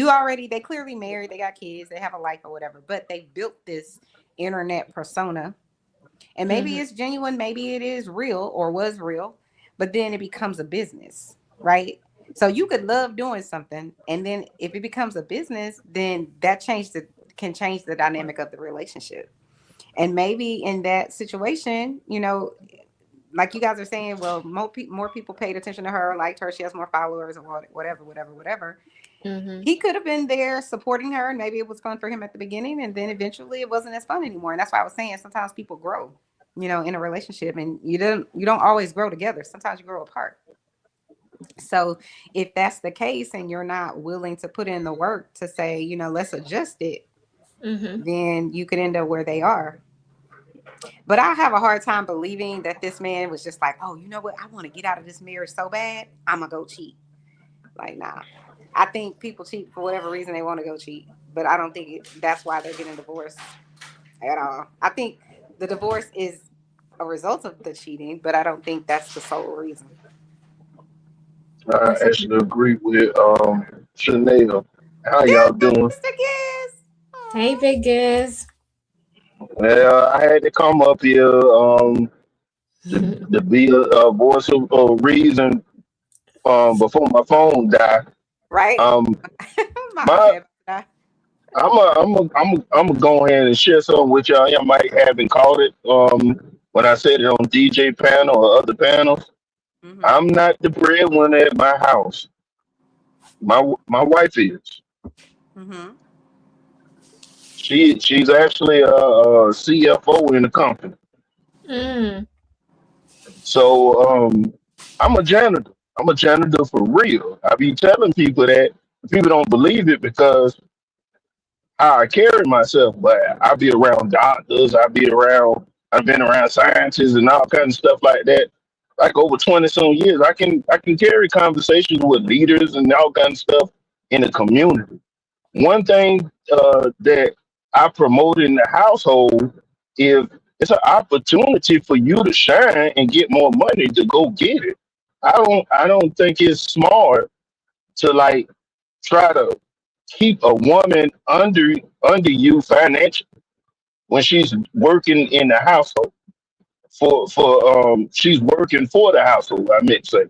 they clearly married, they got kids, they have a life or whatever, but they built this internet persona, and maybe Mm-hmm. it's genuine, maybe it is real or was real, but then it becomes a business, right? So you could love doing something, and then if it becomes a business, then can change the dynamic of the relationship. And maybe in that situation, like you guys are saying, well, more people paid attention to her, liked her, she has more followers, or whatever, whatever, whatever. Mm-hmm. He could have been there supporting her, and maybe it was fun for him at the beginning, and then eventually it wasn't as fun anymore. And that's why I was saying sometimes people grow, in a relationship, and you don't always grow together. Sometimes you grow apart. So if that's the case, and you're not willing to put in the work to say, let's adjust it, Mm-hmm. then you could end up where they are. But I have a hard time believing that this man was just like, oh, you know what? I want to get out of this marriage so bad. I'm going to go cheat. Like, nah. I think people cheat for whatever reason they want to go cheat. But I don't think that's why they're getting divorced at all. I think the divorce is a result of the cheating, but I don't think that's the sole reason. I actually agree with Chanel. How There's y'all doing? Mr. Giz. Hey, Aw. big Giz. Well, I had to come up here to be a voice of reason before my phone died. Right? Um, My my iPad. I'm gonna go ahead and share something with y'all. You might haven't caught it when I said it on DJ panel or other panels. Mm-hmm. I'm not the breadwinner at my house. My wife is. Mm-hmm. She's actually a CFO in the company. Mm. So I'm a janitor. I'm a janitor for real. I be telling people that people don't believe it because how I carry myself, but I be around doctors, I've been around scientists and all kinds of stuff like that. Like over 20 some years, I can carry conversations with leaders and all kinds of stuff in the community. One thing that I promote in the household is it's an opportunity for you to shine and get more money to go get it. I don't think it's smart to like try to keep a woman under you financially when she's working in the household for she's working for the household, I meant to say.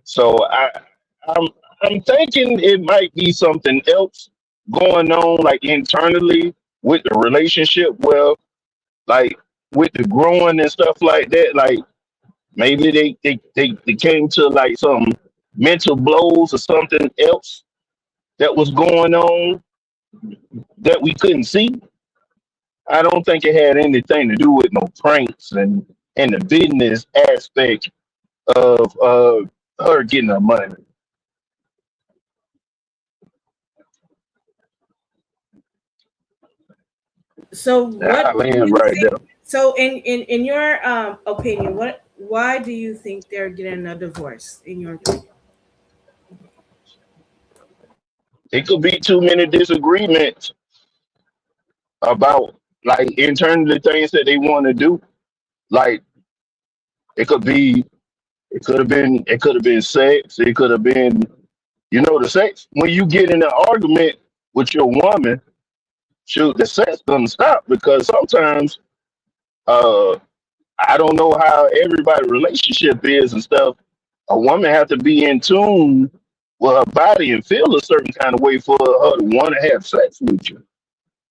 So I'm I'm thinking it might be something else going on like internally with the relationship where like with the growing and stuff like that, like maybe they came to like some mental blows or something else that was going on that we couldn't see. I don't think it had anything to do with no pranks and the business aspect of her getting her money. So what I do land you right think? there. So in your opinion, why do you think they're getting a divorce? In your opinion, It could be too many disagreements about like internally things that they want to do. Like it could be, it could have been sex. It could have been, the sex. When you get in an argument with your woman, shoot, the sex doesn't stop because sometimes, uh, I don't know how everybody relationship is and stuff. A woman have to be in tune with her body and feel a certain kind of way for her to want to have sex with you.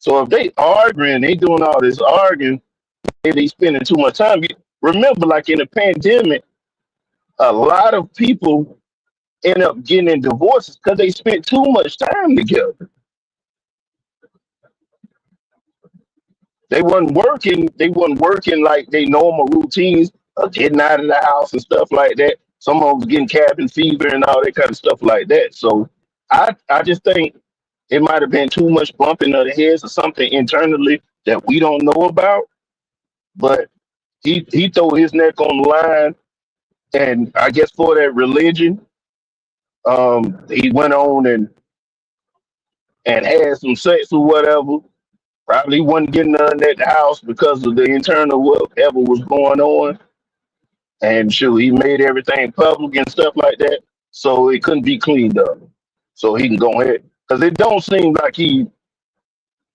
So if they arguing, they doing all this arguing, they spending too much time. Remember, like in the pandemic, a lot of people end up getting in divorces because they spent too much time together. They wasn't working. They wasn't working like they normal routines of getting out of the house and stuff like that. Some of them was getting cabin fever and all that kind of stuff like that. So I just think it might have been too much bumping of the heads or something internally that we don't know about. But he threw his neck on the line, and I guess for that religion, he went on and had some sex or whatever. Probably wasn't getting none at the house because of the internal whatever was going on. And sure, he made everything public and stuff like that, so it couldn't be cleaned up. So he can go ahead because it don't seem like he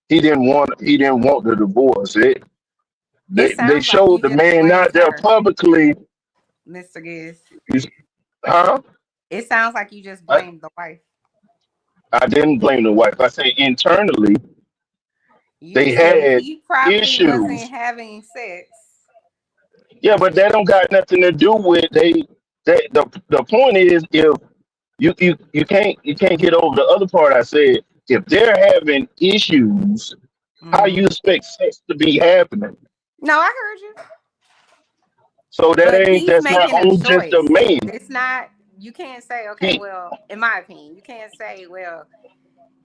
didn't want the divorce. It They sounds like showed you the just man blamed out there her, publicly. Mr. Giz. Huh? It sounds like you just I, blamed the wife. I didn't blame the wife. I say internally You they said had he probably wasn't issues. having sex. Yeah, but that don't got nothing to do with they. The point is if you can't get over the other part I said. If they're having issues, how Hmm. you expect sex to be happening? No, I heard you. So But he's that's not making a on just the choice. man. It's not, you can't say, okay, He well, in my opinion, you can't say, well,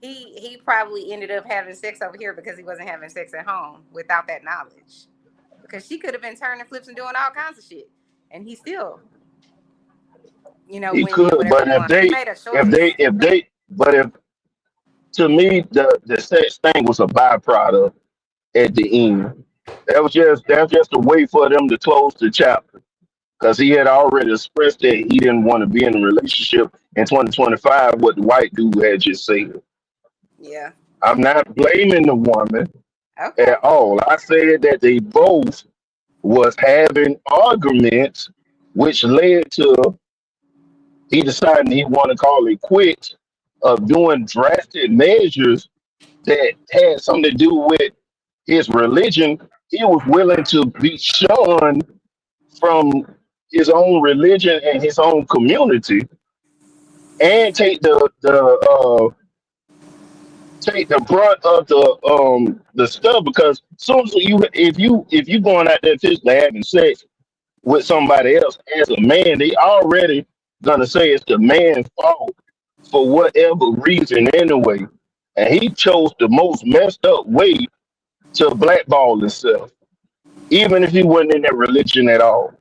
he probably ended up having sex over here because he wasn't having sex at home without that knowledge. Because she could have been turning flips and doing all kinds of shit. And he still, he went and did could, whatever but he wanted. He made a choice. but if to me the sex thing was a byproduct at the end. That's just a way for them to close the chapter because he had already expressed that he didn't want to be in a relationship in 2025. What the white dude had just said. Yeah. I'm not blaming the woman Okay. at all. I said that they both was having arguments, which led to he deciding he want to call it quits of doing drastic measures that had something to do with his religion. He was willing to be shunned from his own religion and his own community, and take the brunt of the stuff because soon as if you going out there physically having sex with somebody else as a man, they already gonna say it's the man's fault for whatever reason anyway. And he chose the most messed up way to blackball himself, even if he wasn't in that religion at all.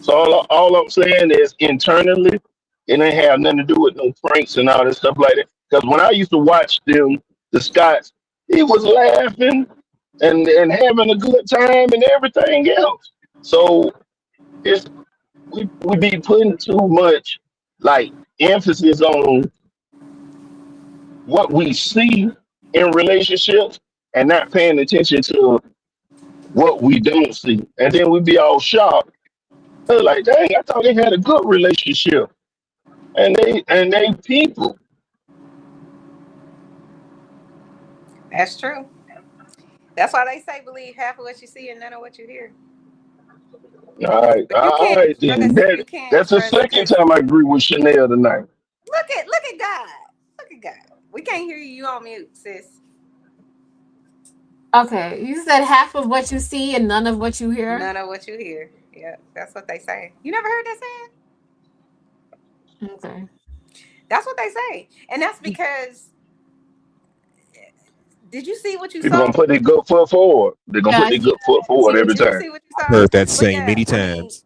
So all I'm saying is internally, it ain't have nothing to do with no pranks and all that stuff like that. Because when I used to watch them, the Scots, he was laughing and having a good time and everything else. So it's we be putting too much like emphasis on what we see in relationships and not paying attention to what we don't see. And then we be all shocked. They're like, dang, I thought they had a good relationship. And they people. That's true. That's why they say believe half of what you see and none of what you hear. But you All can't right then. trust. You can't That's the trust second because time I agree with Chanel tonight. look at God. Look at God. We can't hear you. You on mute, sis. Okay, you said half of what you see and none of what you hear. None of what you hear. Yeah, that's what they say. You never heard that saying? Okay. That's what they say, and that's because. Did you see what you People gonna saw? put their good foot forward. They're gonna put Yeah, their good foot forward every Did you time. see what you I've saw? heard that But saying yeah, many I mean, times.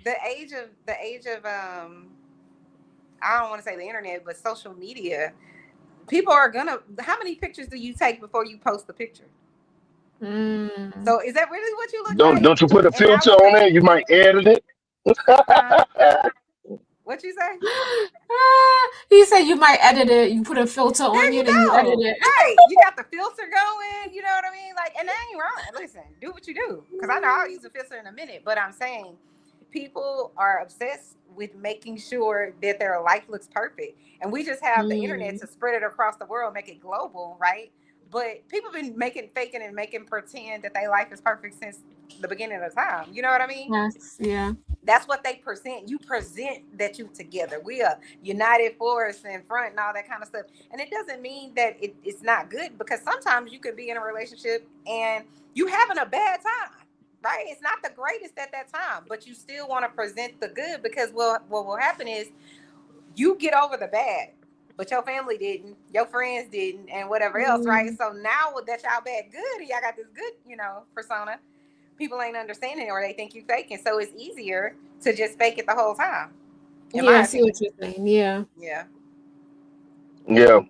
the age of I don't want to say the internet, but social media. People are gonna. How many pictures do you take before you post the picture? Mm. So is that really what you look like? Don't you put a And now filter with on the it? You might edit it. huh? What you say? He said you might edit it. You put a filter There on you you, then you edit go. it. Right. You got the filter going. You know what I mean? Like, and that ain't wrong. Listen, do what you do. Because I know I'll use a filter in a minute. But I'm saying people are obsessed with making sure that their life looks perfect. And we just have the internet Mm. to spread it across the world, make it global, right? But people been faking and making pretend that their life is perfect since the beginning of time. You know what I mean? Yes. Yeah. That's what they present. You present that you together. We are united force in front and all that kind of stuff. And it doesn't mean that it's not good, because sometimes you could be in a relationship and you having a bad time. Right? It's not the greatest at that time, but you still want to present the good, because what will happen is you get over the bad, but your family didn't, your friends didn't, and whatever else, right? Mm. So now that y'all bad good, y'all got this good, persona. People ain't understanding it, or they think you faking. So it's easier to just fake it the whole time, in Yeah, I my see what opinion. you're saying. Yeah. Yeah. Yeah,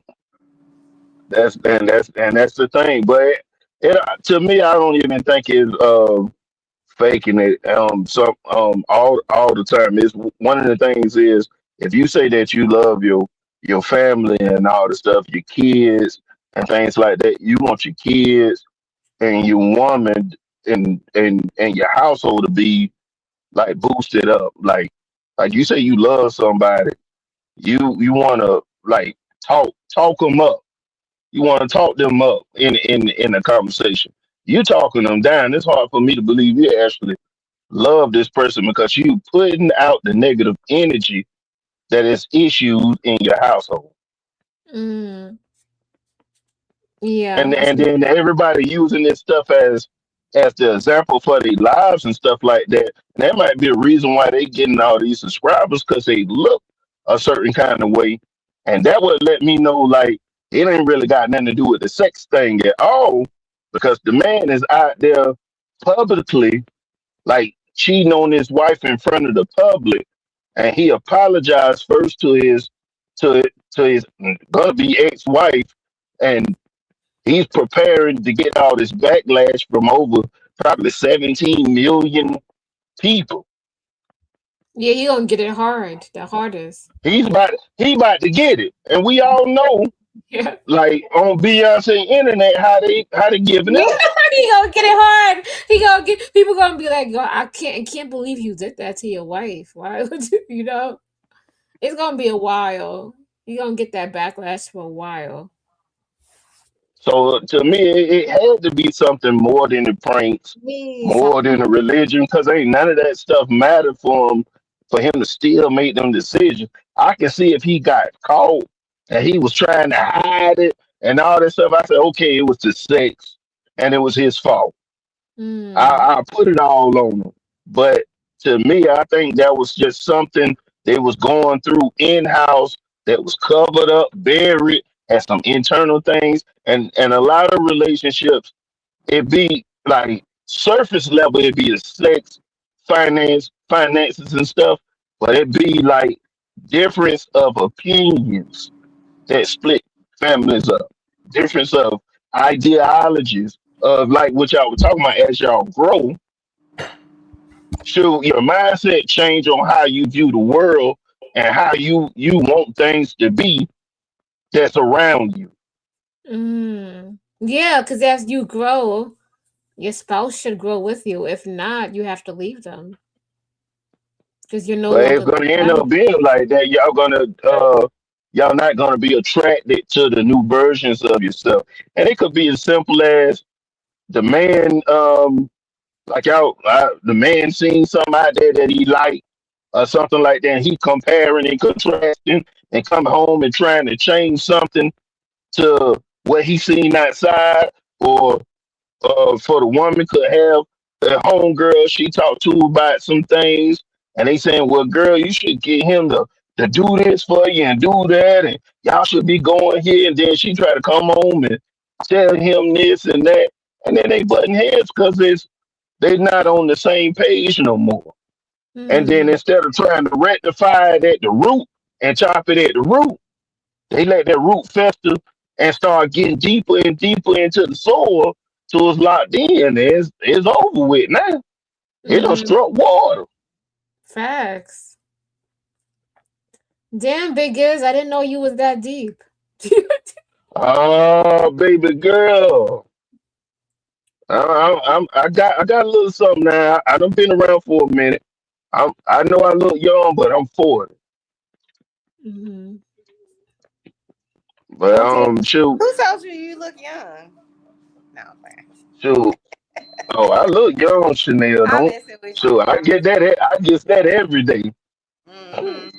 that's the thing. But to me, I don't even think it's faking it. All the time. Is one of the things is, if you say that you love your family and all the stuff, your kids and things like that, you want your kids and your woman and your household to be like boosted up. Like you say you love somebody, you want to like talk them up. You want to talk them up in a conversation. You talking them down. It's hard for me to believe you actually love this person, because you putting out the negative energy that is issues in your household. Mm. Yeah. and I and see. then everybody using this stuff as the example for their lives and stuff like that. And that might be a reason why they getting all these subscribers, because they look a certain kind of way, and that would let me know like it ain't really got nothing to do with the sex thing at all, because the man is out there publicly like cheating on his wife in front of the public, and he apologized first to to his gonna be ex-wife, and he's preparing to get all this backlash from over probably 17 million people. Yeah, you gonna get it hard. The hardest. He about to get it, and we all know, Yeah. like on Beyonce internet, how they giving it Yeah, up. he gonna get it hard. He gonna get people gonna be like, "God, I can't believe you did that to your wife. Why would you? You know, it's gonna be a while. You gonna get that backlash for a while. So to me, it had to be something more than the pranks, Me, more than something. the religion, because ain't none of that stuff mattered for him to still make them decisions. I can see if he got caught and he was trying to hide it and all that stuff. I said, okay, it was the sex and it was his fault. Mm, I put it all on him. But to me, I think that was just something they was going through in house that was covered up, buried, and some internal things. And a lot of relationships, it be like surface level, it be the sex, finances and stuff, but it be like difference of opinions that split families up, difference of ideologies of like what y'all were talking about. As y'all grow, should your mindset change on how you view the world and how you want things to be that's around you. mm. Yeah, because as you grow, your spouse should grow with you. If not, you have to leave them because you're no But it's longer gonna end up compatible. being like that. Y'all not gonna be attracted to the new versions of yourself. And it could be as simple as the man, the man seen something out there that he liked or something like that. And he comparing and contrasting and coming home and trying to change something to what he seen outside, or for the woman could have a homegirl she talked to about some things, and they saying, "Well, girl, you should get him to do this for you and do that, and y'all should be going here." And then she try to come home and tell him this and that, and then they button heads because they not on the same page no more. And then Mm, instead of trying to rectify it at the root and chop it at the root, they let that root fester and start getting deeper and deeper into the soil till it's locked in. It's over with now. It done mm. struck water. Facts. Damn, Big Giz, I didn't know you was that deep. Oh, baby girl. I got a little something now. I done been around for a minute. I know I look young, but I'm 40. Mhm. But Okay. shoot, Who told you you look young? No, man. shoot. Oh, I look young, Chanel. I'm Don't messing with shoot. you. I get that. I get that every day. Mm-hmm.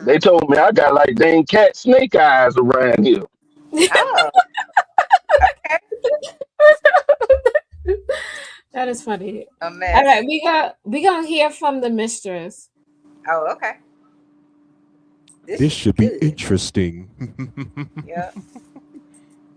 They Mm-hmm. told me I got like dang cat snake eyes around here. Oh, okay. That is funny. A All mess. right, we gonna hear from the mistress. Oh, okay. This This should be should be good. interesting. Yep.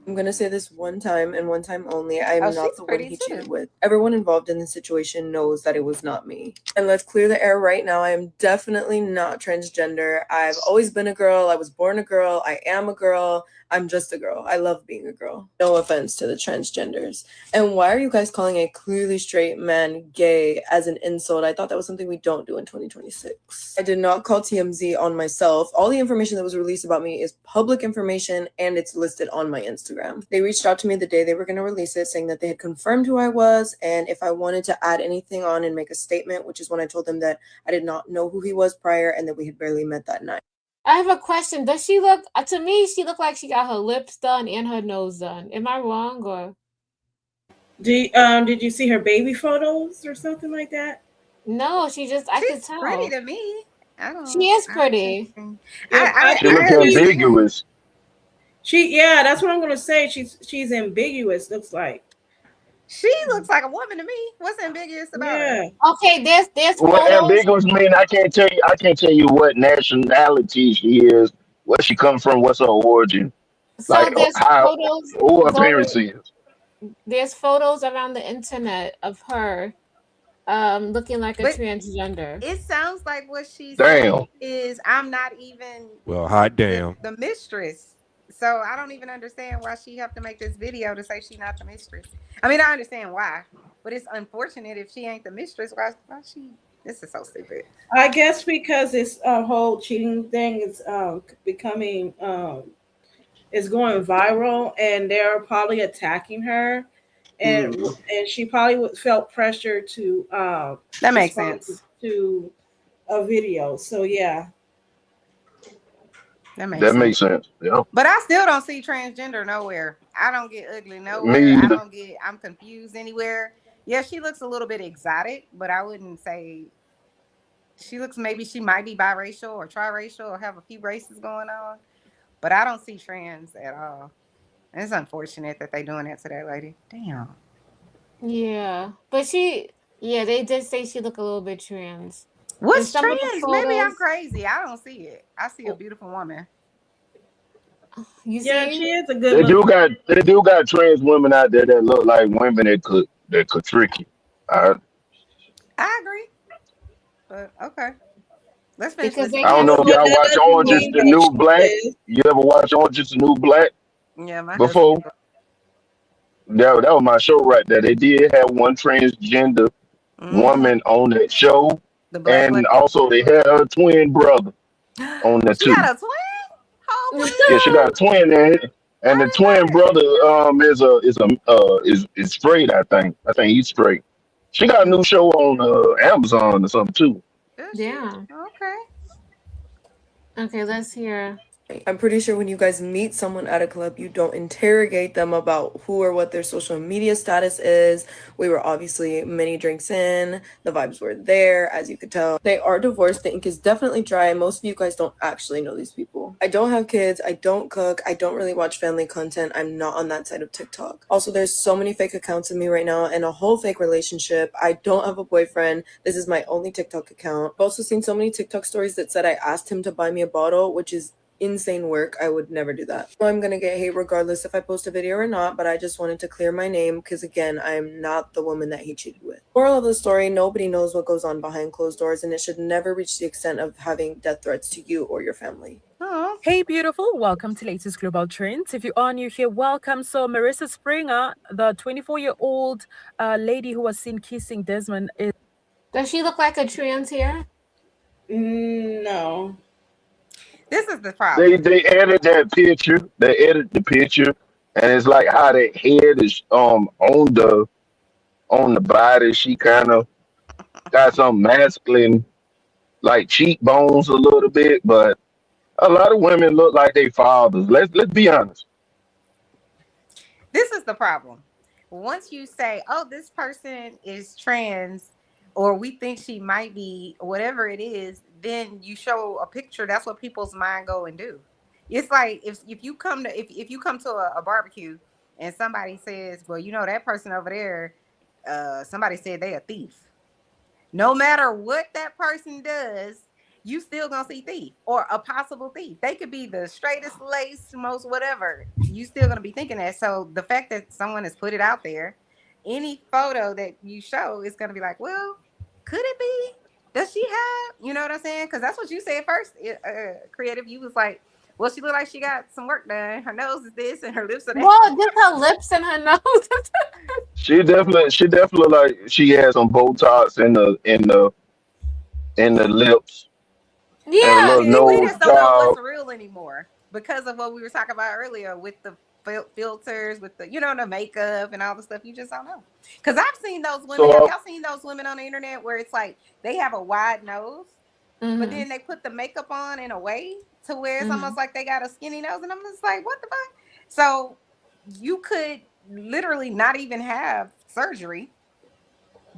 I'm gonna say this one time and one time only. I am Oh, not she's the one pretty he too. cheated with. Everyone involved in the situation knows that it was not me. And let's clear the air right now. I am definitely not transgender. I've always been a girl. I was born a girl. I am a girl. I'm just a girl. I love being a girl. No offense to the transgenders. And why are you guys calling a clearly straight man gay as an insult? I thought that was something we don't do in 2026. I did not call TMZ on myself. All the information that was released about me is public information and it's listed on my Instagram. They reached out to me the day they were going to release it, saying that they had confirmed who I was and if I wanted to add anything on and make a statement, which is when I told them that I did not know who he was prior and that we had barely met that night. I have a question. Does she look to me? She looked like she got her lips done and her nose done. Am I wrong or? Did you see her baby photos or something like that? No, she just I could She's pretty tell. to me. I She don't. is I pretty. don't think- Yeah, I She I look think haven't seen her. ambiguous. yeah, that's what I'm gonna say. She's ambiguous. Looks like. She looks like a woman to me. What's ambiguous about her? Yeah. Okay, there's What photos. ambiguous mean? I can't tell you. I can't tell you what nationality she is, where she comes from, what's her origin, So like there's how photos who her going. parents is. There's photos around the internet of her looking like a But transgender. it sounds like what she's saying Damn. is I'm not even Well, hot damn. the mistress. So I don't even understand why she have to make this video to say she's not the mistress. I mean, I understand why, but it's unfortunate if she ain't the mistress. Why she? This is so stupid. I guess because this whole cheating thing is becoming is going viral, and they're probably attacking her, and Mm. and she probably felt pressure to That makes respond sense. to a video. So yeah, That makes That sense. makes sense. Yeah. But I still don't see transgender nowhere. I don't get ugly nowhere. Me I either. don't get. I'm confused anywhere. Yeah, she looks a little bit exotic, but I wouldn't say she looks. Maybe she might be biracial or triracial or have a few races going on. But I don't see trans at all. And it's unfortunate that they doing that to that lady. Damn. Yeah, but they did say she looked a little bit trans. In What's some of the trans? Maybe I'm photos, crazy. I don't see it. I see a beautiful woman. you yeah, see? she is a good look. They do got trans women out there that look like women that could trick you. I agree. But okay. Let's finish Because they listening I to don't have know this. if But y'all that watch doesn't Orange is mean the that New Black. she is. You ever watch Orange is the New Black Yeah, my before? husband. That was my show right there. They did have one transgender Mm-hmm. woman on that show, The black and lady. also they had her twin brother on there She too. got a twin? Whole twin? Yeah, she got a twin there, and the I didn't twin know brother is straight. I think he's straight. She got a that. new show on Amazon or something too. Does she? yeah. Okay. Okay, let's hear. I'm pretty sure when you guys meet someone at a club, you don't interrogate them about who or what their social media status is. We were obviously many drinks in. The vibes were there, as you could tell. They are divorced. The ink is definitely dry. Most of you guys don't actually know these people. I don't have kids. I don't cook. I don't really watch family content. I'm not on that side of TikTok. Also, there's so many fake accounts of me right now and a whole fake relationship. I don't have a boyfriend. This is my only TikTok account. I've also seen so many TikTok stories that said I asked him to buy me a bottle, which is insane work. I would never do that. So I'm gonna get hate regardless if I post a video or not, but I just wanted to clear my name because again, I'm not the woman that he cheated with. Moral of the story, nobody knows what goes on behind closed doors and it should never reach the extent of having death threats to you or your family. Oh. Hey, beautiful. Welcome to Latest Global Trends. If you are new here, welcome. So, Marissa Springer, the 24-year-old lady who was seen kissing Desmond, is. Does she look like a trans here? No. This is the problem. They edit that picture. They edit the picture, and it's like how the head is on the body. She kind of got some masculine like cheekbones a little bit, but A lot of women look like they fathers. Let's be honest. This is the problem. Once you say, "Oh, this person is trans," or we think she might be, whatever it is, then you show a picture. That's what people's mind go and do. It's like if you come to if you come to a barbecue and somebody says, "Well, you know that person over there, somebody said they a thief." No matter what that person does, you still gonna see thief or a possible thief. They could be the straightest lace, most whatever. You still gonna be thinking that. So the fact that someone has put it out there, any photo that you show is gonna be like, well, could it be? Does she have? You know what I'm saying? Because that's what you said first. Creative, you was like, well, she look like she got some work done. Her nose is this, and her lips are that. Well, just her lips and her nose. She definitely like she has some Botox in the lips and a Yeah. little We nose just don't know what's job. real anymore because of what we were talking about earlier with the filters, with the the makeup and all the stuff. You just don't know. Because I've seen those women. Have So y'all seen those women on the internet where it's like they have a wide nose, but Mm-hmm. then they put the makeup on in a way to where it's Mm-hmm. almost like they got a skinny nose, and I'm just like, what the fuck? So you could literally not even have surgery,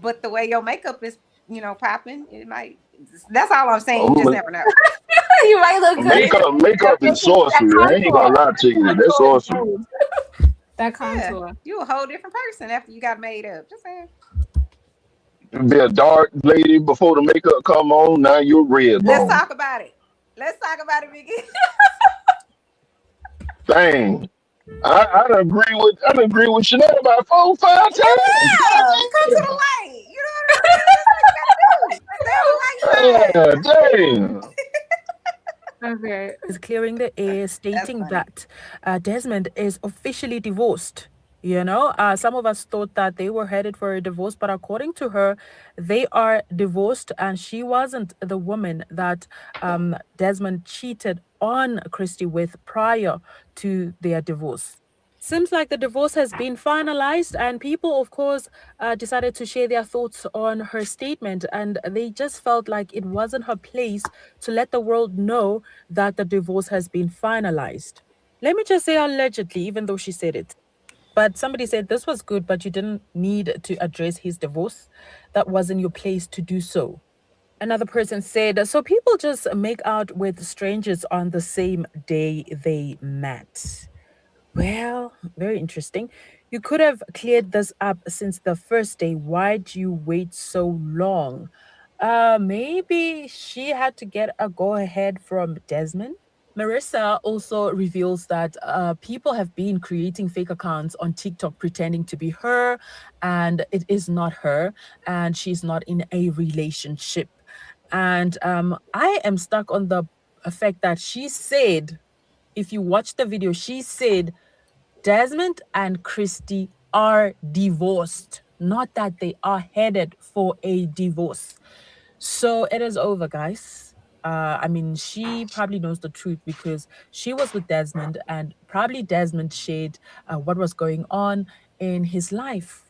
but the way your makeup is, popping, it might. That's all I'm saying. You just um, never know. You might look good. makeup is That sorcery. I ain't contour. gonna lie to you. That's Contour is sorcery. gold. That Yeah, contour. you a whole different person after you got made up. Just saying. Be a dark lady before the makeup come on. Now you're red Let's bone. talk about it. Let's talk about it, Vicky. Dang. I done agree with Chanel about 4 5 times. Yeah, come to the light. You know what I'm saying? That's what you gotta do. Stay on the light side. God damn. Okay. Is clearing the air, That's stating funny. that Desmond is officially divorced. Some of us thought that they were headed for a divorce, but according to her, they are divorced, and she wasn't the woman that Desmond cheated on Christy with prior to their divorce. Seems like the divorce has been finalized, and people, of course, decided to share their thoughts on her statement. And they just felt like it wasn't her place to let the world know that the divorce has been finalized. Let me just say allegedly, even though she said it. But somebody said this was good, but you didn't need to address his divorce. That wasn't your place to do so. Another person said, so people just make out with strangers on the same day they met. Well, very interesting. You could have cleared this up since the first day. Why'd you wait so long? Maybe she had to get a go ahead from Desmond. Marissa also reveals that people have been creating fake accounts on TikTok pretending to be her, and it is not her, and she's not in a relationship. And I am stuck on the fact that she said, if you watch the video, she said Desmond and Christy are divorced, not that they are headed for a divorce. So it is over, guys. She probably knows the truth because she was with Desmond, and probably Desmond shared what was going on in his life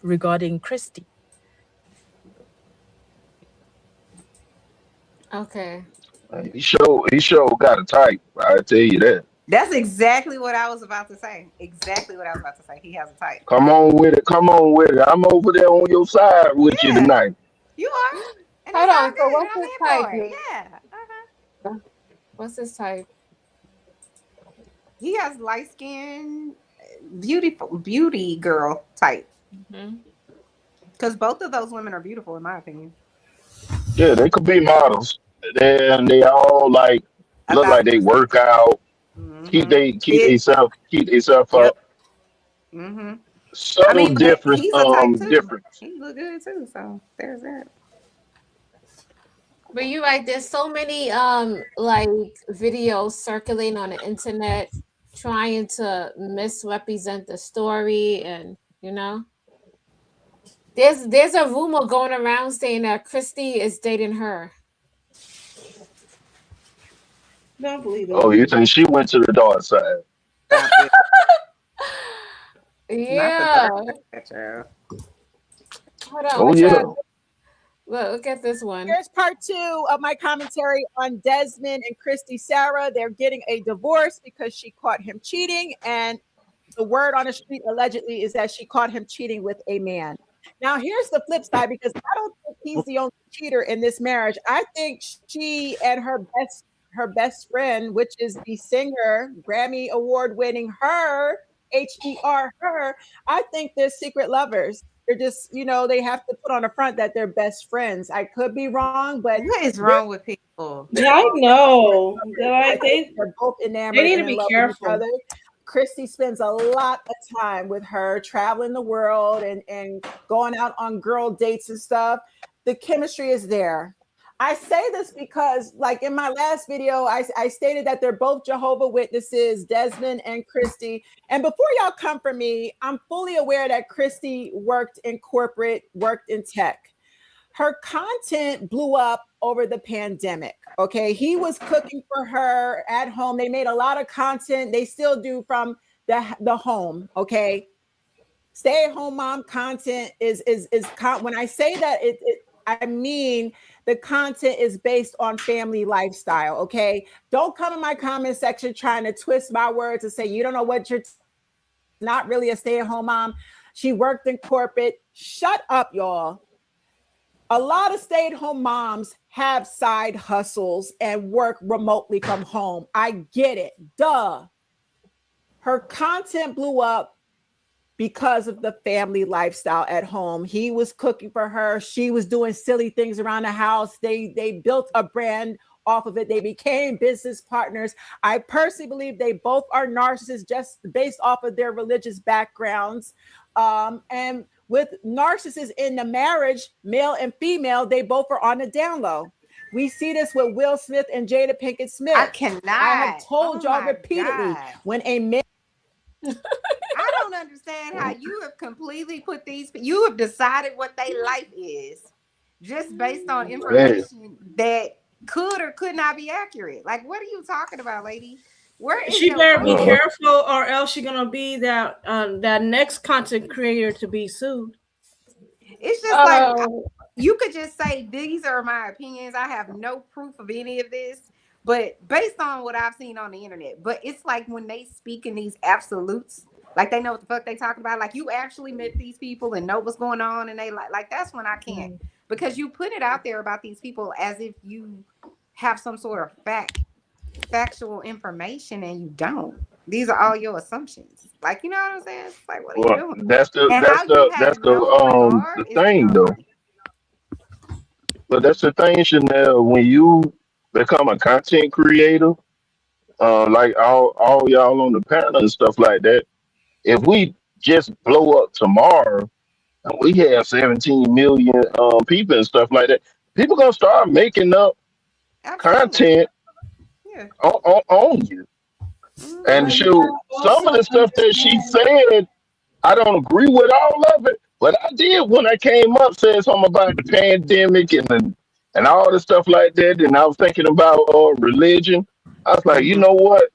regarding Christy. Okay. He sure got a type. I tell you that. That's exactly what I was about to say. Exactly what I was about to say. He has a type. Come on with it. Come on with it. I'm over there on your side with you Yeah, tonight. you are. And Hold it's all on. So good. what's I'm his here type? for it. Yeah. Uh-huh. What's his type? He has light skin, beautiful, beauty girl type. Hmm. Because both of those women are beautiful, in my opinion. Yeah, they could be models. And they all like A look like thousand they percent. work out, keep Mm-hmm. they keep Fit. themselves Yep. up. Mm-hmm. I Subtle mean, but difference he's a type too. difference. He look good too. So there's that. But you're right. There's so many like videos circulating on the internet trying to misrepresent the story, and there's a rumor going around saying that Christy is dating her. Don't believe those Oh, you rumors. think she went to the dark side? Stop it. Not the Yeah. dark side, child. Hold on. Oh What y'all? yeah. Look at this one. Here's part 2 of my commentary on Desmond and Christy Sarah. They're getting a divorce because she caught him cheating, and the word on the street allegedly is that she caught him cheating with a man. Now, here's the flip side, because I don't think he's the only cheater in this marriage. I think she and her best friend, which is the singer, Grammy Award winning Her, Her, I think they're secret lovers. They're just, they have to put on the front that they're best friends. I could be wrong, but What is wrong with people? Yeah, I know. I think they're both enamored need and to be in love with each careful. other. Christy spends a lot of time with her, traveling the world and going out on girl dates and stuff. The chemistry is there. I say this because, like in my last video, I stated that they're both Jehovah Witnesses, Desmond and Christy. And before y'all come for me, I'm fully aware that Christy worked in corporate, worked in tech. Her content blew up over the pandemic. Okay. He was cooking for her at home. They made a lot of content. They still do from the home. Okay. Stay-at-home mom content when I say that I mean the content is based on family lifestyle. Okay. Don't come in my comment section trying to twist my words and say you don't know what you're not really a stay-at-home mom. She worked in corporate. Shut up, y'all. A lot of stay-at-home moms have side hustles and work remotely from home. I get it. Duh. Her content blew up because of the family lifestyle at home. He was cooking for her. She was doing silly things around the house. They built a brand off of it. They became business partners. I personally believe they both are narcissists just based off of their religious backgrounds. And with narcissists in the marriage, male and female, they both are on the down low. We see this with Will Smith and Jada Pinkett Smith. I cannot. I have told y'all repeatedly, God. when a man I don't understand how you have completely put you have decided what their life is just based on information that could or could not be accurate. Like, what are you talking about, lady? Where is She your better be proof? careful, or else she's gonna be that next content creator to be sued. It's just like you could just say these are my opinions. I have no proof of any of this, but based on what I've seen on the internet. But it's like when they speak in these absolutes, like they know what the fuck they talking about. Like you actually met these people and know what's going on, and they like that's when I can't, because you put it out there about these people as if you have some sort of factual information, and you don't. These are all your assumptions. Like, you know what I'm saying? It's like, what are you doing? That's the And that's how you the that's have the no regard is thing beyond though. me. But that's the thing, Chanel. When you become a content creator, like all y'all on the panel and stuff like that, if we just blow up tomorrow and we have 17 million people and stuff like that, people gonna start making up Absolutely. content Yeah. on you. And But shoot, some of also the stuff that she understand. said, I don't agree with all of it, but I did when I came up said something about the pandemic and all the stuff like that. And I was thinking about religion. I was like, you Mm-hmm. know what?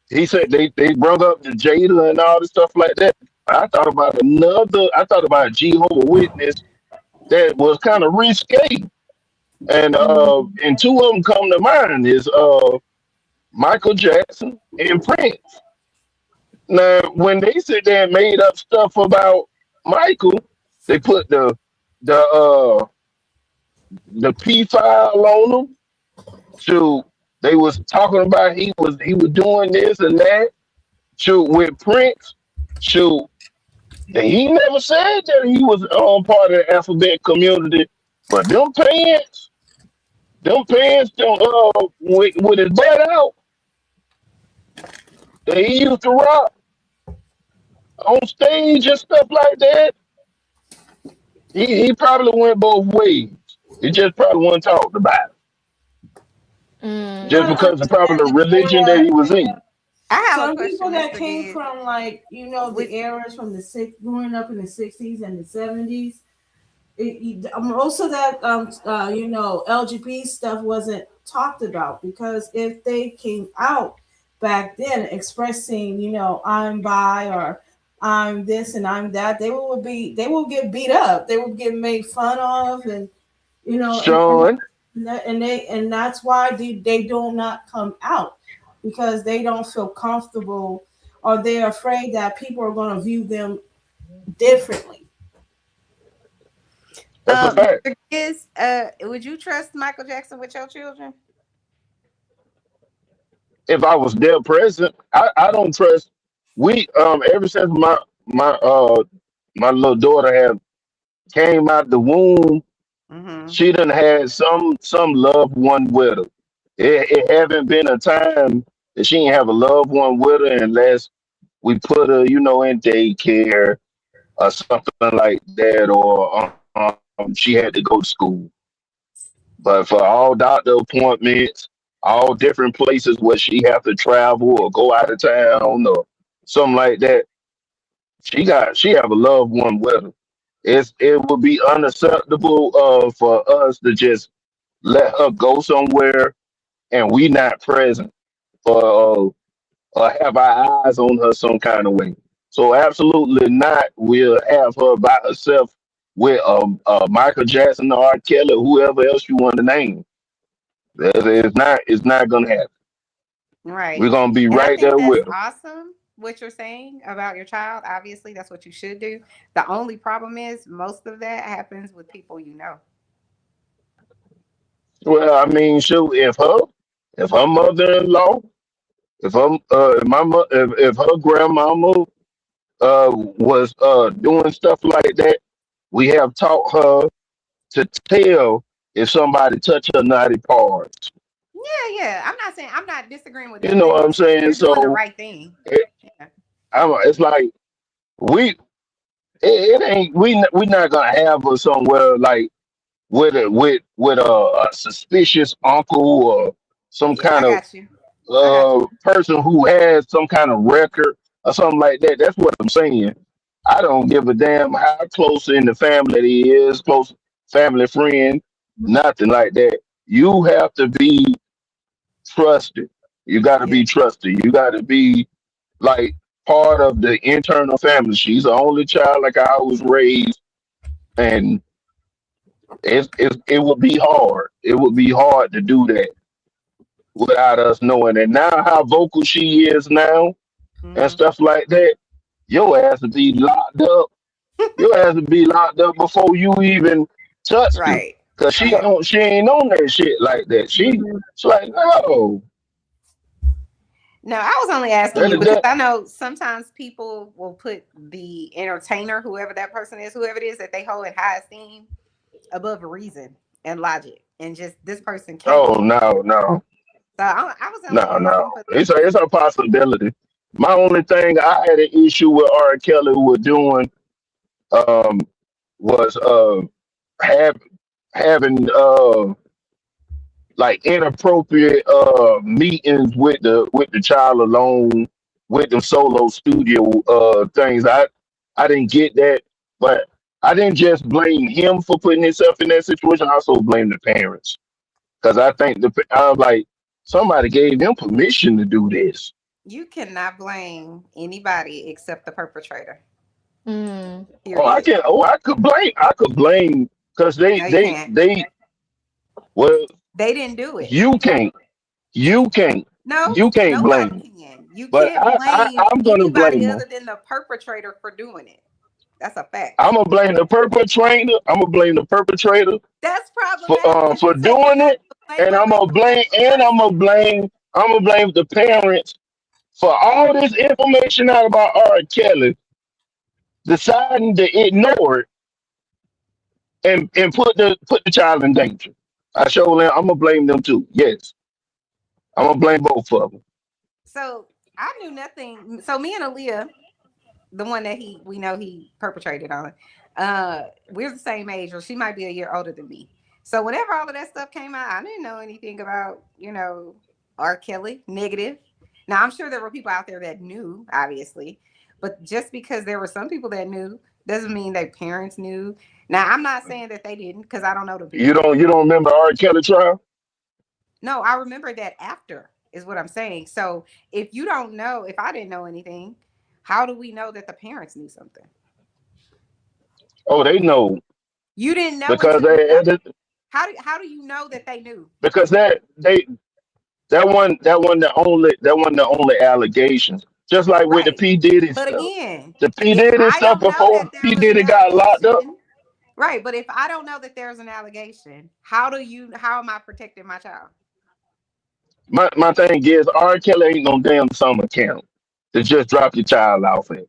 He said they brought up the Jada and all the stuff like that. I thought about I thought about a Jehovah Witness that was kind of risque. And two of them come to mind is Michael Jackson and Prince. Now, when they sit there and made up stuff about Michael, they put the P file on him. So they was talking about he was doing this and that. So with Prince, so he never said that he was part of the alphabet community, but them pants don't with his butt out that he used to rock on stage and stuff like that. He probably went both ways. He just probably wasn't talked about You just gotta because of probably the understand religion that that he was in. I have a some people question, that Mr. came Gibbs. from, like, the With eras from growing up in the 60s and the 70s, most of that LGBT stuff wasn't talked about, because if they came out back then expressing, I'm bi, or I'm this and I'm that, they will get beat up, they will get made fun of, and you know, Sean, and that's why they do not come out, because they don't feel comfortable, or they're afraid that people are going to view them differently. that's a fact. Would you trust Michael Jackson with your children? If I was there present, I don't trust. We ever since my little daughter have came out the womb, Mm-hmm. she done had some loved one with her. It haven't been a time that she ain't have a loved one with her unless we put her, in daycare or something like that, or she had to go to school. But for all doctor appointments, all different places where she have to travel or go out of town or something like that, she have a loved one with her. It would be unacceptable for us to just let her go somewhere and we not present or have our eyes on her some kind of way. So absolutely not. We'll have her by herself with Michael Jackson or R. Kelly, whoever else you want to name. It's not gonna happen. Right. We're gonna be And I right think there that's with her. awesome what you're saying about your child. Obviously, that's what you should do. The only problem is most of that happens with people you know. Well, I mean, shoot, if her mother-in-law, if her grandmama was doing stuff like that, we have taught her to tell if somebody touch her naughty parts. Yeah, yeah. I'm not disagreeing with You know nothing what you're I'm saying. saying? You're doing the So right thing. it, Yeah. it's like we it ain't we not gonna have her somewhere like with a suspicious uncle or some Yeah, I kind of got you. I got you. person who has some kind of record or something like that. That's what I'm saying. I don't give a damn how close in the family he is, close family friend, nothing like that. You have to be trusted. You got to Yeah. be trusted. You got to be like part of the internal family. She's the only child, like I was raised, and it would be hard. It would be hard to do that without us knowing. And now, how vocal she is now and Hmm. stuff like that, your ass to be locked up. Your ass to be locked up before you even touched her. Right. Cause Right. she ain't on that shit like that. She's like, no. No, I was only asking That, you because that, I know sometimes people will put the entertainer, whoever that person is, whoever it is that they hold in high esteem, above reason and logic, and just this person can't oh be. no. So I was only No. asking for that. It's a possibility. My only thing I had an issue with R. Kelly was doing um was have having like inappropriate meetings with the child alone with the solo studio things. I didn't get that, but I didn't just blame him for putting himself in that situation. I also blame the parents because I think I was like somebody gave them permission to do this. You cannot blame anybody except the perpetrator. Mm. Oh, Period. I could blame because No, you can't. well They didn't do it. you can't you can't No, you can't nobody blame 'em. can. You But can't blame I'm gonna anybody blame them. other than the perpetrator for doing it. That's a fact. I'm gonna blame the perpetrator. I'm gonna blame the perpetrator That's problematic because for you're taking doing out it, the blame and away from the other person. I'm gonna blame the parents for all this information out about R. Kelly deciding to ignore it and put the child in danger. I'm gonna blame them too. Yes, I'm gonna blame both of them. So I knew nothing. So me and Aaliyah, the one that we know he perpetrated on, we're the same age, or she might be a year older than me. So whenever all of that stuff came out, I didn't know anything about, R. Kelly, negative. Now I'm sure there were people out there that knew, obviously, but just because there were some people that knew doesn't mean their parents knew. Now I'm not saying that they didn't because I don't know the people. You don't remember R. Kelly trial? No, I remember that after is what I'm saying. So if you don't know, if I didn't know anything, how do we know that the parents knew something? Oh, they know You didn't know because until you know. How do you know that they knew? because that one the only allegations. Just like with the Right. P Diddy But stuff, again, the P if Diddy I stuff don't know before that there P was an Diddy got locked up. allegation, right? But if I don't know that there's an allegation, how am I protecting my child? My thing is R. Kelly ain't no damn summer camp to just drop your child off at.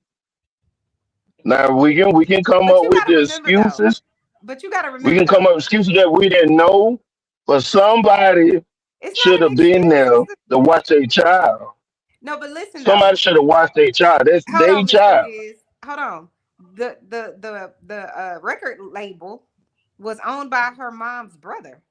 Now we can come But up you with got to the remember though. excuses. But you got to We remember can come up though. with excuses that we didn't know, but somebody It's not should an have been excuse. there to watch their child. No, but listen though. Somebody should have watched their child. That's Hold their on, Mr. child. Wiz. Hold on. The record label was owned by her mom's brother.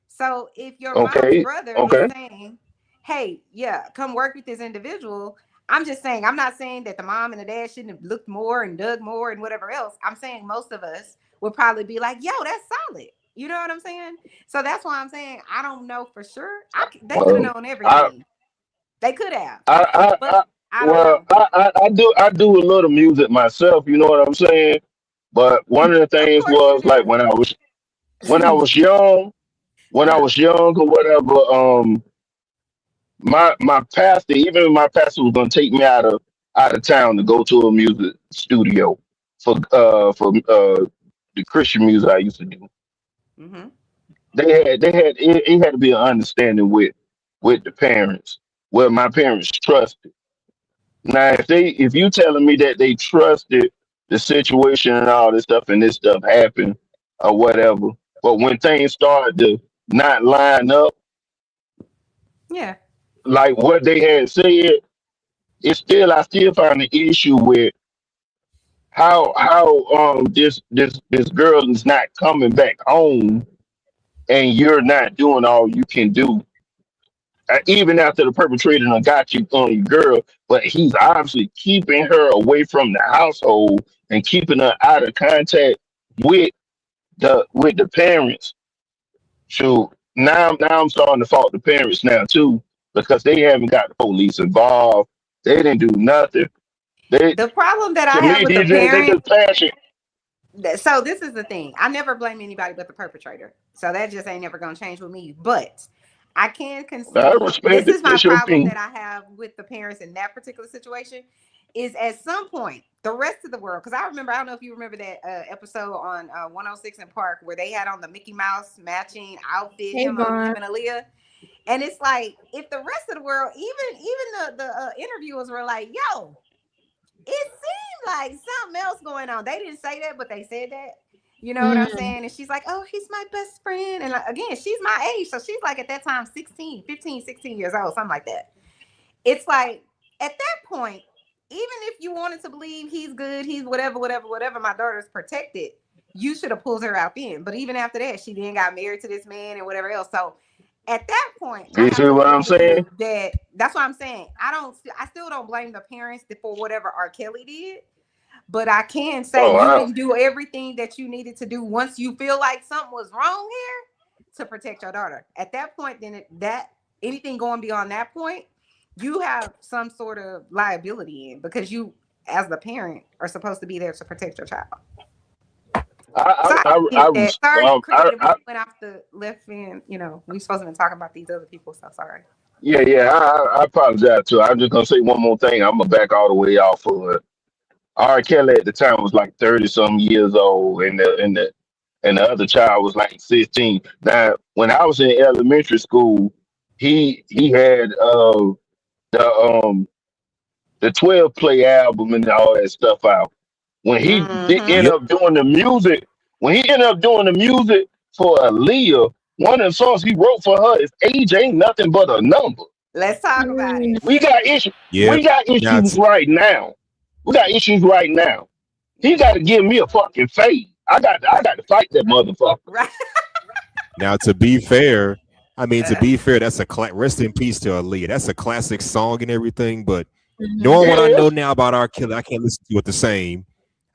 So if your mom's Okay, brother is okay. saying, "Hey, yeah, come work with this individual," I'm just saying. I'm not saying that the mom and the dad shouldn't have looked more and dug more and whatever else. I'm saying most of us would probably be like, "Yo, that's solid." You know what I'm saying? So that's why I'm saying I don't know for sure. They could have Well, known I everything. They could have, I I, but I I don't well know. I do a little music myself. You know what I'm saying? But one of the Of things course you was like do. when I was young, Uh-huh. or whatever. My pastor, even if my pastor was gonna take me out of town to go to a music studio for the Christian music I used to do. Hmm. It had to be an understanding with the parents where my parents trusted. Now if you telling me that they trusted the situation and all this stuff and this stuff happened or whatever, but when things started to not line up Yeah. like what they had said, I still find an issue with how this girl is not coming back home and you're not doing all you can do. Even after the perpetrator done got you on your girl, but he's obviously keeping her away from the household and keeping her out of contact with the parents. So now I'm starting to fault the parents now too because they haven't got the police involved. They didn't do nothing. They The problem that To I have me with the they parent. just passion. So this is the thing. I never blame anybody but the perpetrator. So that just ain't never gonna change with me. But I can I concede respect this it. is my It's your problem opinion. that I have with the parents in that particular situation. Is at some point the rest of the world, because I remember, I don't know if you remember that episode on 106 in Park where they had on the Mickey Mouse matching outfit, Hey, him Vaughn. and Aaliyah, and it's like if the rest of the world, even the interviewers were like, "Yo, it seemed like something else going on." They didn't say that, but they said that. You know what I'm Mm. saying? And she's like, "Oh, he's my best friend." And like, again, she's my age. So she's like at that time 16, 15, 16 years old, something like that. It's like at that point, even if you wanted to believe he's good, he's whatever, whatever, whatever, my daughter's protected, you should have pulled her out then. But even after that, she then got married to this man and whatever else. So at that point, I You have see to what I'm believe saying? that that's what I'm saying. I still don't blame the parents for whatever R. Kelly did, but I can say Oh, you I, didn't do everything that you needed to do once you feel like something was wrong here to protect your daughter. At that point, then that anything going beyond that point, you have some sort of liability in because you, as the parent, are supposed to be there to protect your child. So I get that. Sorry, creative. We went off the left end. You know, we supposed to be talking about these other people. So sorry. yeah. I apologize too. I'm just gonna say one more thing. I'm gonna back all the way off of it. R. Kelly at the time was like 30 some years old, and the other child was like 16. Now, when I was in elementary school, he had the um the 12 play album and all that stuff out. When he did end Mm-hmm. Yep. up doing the music, when he ended up doing the music for Aaliyah, one of the songs he wrote for her is "Age Ain't Nothing But a Number." Let's talk about Mm. it. We got issues. Yep. We got Now, issues right now. We got issues right now. He got to give me a fucking fade. I Right. got to fight that motherfucker. Right. now to be fair, Uh, that's rest in peace to Aaliyah. That's a classic song and everything. But Mhm. knowing It what I know is. now about R. Kelly, I can't listen to it the same.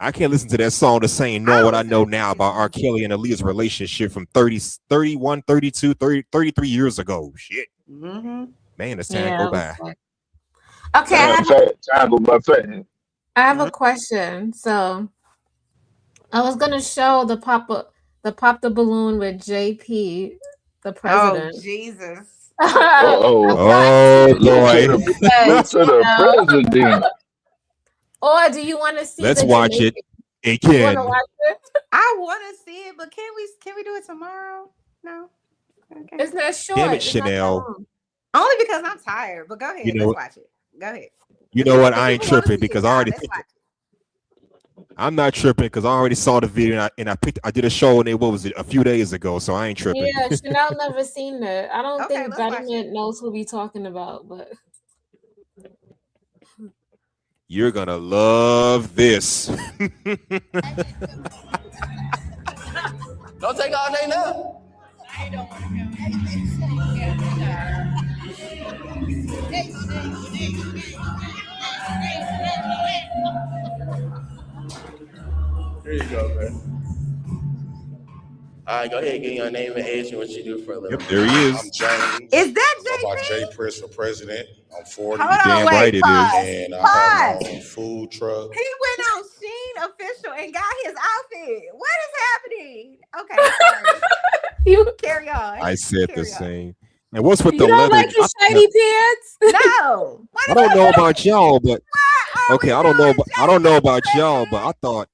I can't listen to that song the same, knowing I what don't I listen to know it now about either. R. Kelly and Aaliyah's relationship from 30, 31, 32, 30, 33 years ago. Shit. Mm-hmm. Man, as time go Yeah. by. Okay, Damn time go by fast. I have Mm-hmm. a question. So I was gonna show the pop up The pop the balloon with JP, the Oh president. Jesus. Uh-oh. Oh Look to boy. the Yes, look to the president. or do you want to see Let's the watch it. Jamaican? It You want to can. watch it? I want to see it, but can we do it tomorrow? No. Okay. It's not short. Damn it, It's not that Chanel. long. Only because I'm tired. But go You ahead. Let's know, watch it. Go ahead. you know what? The I ain't people want to tripping see it, because I y'all. already Let's watch it. I'm not tripping because I already saw the video I did a show and what was it, a few days ago, so I ain't tripping. Yeah, Chanel never seen it. I don't Okay, think let's watch it. Betterment knows who we talking about, but You're gonna love this. Don't take all day now. Here you go, man. All right, go ahead, give your name and age and what you do for a living. Yep, there he is. I'm James. Is that Go by JP? J Prince for president. I'm 40. Hold on, Damn wait, right it is. pause. And I have my Pause. own food truck. He went on Sheen official and got his outfit. What is happening? Okay, sorry. you Carry on. I said the Carry on. same. And what's with the don't leather? like his shiny pants? No. What I is don't know happening? about y'all, but What are okay, we I don't know. doing, I don't know JP about y'all, but president?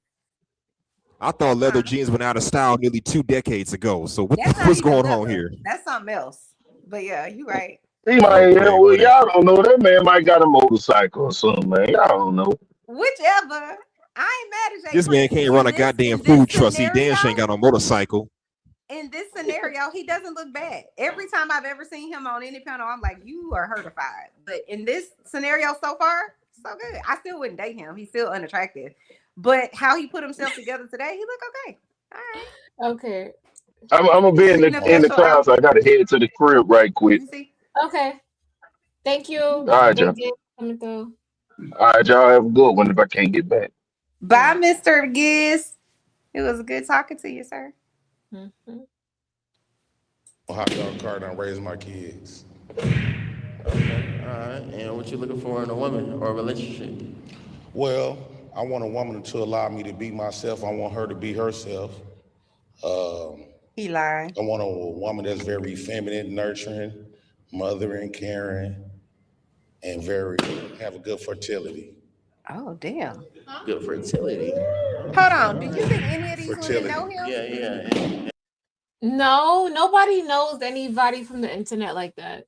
I thought leather jeans went out of style nearly 2 decades ago. So That's not what's even going leather. on here? That's something else. But yeah, you right. He might, Okay, well, whatever. y'all don't know. That man might got a motorcycle or something, man. Y'all don't know. Whichever. I ain't mad at Jay This man Prince. can't run a goddamn food truck. See, Dan ain't got a motorcycle. In this scenario, he doesn't look bad. Every time I've ever seen him on any panel, I'm like, you are hertified. But in this scenario so far, so good. I still wouldn't date him. He's still unattractive. But how he put himself together today, he look okay. All right. Okay. I'm gonna be in the clouds. So I gotta head to the crib right quick. Okay. Thank you. All right, Big y'all. game coming through. All right, y'all have a good one if I can't get back. Bye, Mr. Giz. It was good talking to you, sir. Mm-hmm. Hot dog cart and raise my kids. Okay, all right. And what you looking for in a woman or a relationship? Well, I want a woman to allow me to be myself. I want her to be herself. He lied. I want a woman that's very feminine, nurturing, mothering, caring, and have a good fertility. Oh, damn. Good fertility. Hold on. Do you think any of these women know him? Yeah. No, nobody knows anybody from the internet like that.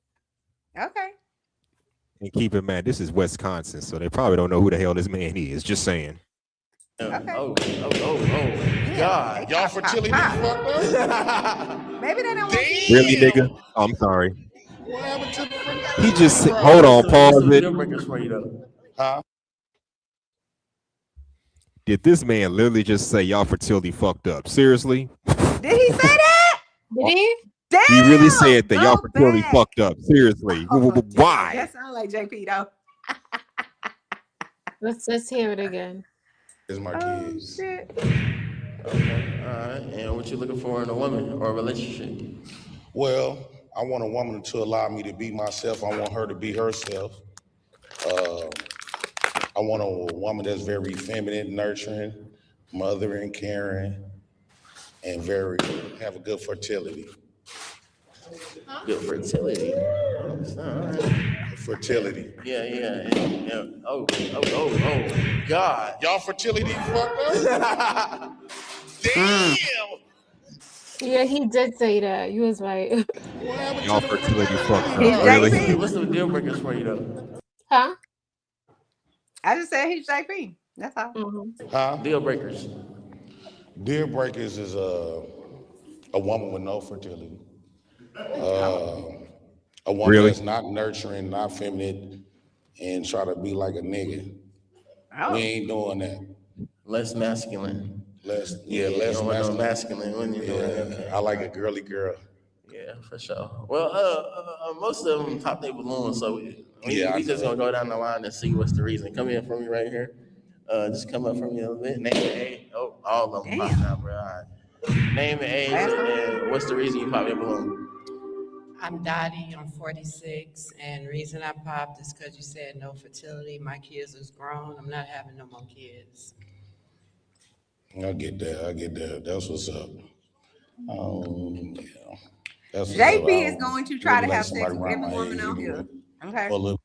Okay. And keep in mind, this is Wisconsin, so they probably don't know who the hell this man is. Just saying. Okay. Oh. Yeah. God. Y'all fertility fucked up? Maybe they don't want Really, you. nigga? Oh, I'm sorry. What happened to the He just said, hold on, pause it. Deal breakers for you though. Huh? Did this man literally just say y'all fertility fucked up? Seriously? Did he say that? Did he? Damn. He really said that y'all go fertility back. fucked up. Seriously. Oh, damn. Why? That sounds like JP though. Let's hear it again. Is my kids. Shit. Okay, all right. And what you looking for in a woman or a relationship? Well, I want a woman to allow me to be myself. I want her to be herself. I want a woman that's very feminine, nurturing, mothering, caring, and have a good fertility. Good fertility. All right. Fertility. Yeah. Oh. God. Y'all fertility fucked up? Damn. Yeah, he did say that. You was right. Y'all fertility fucked up. He's Really? JP. What's the deal breakers for you though? Huh? I just said he's JP. That's all. Mm-hmm. Huh? Deal breakers. Deal breakers is a woman with no fertility. A woman Really? that's not nurturing, not feminine, and try to be like a nigga. Oh. We ain't doing that. Less masculine. Less You don't want no masculine when you're doing Yeah, that. I like a girly girl. Yeah, for sure. Well, most of them top their balloons, so we just gonna go down the line and see what's the reason. Come in from me right here. Just come up from me a little bit. Name and age. Oh, all of them popped out, bro. All right. Name and age, and what's the reason you pop your balloon? I'm Dottie, I'm 46, and the reason I popped is because you said no fertility. My kids is grown. I'm not having no more kids. I get that. That's what's up. Yeah. That's what's up. JP is going to try Maybe to like have sex somebody with around every my woman age hit on me here. with Okay. for a little.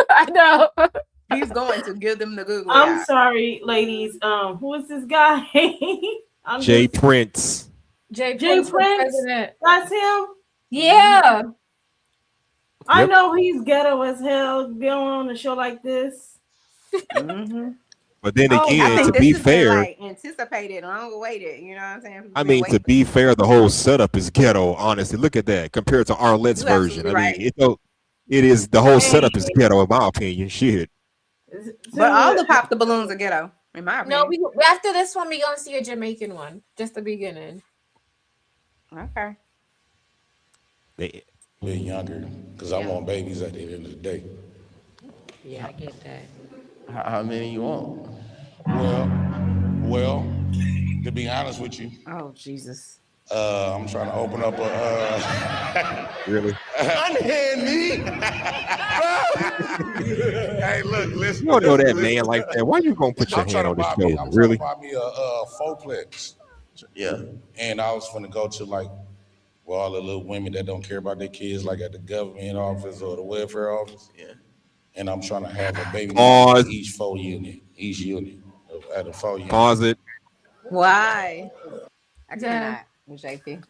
I know. He's going to give them the googly I'm eye. sorry, ladies. Who is this guy? I'm Jay just Prince. Jay Jay Prince for Prince. president. That's him. Yeah. I Yep. know he's ghetto as hell going on a show like this. Mm-hmm. But then Oh I again, think to God. this be has been fair, like anticipated, long awaited. You know what I'm saying? People I been mean, to waiting for be this. fair, the whole setup is ghetto. Honestly, look at that compared to Arlette's You version. absolutely I right. mean, it is the whole Hey, setup is ghetto in my opinion. Shit. But all to, the pop the balloons are ghetto, in my No, opinion. we after this one we gonna see a Jamaican one. Just the beginning. Okay. They, bit younger because I Yeah. want babies at the end of the day. Yeah, I get that. How many you want? Well, to be honest with you, Oh Jesus. I'm trying to open up a. really? Unhand me. Hey, look, You don't know that listen. man like that. Why you gonna put your I'm trying hand to on his buy me. shoulder? I'm trying to Really? buy me a fourplex, Yeah. and I was gonna go to like where all the little women that don't care about their kids, like at the government office or the welfare office. Yeah. And I'm trying to have a baby mama Pause. in each unit, at a 4 unit. Pause it. Why? I Yeah. cannot with JP.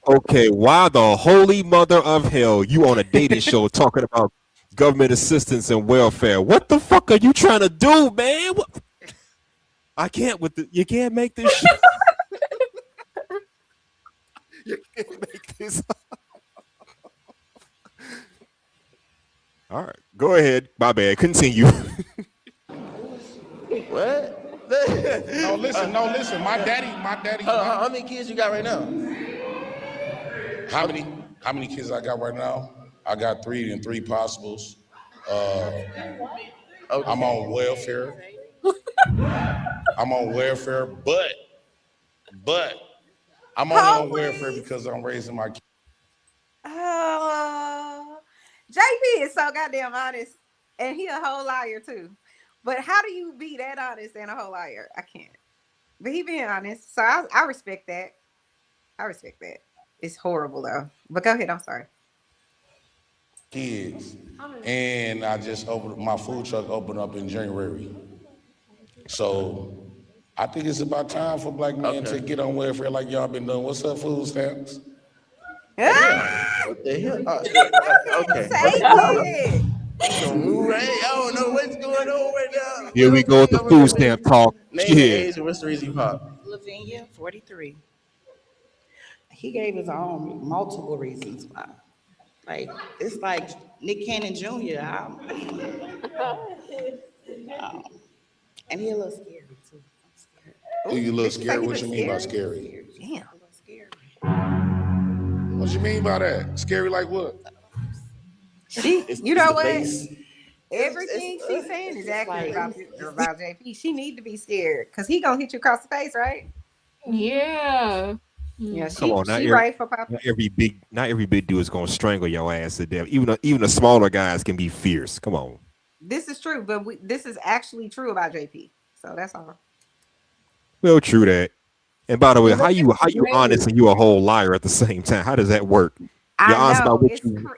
Okay, why the holy mother of hell you on a dating show talking about government assistance and welfare? What the fuck are you trying to do, man? What? I can't with the. You can't make this shit. You can't make this. All right, go ahead. My bad. Continue. What? No, listen. My daddy. How many kids you got right now? How many kids I got right now? I got 3 and 3 possibles. Okay. I'm on welfare. but I'm only on welfare because I'm raising my kids. JP is so goddamn honest, and he a whole liar too. But how do you be that honest and a whole liar? I can't. But he being honest, so I respect that. I respect that. It's horrible though. But go ahead. I'm sorry. Kids, and I just opened my food truck. Opened up in January, so I think it's about time for black men to get on welfare like y'all been doing. What's up, food stamps? What the hell? Okay. Take it. I don't know what's going on right now. Here we go with the food stamp talk. Name and Shit. age and what's the reason you pop? Lavinia, 43. He gave his own multiple reasons why. Like, it's like Nick Cannon Jr. And he a little scary too. I'm scared. Oh, you a little scared? What you mean by scary? Damn. A little scary. What you mean by that? Scary like what? You know what? Face. Everything she's saying is accurate like- about JP. She need to be scared because he gonna hit you across the face, right? Yeah. Yeah, Come on, she right for Papa. not every big dude is gonna strangle your ass to death. Even the smaller guys can be fierce. Come on. This is true, but this is actually true about JP. So that's all. Well, true that. And by the way, how you honest and you a whole liar at the same time? How does that work? You're honest I know about what you.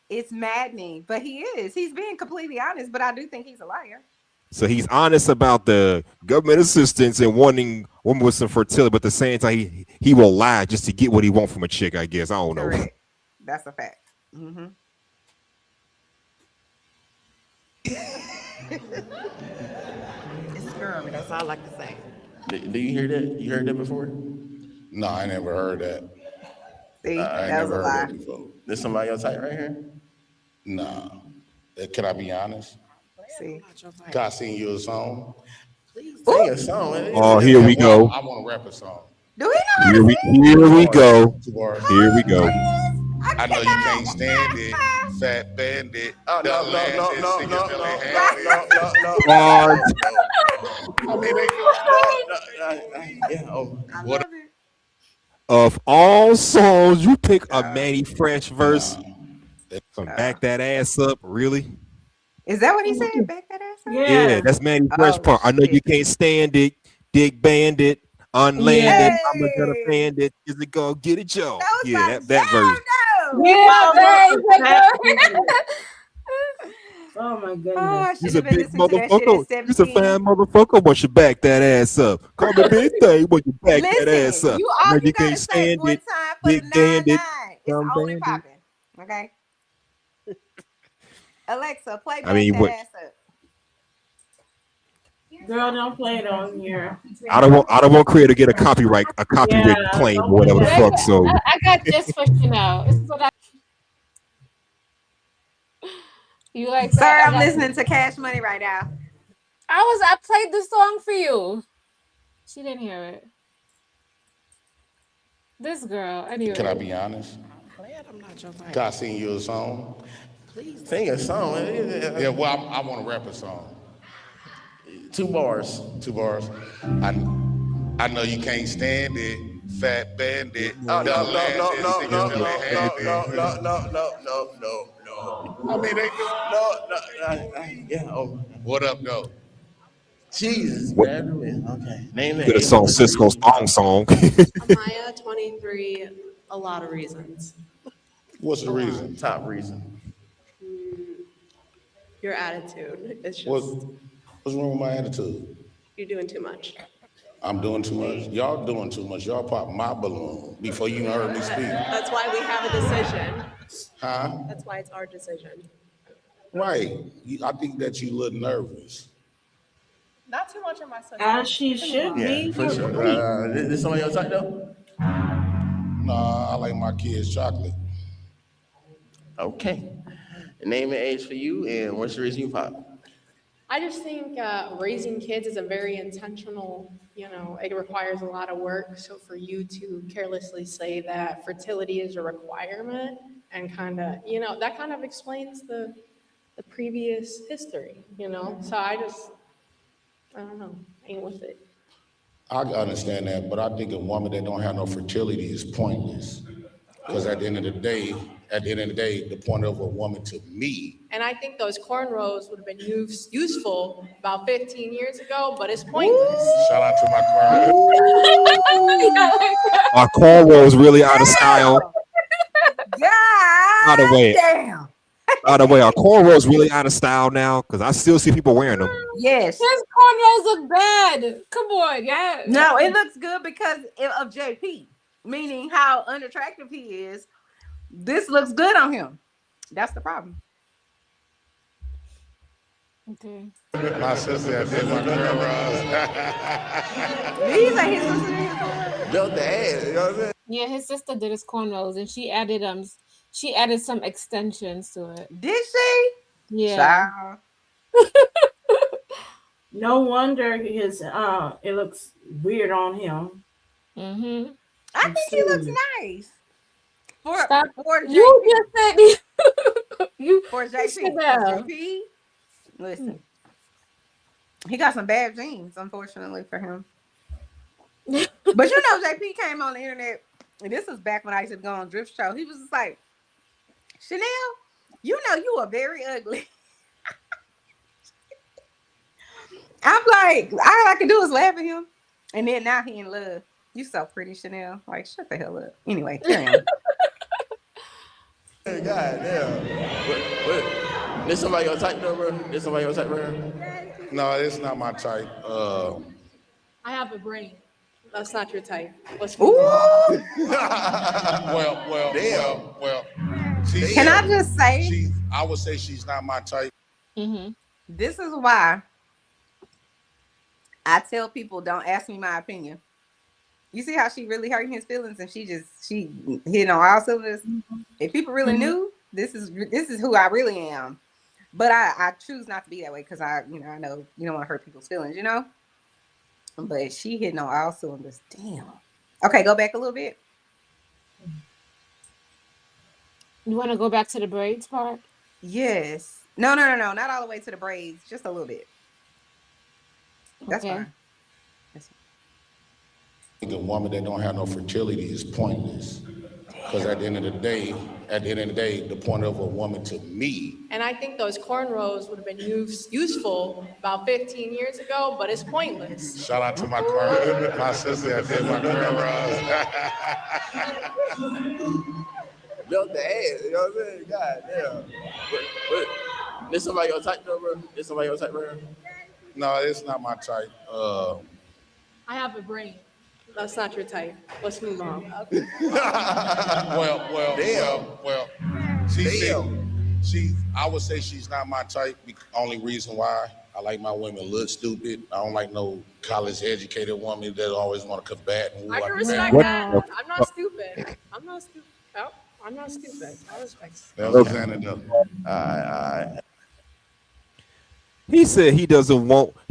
it's maddening, but he is. He's being completely honest, but I do think he's a liar. So he's honest about the government assistance and wanting women with some fertility, but at the same time he will lie just to get what he wants from a chick. I guess I don't know. Correct. That's a fact. Mm-hmm. It's scary. That's all I can say. Do you hear that? You heard that before? No, I never heard that. See, I that was a never lie. heard that before. This somebody your type right here? Nah. Can I be honest? See. God sing you a song? Sing a song. Oh, here we go. I want to rap a song. Do we know how to sing? Here we go. Bars. Here we go. I know you can't stand it, fat bandit. Oh, no. Bars. Yeah. Oh. I What- love it. Of all songs, you pick a Manny Fresh verse from Back That Ass Up. Really? Is that what he said? Back that ass up? Yeah, that's Manny Fresh Oh, part. I know you shit. can't stand it, Dick Bandit. Unlanded, Yeah. I'm gonna Hey, band it. Is it gonna get it, Joe? that was Yeah, my that version. jam, though. We Yeah, all love babe. the fat. Oh my Oh, goodness. I You's should a have been big listening to that shit motherfucker. at You's a 17. fine motherfucker. Once you back that ass up, call me big thing. When you back that ass Listen, up, you I all know you you can't gotta say stand one it. time for the Big bandit, 9-9. It's dumb on and bandit. popping. Okay. Alexa, play I back mean, that what? ass up. Girl, don't play it on here. I don't want Creator to get a Yeah, copyright claim don't or play whatever the that. Baby, fuck. So I got this for Chanel. This is what you like Sir, that? I I'm got. listening to Cash Money right now. I played the song for you. She didn't hear it. This girl, Can I anyway. be honest? Play it, I'm not your type. Can I sing you a song? Please. Sing a song. Yeah, well, I want to rap a song. 2 bars. 2 bars. I know you can't stand it, fat bandit. Oh, Them no, no, no, lashes, no, niggas no, really no, had no, it. no, no, no, no, no, no. I mean, they do. Yeah. Oh, What up, though? Jesus, what? grab the wheel. Okay. Name You the could have age and sung what's the Cisco's reason you thong pop. song. Amaya, 23, a lot of reasons. What's the A lot. reason? Top reason. Your attitude. It's What, just, what's wrong with my attitude? you're doing too much. I'm doing too much. Y'all doing too much. Y'all popped my balloon before you even heard me speak. That's why we have a decision. Huh? That's why it's our decision. Right. I think that you look nervous. Not too much on my social. As she should Yeah, be. for sure. This somebody else type though? Nah, I like my kids chocolate. Okay. Name and age for you, and what's the reason you pop? I just think raising kids is a very intentional, it requires a lot of work. So for you to carelessly say that fertility is a requirement and kind of, that kind of explains the previous history, So I don't know, ain't with it. I understand that, but I think a woman that don't have no fertility is pointless. Because at the end of the day, the point of a woman to me. And I think those cornrows would have been useful about 15 years ago, but it's pointless. Shout out to my Our cornrows really out of style. By the way, Damn. our cornrows really out of style now because I still see people wearing them. Yes. His cornrows look bad. Come on, yeah. No, it looks good because of JP, meaning how unattractive he is. This looks good on him. That's the problem. Okay. My sister did my cornrows. These are his sister. Built the ass, you know what I'm saying? Yeah, his sister did his cornrows, and she added some extensions to it. Did she? Yeah. Child. No wonder his it looks weird on him. Mm-hmm. I think he looks nice. For JP. You just said you For JP. Chanel. JP. Listen. He got some bad genes, unfortunately for him. But JP came on the internet, and this was back when I used to go on Drift Show. He was just like, Chanel, you are very ugly. I'm like, all I can do is laugh at him. And then now he in love. You so pretty, Chanel. Like, shut the hell up. Anyway, carry on. God damn. What? This somebody your type though, bro? This somebody your type, bro? No, it's not my type. I have a brain. That's not your type. What's well. Can I just say? I would say she's not my type. Mm-hmm. This is why I tell people don't ask me my opinion. You see how she really hurting his feelings, and she hit on all cylinders. If people really knew, this is who I really am. But I choose not to be that way because I know you don't want to hurt people's feelings, But she hitting on all cylinders. Damn. Okay, go back a little bit. You want to go back to the braids part? Yes. No, not all the way to the braids. Just a little bit. That's fine. I think a woman that don't have no fertility is pointless. Because at the end of the day, the point of a woman to me. And I think those cornrows would have been useful about 15 years ago, but it's pointless. Shout out to my sister that did my cornrows. Built the ass, you know what I'm saying? God damn. But, this somebody your type though, bro? This somebody your type, bro? No, it's not my type. I have a brain. That's not your type. Let's move on. Well. I would say she's not my type. Only reason why I like my women look stupid. I don't like no college educated woman that always want to combat. I can respect that. I'm not stupid. I'm not stupid. Oh, I'm not stupid. I respect it. That was an anecdote. He said he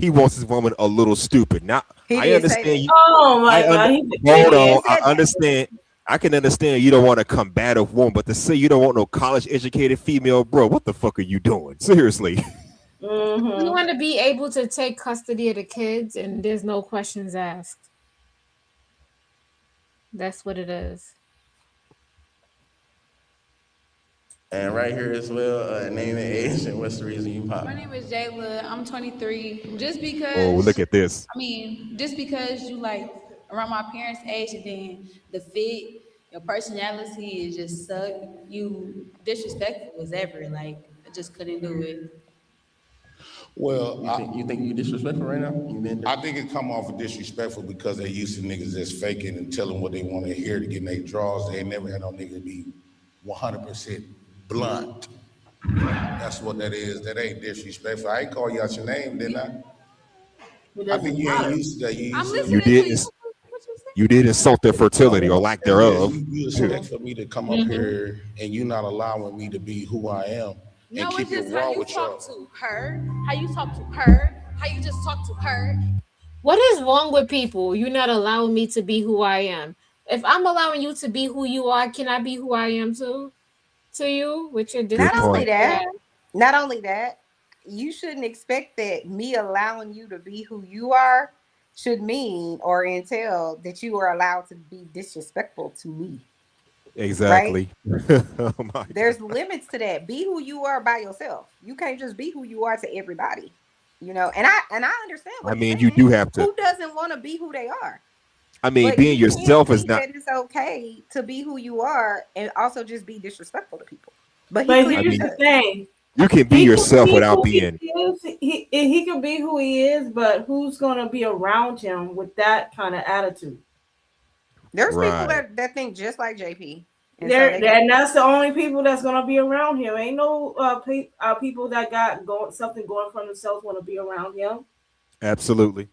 wants his woman a little stupid. Now I understand you. Oh my God. Hold on. I understand. I can understand you don't want a combative woman, but to say you don't want no college educated female, bro, what the fuck are you doing? Seriously. Mm-hmm. You want to be able to take custody of the kids and there's no questions asked. That's what it is. And right here as well, name and age, and what's the reason you pop? My name is Jayla. I'm 23. Just because. Oh, look at this. I mean, just because you like around my parents' age, and then the fit, your personality is just suck. You disrespectful as ever. Like I just couldn't do it. Well, you think you disrespectful right now? I think it come off of disrespectful because they used to niggas that's faking and telling what they want to hear to get in their draws. They ain't never had no nigga be 100% blunt. That's what that is. That ain't disrespectful. I ain't call you out your name, didn't I? I think you ain't used to that. You did insult their fertility or lack thereof. You expect for me to come up here and you not allowing me to be who I am. No, it's just how you talk to her, how you talk to her, how you just talk to her. What is wrong with people? You're not allowing me to be who I am. If I'm allowing you to be who you are, can I be who I am too? To you, with your not only that, you shouldn't expect that me allowing you to be who you are should mean or entail that you are allowed to be disrespectful to me. Exactly. Right? There's limits to that. Be who you are by yourself. You can't just be who you are to everybody. You know, and I understand what you do have to. Who doesn't want to be who they are? I mean, being yourself is not. It's okay to be who you are and also just be disrespectful to people. But here's the thing: you can be yourself without being. He can be who he is, but who's gonna be around him with that kind of attitude? There's people that think just like JP. And that's the only people that's gonna be around him. Ain't no people that got something going for themselves want to be around him. Absolutely.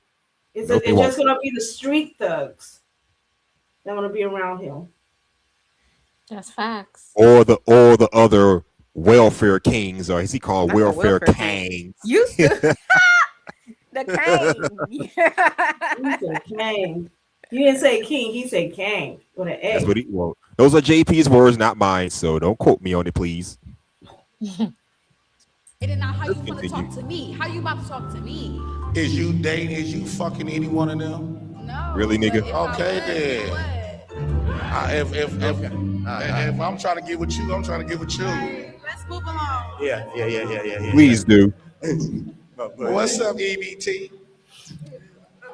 It's just gonna be the street thugs that want to be around him. That's facts. Or the other welfare kings, or is he called welfare kings? Used to the king. He said king. He didn't say king. He said king with an A. That's what he. Well, those are JP's words, not mine. So don't quote me on it, please. It is not how you want to talk to me. How you about to talk to me? Is you dating? Is you fucking any one of them? No. Really, nigga? Okay, then. If I'm trying to get with you, I'm trying to get with you. Let's move along. Yeah. Please do. What's up, EBT?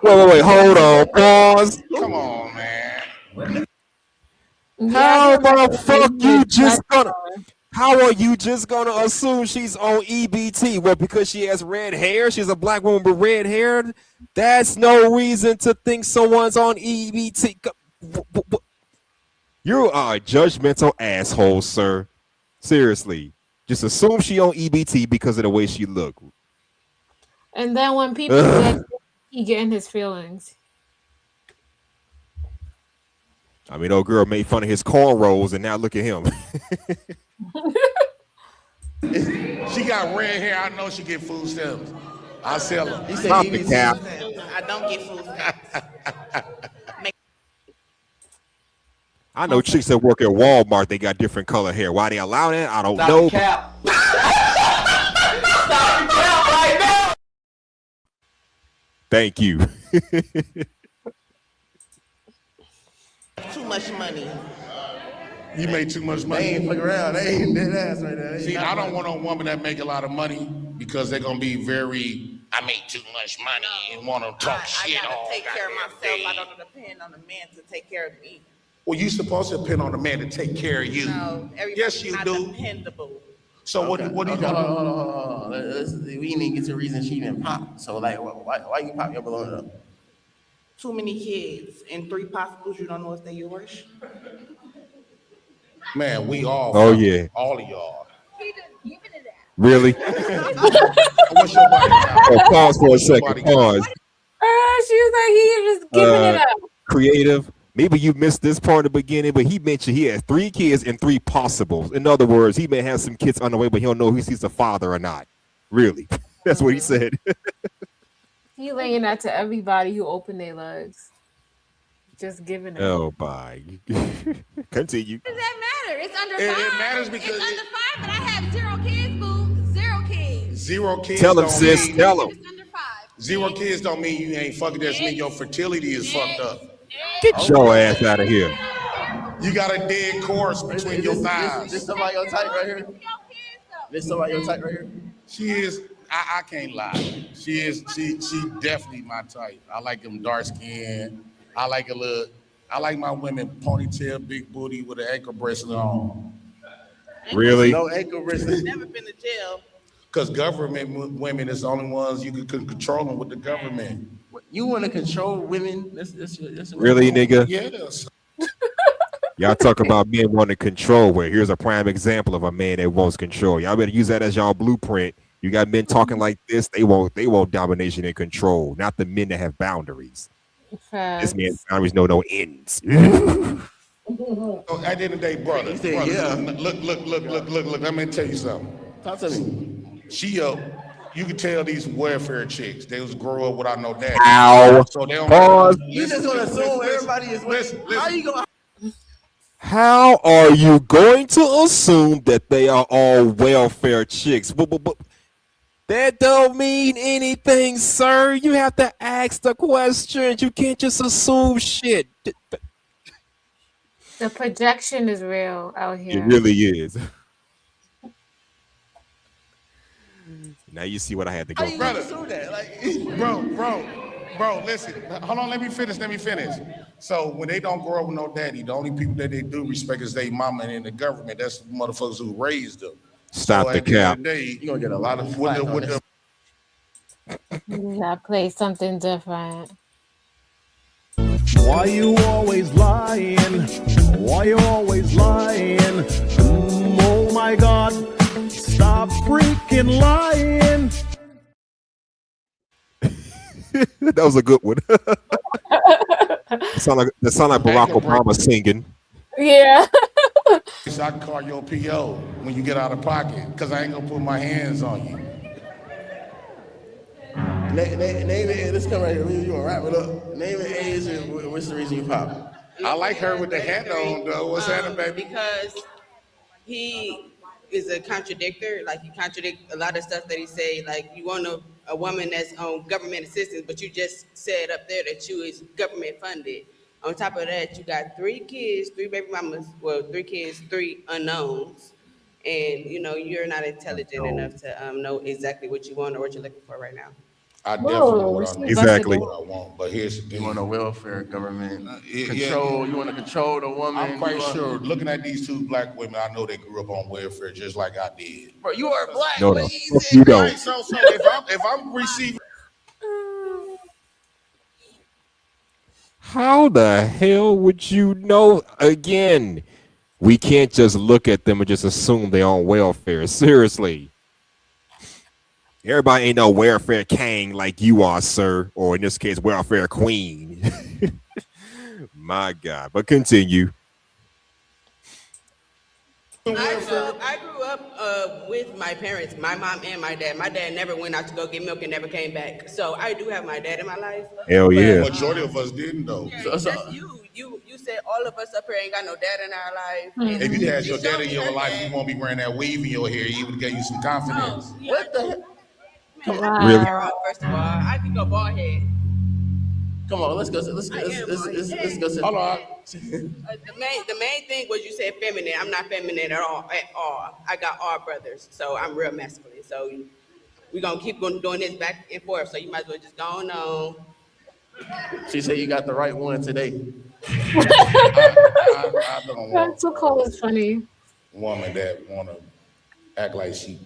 Wait, hold on, pause. Come on, man. How the fuck you just gonna? How are you just gonna assume she's on EBT? Well, because she has red hair, she's a black woman with red hair. That's no reason to think someone's on EBT. You are a judgmental asshole, sir. Seriously, just assume she on EBT because of the way she look. And then when people get, he get in his feelings. I mean, old girl made fun of his cornrows, and now look at him. She got red hair. I know she get food stamps. I sell them. He said Stop the cap. I don't get food stamps. I know chicks that work at Walmart, they got different color hair. Why they allow that? I don't know. Cap. Stop the cap right now. Thank you. Too much money. You made too much They money. ain't fuck around. They ain't dead ass right there. See, I don't want a woman that make a lot of money because they're gonna be very. I make too much money and want to talk shit I gotta all take care of goddamn myself. day. I don't depend on a man to take care of me. Well, you supposed to depend on a man to take care of you. No, everybody's yes, you not do. dependable. So what are you gonna do? Hold on. We didn't even get to the reason she didn't pop. So like, why you pop your balloon up? Too many kids and 3 possibles. You don't know if they're yours. Man, we all. Oh yeah. All of y'all. Really? What's your body count? Oh, pause for a second. Pause. She was like, he just giving it up. Creative. Maybe you missed this part in the beginning, but he mentioned he has 3 kids and 3 possibles. In other words, he may have some kids on the way, but he'll know if he's the father or not. Really. That's what he said. He laying that to everybody who open their legs. Just giving it. Oh, bye. Continue. What does that matter? It's under It 5. matters because it's under 5, but I have 0 kids, boo. 0 kids. 0 kids. Tell him, don't sis. mean, Tell him. It's under 5. 0 kids don't mean you ain't fucking. That mean your fertility is fucked up. Get your ass out of here. You got a dead course between your thighs. This somebody your type right here? This somebody your type right here? She is. I can't lie. She is. She definitely my type. I like them dark skin. I like a little. I like my women ponytail, big booty with an ankle bracelet on. Really? No ankle bracelet. Never been to jail. Because government women is the only ones you can control them with the government. You want to control women? That's Really, nigga? Yes. Y'all talk about men wanting control. Where here's a prime example of a man that wants control. Y'all better use that as y'all blueprint. You got men talking like this. They want domination and control, not the men that have boundaries. This man's boundaries know no ends. So at the end of the day, brother, yeah. Look. Let me tell you something. Talk to me. You can tell these welfare chicks, they was grow up without no daddy. Ow. So they don't. Pause. You just gonna assume everybody is listen. How you gonna? How are you going to assume that they are all welfare chicks? But that don't mean anything, sir. You have to ask the questions. You can't just assume shit. The projection is real out here. It really is. Now you see what I had to go through. Bro, listen. Hold on, let me finish. So when they don't grow up with no daddy, the only people that they do respect is their mama and the government. That's the motherfuckers who raised them. Stop so the at the end cap. of the day, you're gonna get a lot of flack on this. I play something different. Why you always lying? Why you always lying? Oh my God, stop freaking lying. That was a good one. That sound like Barack Obama singing. Yeah. So I can call your PO when you get out of pocket, because I ain't gonna put my hands on you. Name it. Let's come right here. You gonna wrap it up? Name it age and what's the reason you pop? I like her with the hat on, though. What's happening, baby? Because he is a contradictor. Like, he contradicts a lot of stuff that he say. Like, you want a woman that's on government assistance, but you just said up there that you is government funded. On top of that, you got 3 kids, 3 baby mamas. Well, 3 kids, 3 unknowns. And, you're not intelligent enough to know exactly what you want or what you're looking for right now. I definitely know what I want. Exactly. What I want, but here's the thing. You want a welfare government control. You want to control the woman. I'm quite sure. Looking at these 2 black women, I know they grew up on welfare just like I did. Bro, you are black. No, you don't. So if I'm receiving. How the hell would you know? Again, we can't just look at them and just assume they're on welfare. Seriously. Everybody ain't no welfare king like you are, sir. Or in this case, welfare queen. My God. But continue. I grew up with my parents, my mom and my dad. My dad never went out to go get milk and never came back. So I do have my dad in my life. Hell yeah. The majority of us didn't, though. Yeah, that's you said all of us up here ain't got no dad in our life. If you had your dad in your life, you won't be wearing that weave in your hair. He would give you some confidence. What the? Really? First of all, I can go bald head. Come on, let's go. Let's go. Let's go. Hold on. The main thing was you said feminine. I'm not feminine at all. I got all brothers, so I'm real masculine. So we're gonna keep doing this back and forth. So you might as well just go on. She said you got the right one today. I don't want That's so cool. It's funny. woman that want to act like she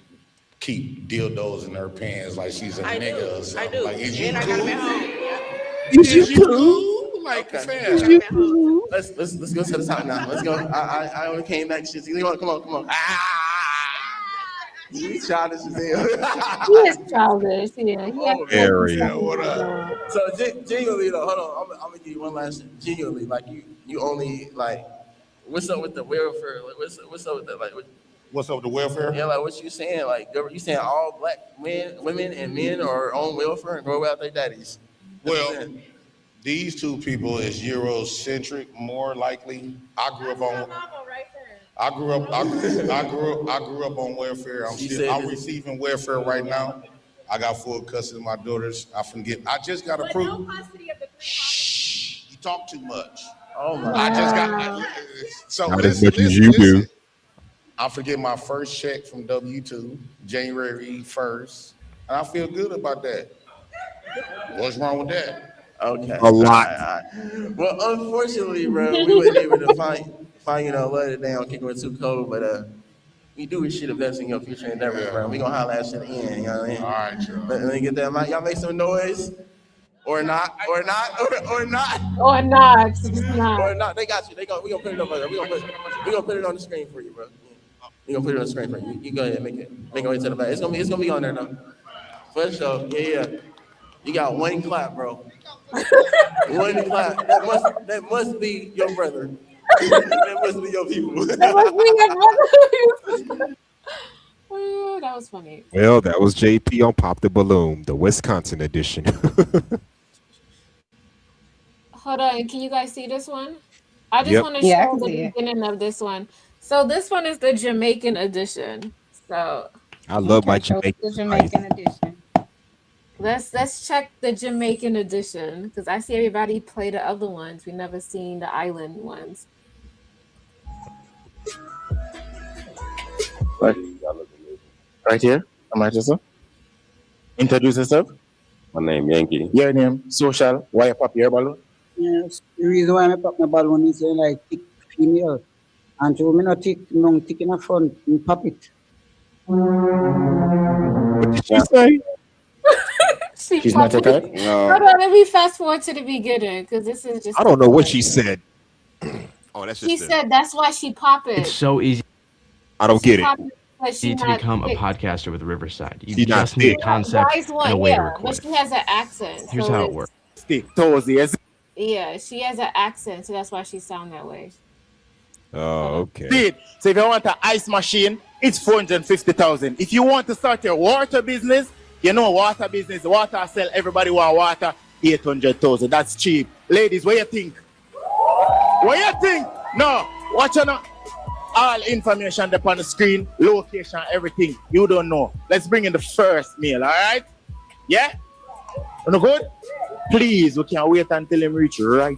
keep dildos in her pants like she's a nigga or something. I do. Like, is you And I cool? got them at home. Is you cool? Like, Okay. fam. Let's go to the top now. Let's go. I only came back. Come on. You childish as hell. He is childish. Yeah. Very. What up? So genuinely though, hold on. I'm gonna give you one last thing. Genuinely, like you only like, what's up with the welfare? Like, what's up with that? Like, What's up with the welfare? Yeah, like what you saying? Like you saying all black men, women, and men are on welfare and grow out their daddies? Well, these two people is Eurocentric, more likely. I grew up on welfare. I'm receiving welfare right now. I got full custody of my daughters. I just got approved. Shh, you talk too much. Oh my! I just got. So Not as much as you do. I forget my first check from W-2, January 1st, and I feel good about that. What's wrong with that? Okay. A lot. Well, unfortunately, bro, we weren't able to find let it down, kick it too cold, but we do wish you the best in your future endeavors, bro. We gonna holler at you at the end, you know what I mean? All right, y'all. Let me get that mic. Y'all make some noise. Or not. Or not. Just not. Or not. They got you. We gonna put it over there. We gonna put it on the screen for you, bro. We gonna put it on the screen for you. You go ahead, make your way to the back. It's gonna be on there though. For sure. Yeah. You got one clap, bro. One clap. That must be your brother. That must be your people. That must be your brother. Oh, that was funny. Well, that was JP on Pop the Balloon, the Wisconsin edition. Hold on, can you guys see this one? I just want to show the beginning of this one. So this one is the Jamaican edition. So I love my The Jamaican edition. let's check the Jamaican edition because I see everybody play the other ones. We never seen the island ones. Right here. Am I just introduce yourself? My name Yankee. Your name, social, why you pop your balloon? Yes, the reason why I pop my balloon is like thick female. And to me not thick, no thick in the front, and pop it. What did she say? She's not a type? Hold on, let me fast forward to the beginning because this is just. I don't know what she said. Oh, that's just She said that's why she pop it. It's so easy. I don't get it. To become a podcaster with Riverside. You She's not just need a thick. concept Guys and want, a way to yeah, record but it. she has an accent. Here's so how it it's- works. Yeah, she has an accent, so that's why she sound that way. Oh, okay. Did. So if you want an ice machine, it's 450,000. If you want to start your water business, you know water business, water sell, everybody want water, 800,000. That's cheap. Ladies, what you think? What you think? No, watch out. All information up on the screen, location, everything. You don't know. Let's bring in the first meal, all right? Yeah? No good? Please, we can't wait until him reach right.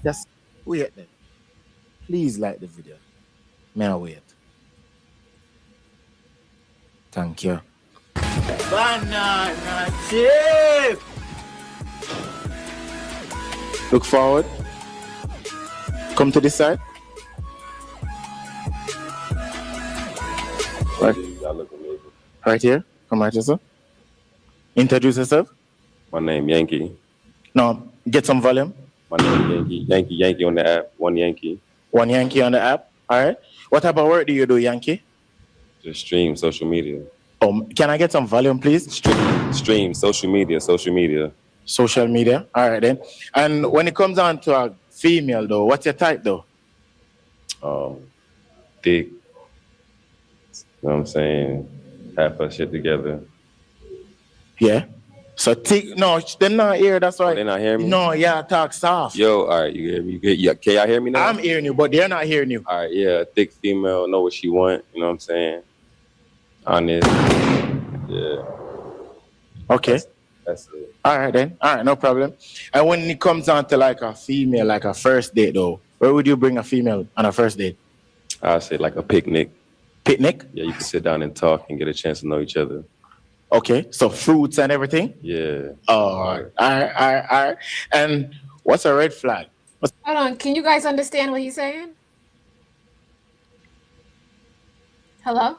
Wait then. Please like the video. May I wait? Thank you. Banana chip! Look forward. Come to this side. Right. Y'all look amazing. Right here. Come right here, sir. Introduce yourself. My name Yankee. No, get some volume. My name Yankee. Yankee on the app. One Yankee. One Yankee on the app. All right. What type of work do you do, Yankee? Just stream social media. Oh, can I get some volume, please? Stream social media. Social media. Social media. All right then. And when it comes down to a female, though, what's your type, though? Thick. You know what I'm saying? Half our shit together. Yeah. So thick. No, they're not here. That's why. They're not hearing me? No, yeah, talk soft. Yo, all right, you hear me? Yeah, can y'all hear me now? I'm hearing you, but they're not hearing you. All right, yeah, thick female, know what she want. You know what I'm saying? Honest. Yeah. Okay. That's it. All right then. All right, no problem. And when it comes down to like a female, like a first date though, where would you bring a female on a first date? I'd say like a picnic. Picnic? Yeah, you can sit down and talk and get a chance to know each other. Okay, so fruits and everything? Yeah. Oh, all right. And what's a red flag? Hold on, can you guys understand what he's saying? Hello?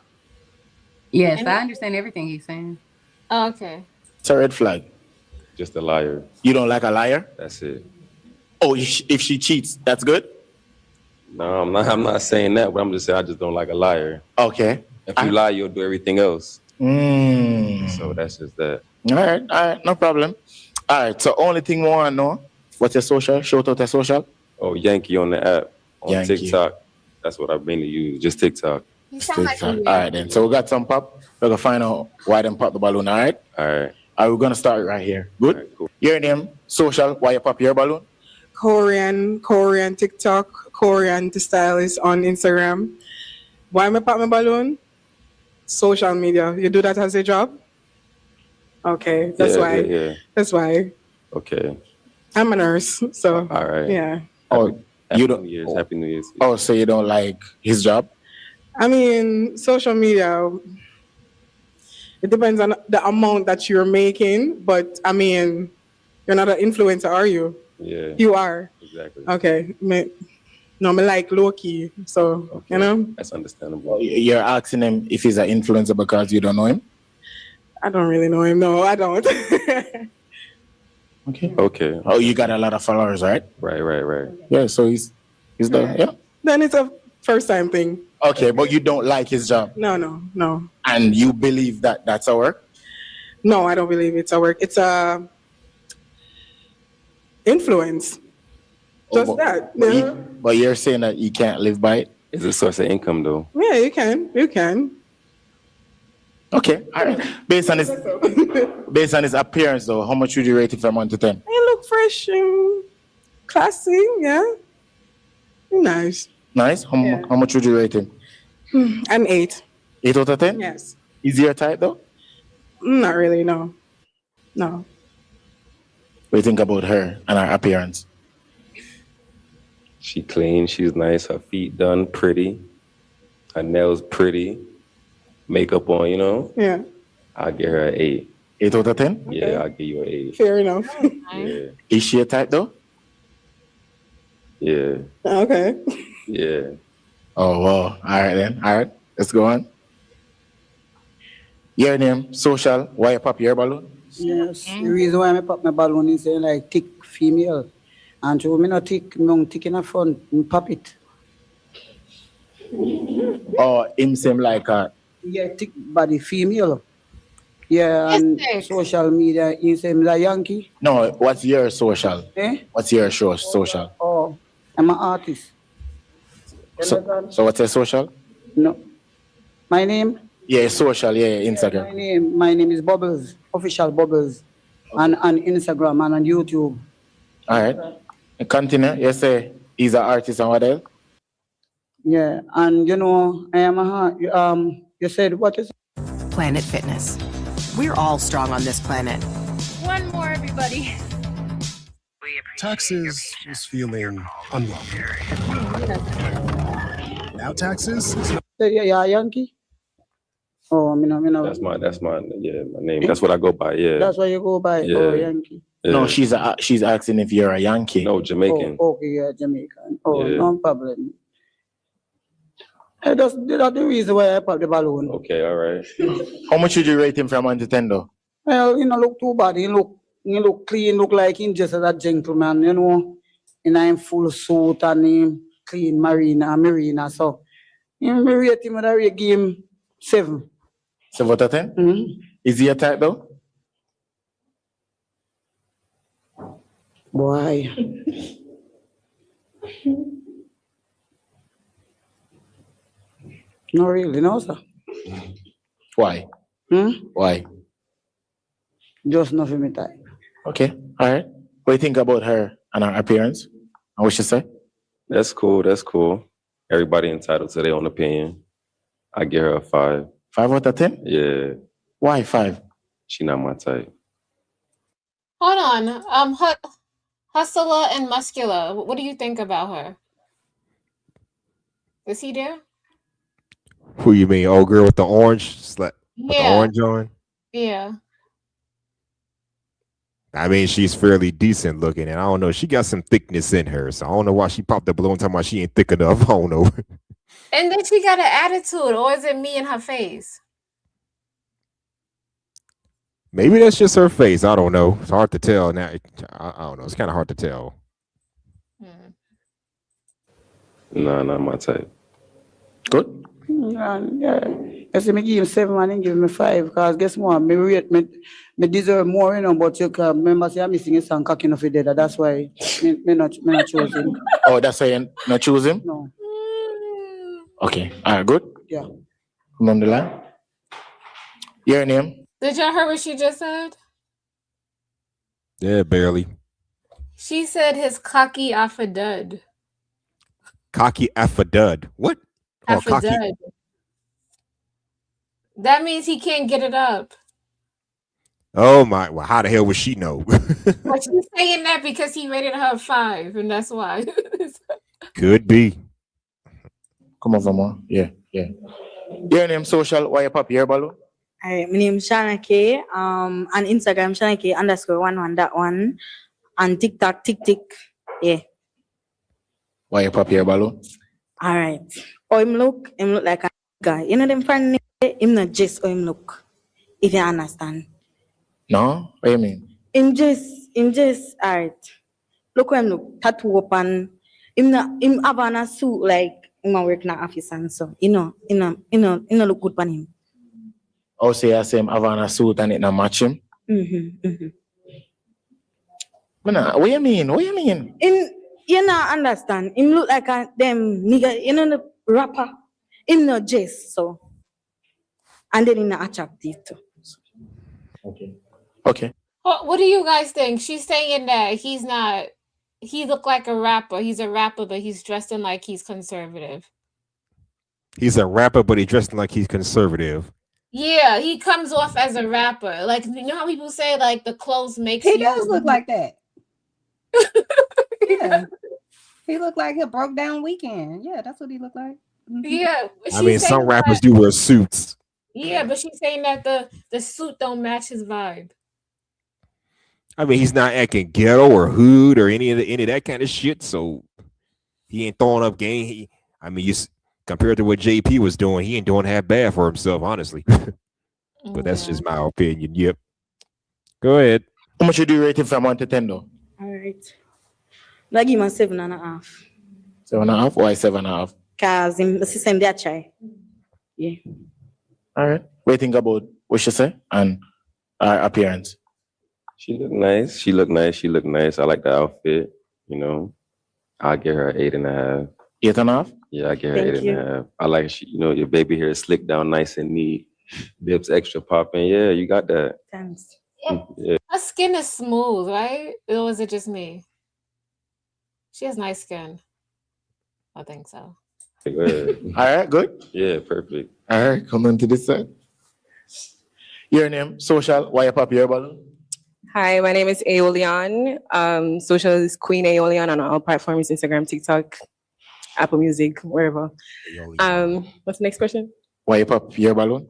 Yes, I understand everything he's saying. Oh, okay. It's a red flag. Just a liar. You don't like a liar? That's it. Oh, if she cheats, that's good? No, I'm not saying that, but I'm just saying I just don't like a liar. Okay. If you lie, you'll do everything else. So that's just that. All right, no problem. All right, so only thing we want to know, what's your social? Shout out your social. Oh, Yankee on the app, on Yankee. TikTok. That's what I've mainly used, just TikTok. You sound like All right, then. So we got some pop. We're going to find out why them pop the balloon, all right? All right. All right, we're going to start right here. Good? All right, cool. Your name, social, why you pop your balloon? Korean TikTok, Korean stylist on Instagram. Why am I pop my balloon? Social media. You do that as a job? Okay, that's why. Yeah. That's why. Okay. I'm a nurse, so All right. yeah. Oh, Happy you don't. New Year's. Happy New Year's. Oh, so you don't like his job? I mean, social media. It depends on the amount that you're making, but I mean, you're not an influencer, are you? Yeah. You are. Exactly. Okay. No, me like low key, so Okay. you know. That's understandable. You're asking him if he's an influencer because you don't know him? I don't really know him. No, I don't. Okay. Oh, you got a lot of followers, right? Right. Yeah, so he's the, yeah. Then it's a first time thing. Okay, but you don't like his job. No. And you believe that that's a work? No, I don't believe it's a work. It's a influence. Just that. Yeah. But you're saying that you can't live by it? It's a source of income, though. Yeah, you can. You can. Okay, all right. Based on his appearance, though, how much would you rate it from 1 to 10? You look fresh and classy. Yeah. Nice. Nice. How much would you rate him? An 8. 8 out of 10? Yes. Is he your type, though? Not really. No. What do you think about her and her appearance? She clean. She's nice. Her feet done pretty. Her nails pretty. Makeup on, you know? Yeah. I'll give her an 8. 8 out of 10? Yeah, I'll give you an 8. Fair enough. Yeah. Is she a type, though? Yeah. Okay. Yeah. Oh, wow. All right, then. All right. Let's go on. Your name, social, why you pop your balloon? Yes. The reason why I pop my balloon is like thick female. And so me not thick, me thick in the front, me pop it. Oh, him seem like a... Yeah, thick body female. Yeah, and social media, he seems a Yankee. No, what's your social? Eh? What's your social? Oh, I'm an artist. So what's your social? No. My name? Yeah, social, yeah, Instagram. My name is Bubbles, official Bubbles, on Instagram and on YouTube. All right. Continue. You say he's an artist and what else? Yeah, and you know, I am you said what is Planet Fitness. We're all strong on this planet. One more, everybody. Taxes was feeling unwelcome. Now taxes is yeah, Yankee? Oh, me no. That's my name. That's what I go by, yeah. That's what you go by, Yeah. oh, Yankee. Yeah. No, she's asking if you're a Yankee. No, Jamaican. Oh, okay, yeah, Jamaican. Oh, Yeah. no problem. That's the reason why I pop the balloon. Okay, all right. How much would you rate him from 1 to 10, though? Well, you know, look too bad. He look clean, look like him just as a gentleman, you know. And I'm full suit and him clean marina. So, me rate him, I rate give him 7. 7 out of 10? Mm-hmm. Is he a type, though? Boy. No, really, no, sir. Why? Why? Just nothing me type. Okay, all right. What do you think about her and her appearance? And what she say? That's cool. Everybody entitled to their own opinion. I give her a 5. 5 out of 10? Yeah. Why 5? She not my type. Hold on. Hustler and Muscular. What do you think about her? Is he there? Who you mean? Old girl with the orange with the Yeah. orange on? Yeah. I mean, she's fairly decent looking, and I don't know. She got some thickness in her, so I don't know why she popped the balloon talking about she ain't thick enough. I don't know. And then she got an attitude, or is it me in her face? Maybe that's just her face. I don't know. It's hard to tell now. I don't know. It's kind of hard to tell. Nah, not my type. Good. Yeah. You see, me give him 7 and then give me 5. Because guess what? Me rate, me deserve more, you know. But you can remember, say I'm missing a song, cocky enough for that. That's why me not choose him. Oh, that's why you not choose him? No. Okay. All right, good. Yeah. Come on the line. Your name? Did y'all hear what she just said? Yeah, barely. She said his cocky off a dud. Cocky after dud. What? Oh, Off a cocky. dud. That means he can't get it up. Oh my! Well, how the hell would she know? But she's saying that because he rated her 5, and that's why. Could be. Come over more. Yeah. Your name social. Why you pop your balloon? Alright, my name is Shana K. On Instagram, Shana K _11.1. On TikTok, tick. Yeah. Why you pop your balloon? Alright. Oh, him look like a guy. You know them friend name? Him not just how him look. If you understand. No? What you mean? Him just alright. Look how him look. Tattoo open. Him have on a suit like him a work in an office and so. You know, look good on him. Oh, say I say him have on a suit and it not match him? What you mean? Him, you not understand. Him look like a them nigga, you know the rapper. Him not just so. And then him not attractive too. Okay. What do you guys think? She's saying that he's not. He looked like a rapper. He's a rapper, but he's dressed in like he's conservative. He's a rapper, but he's dressed like he's conservative. Yeah, he comes off as a rapper. Like, you know how people say like the clothes makes He you. does look like that. Yeah. He looked like a broke down weekend. Yeah, that's what he looked like. Yeah, I mean, some rappers do wear suits. Yeah, but she's saying that the suit don't match his vibe. I mean, he's not acting ghetto or hood or any of that kind of shit. So he ain't throwing up game. Compared to what JP was doing, he ain't doing half bad for himself, honestly. But that's just my opinion. Yep. Go ahead. How much you do rate him from 1 to 10 though? Alright. I give him a 7.5. 7.5? Why 7.5? Cause him system that try. Yeah. All right. What do you think about what she say and her appearance? She look nice. She look nice. I like the outfit. You know, I'll give her 8.5. 8.5? Yeah, I give her Thank you. 8.5. I like your baby hair is slicked down nice and neat. Lips extra popping. Yeah, you got that. Thanks. Yeah. Her skin is smooth, right? Or is it just me? She has nice skin. I think so. Good. All right, good. Yeah, perfect. All right, come on to this side. Your name, social, why you pop your balloon? Hi, my name is Aeolian. Social is Queen Aeolian on all platforms, Instagram, TikTok, Apple Music, wherever. What's the next question? Why you pop your balloon?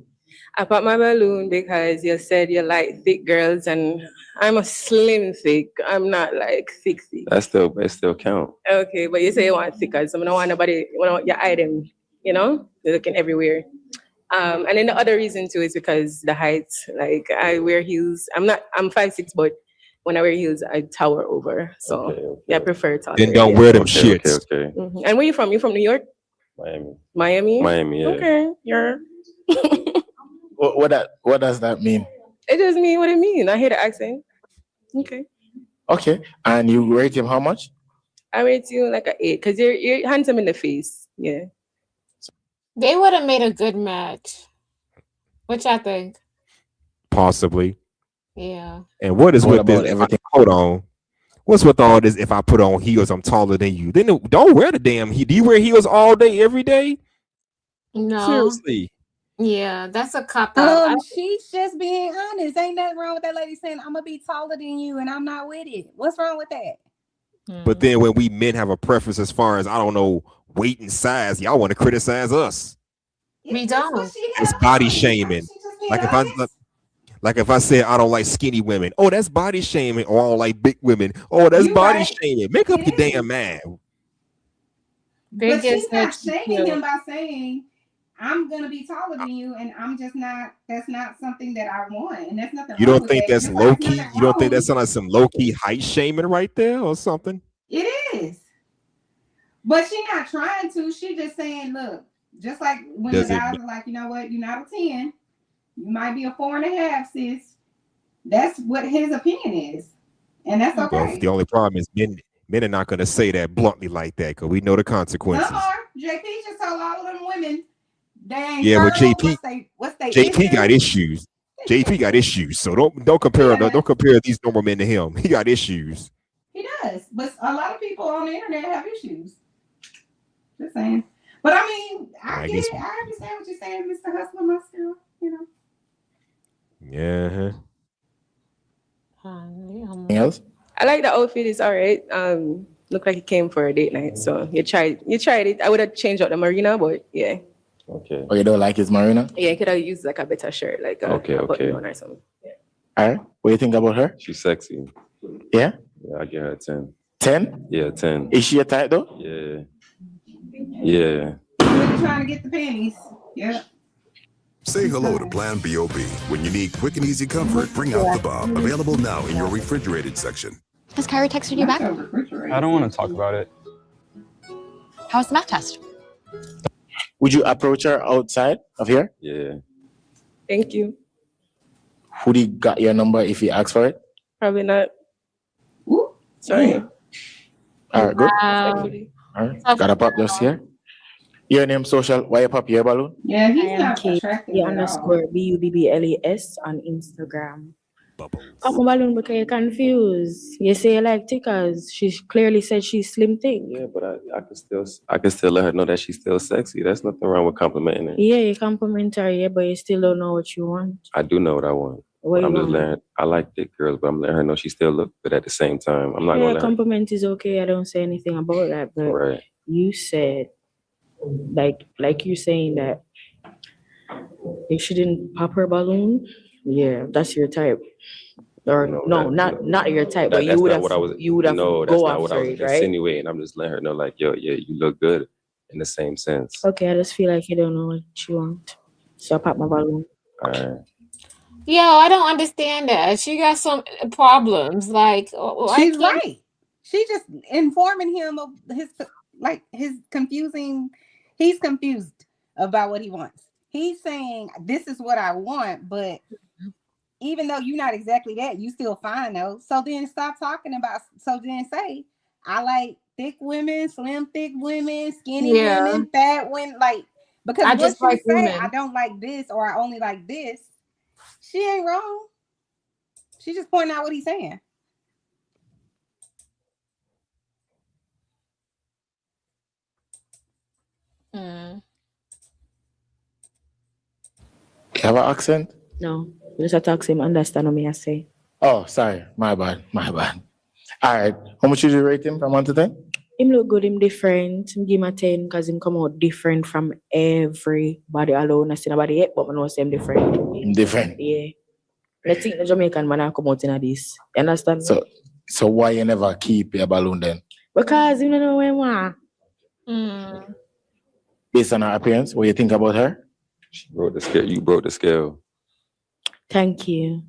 I pop my balloon because you said you like thick girls and I'm a slim thick. I'm not like thick. That still count. Okay, but you say you want thicker, so I don't want nobody, your item, they're looking everywhere. And then the other reason too is because the height, like I wear heels. I'm 5'6", but when I wear heels, I tower over. So I prefer taller. Then don't wear them shits. Okay. Mhm. And where you from? You from New York? Miami? Miami, yeah. Okay, you're. What does that mean? It just mean what it mean. I hear the accent. Okay. Okay. And you rate him how much? I rate you like an 8 because you're handsome in the face. Yeah. They would have made a good match. What y'all think? Possibly. Yeah. And what is What with this? about everything? Hold on. What's with all this? If I put on heels, I'm taller than you. Then don't wear the damn heel. Do you wear heels all day, every day? No. Seriously. Yeah, that's a cop out. She's just being honest. Ain't nothing wrong with that lady saying I'm gonna be taller than you and I'm not with it. What's wrong with that? But then when we men have a preference as far as I don't know weight and size, y'all want to criticize us. We don't. It's body shaming. Like if I said I don't like skinny women, oh that's body shaming. Or I don't like big women, oh that's body shaming. Make up your damn mind. But she's not shaming him by saying I'm gonna be taller than you, and I'm just not. That's not something that I want, and that's nothing. You wrong don't with think that. that's Just low like key? nothing You don't think wrong. that's like some low key height shaming right there or something? It is, but she's not trying to. She just saying, look, just like when the guys are like, you know what, you're not a 10, you might be a 4.5, sis. That's what his opinion is, and that's okay. Well, the only problem is men are not going to say that bluntly like that because we know the consequences. Some are. JP just told all of them women, they ain't Yeah, but fertile. What's they JP got issues. JP got issues. So don't compare these normal men to him. He got issues. He does, but a lot of people on the internet have issues. Just saying. But I mean, I get it. I understand what you're saying, Mr. Hustler, myself. You know. Yeah. Anything else? I like the outfit. It's all right. Look like it came for a date night. So you tried it. I would have changed out the marina, but yeah. Okay. Oh, you don't like his marina? Yeah, you could have used like a better shirt, like a button on or something. Yeah. All right. What do you think about her? She's sexy. Yeah? Yeah, I give her a 10. 10? Yeah, 10. Is she a type though? Yeah. Yeah. Really trying to get the panties. Yeah. Say hello to Plan B.O.B. When you need quick and easy comfort, bring out the Bob. Available now in your refrigerated section. Has Kyrie texted you back? I don't want to talk about it. How was the math test? Would you approach her outside of here? Yeah. Thank you. Would he got your number if he asked for it? Probably not. Sorry. All right, good. Respectfully. All right. Gotta pop this here. Your name social. Why you pop your balloon? Yeah, I am Kate, the underscore BUBBLES on Instagram. Pop my balloon because you're confused. You say you like tickers. She clearly said she's slim thick. Yeah, but I can still let her know that she's still sexy. That's nothing wrong with complimenting her. Yeah, you compliment her, yeah, but you still don't know what you want. I do know what I want. What But I'm you just want? letting her, I like thick girls, but I'm letting her know she still look good at the same time. I'm not Yeah, gonna let her. compliment is okay. I don't say anything about that. But Right. you said, like you're saying that if she didn't pop her balloon, yeah, that's your type. Or not your type, but you would have No, that's go not what I after was it, right? insinuating. I'm just letting her know, like, yo, yeah, you look good in the same sense. Okay, I just feel like you don't know what you want, so I pop my balloon. All right. Yo, I don't understand that. She got some problems. Like, She's right. She just informing him of his confusing. He's confused about what he wants. He's saying this is what I want, but even though you're not exactly that, you still fine though. So then stop talking about. So then say I like thick women, slim thick women, skinny women, fat women. Like because I once just you like say women. I don't like this or I only like this, she ain't wrong. She just pointing out what he's saying. You have an accent? No, just talk to him, understand what me I say. Oh, sorry. My bad. All right. How much would you rate him from 1 to 10? Him look good, him different. Him give him a 10 because him come out different from everybody alone. I see nobody yet, but I know him different. Different. Yeah. Let's think the Jamaican man and come out in this. You understand? So why you never keep your balloon then? Because you don't know where you want. Based on her appearance, what you think about her? She broke the scale. You broke the scale. Thank you.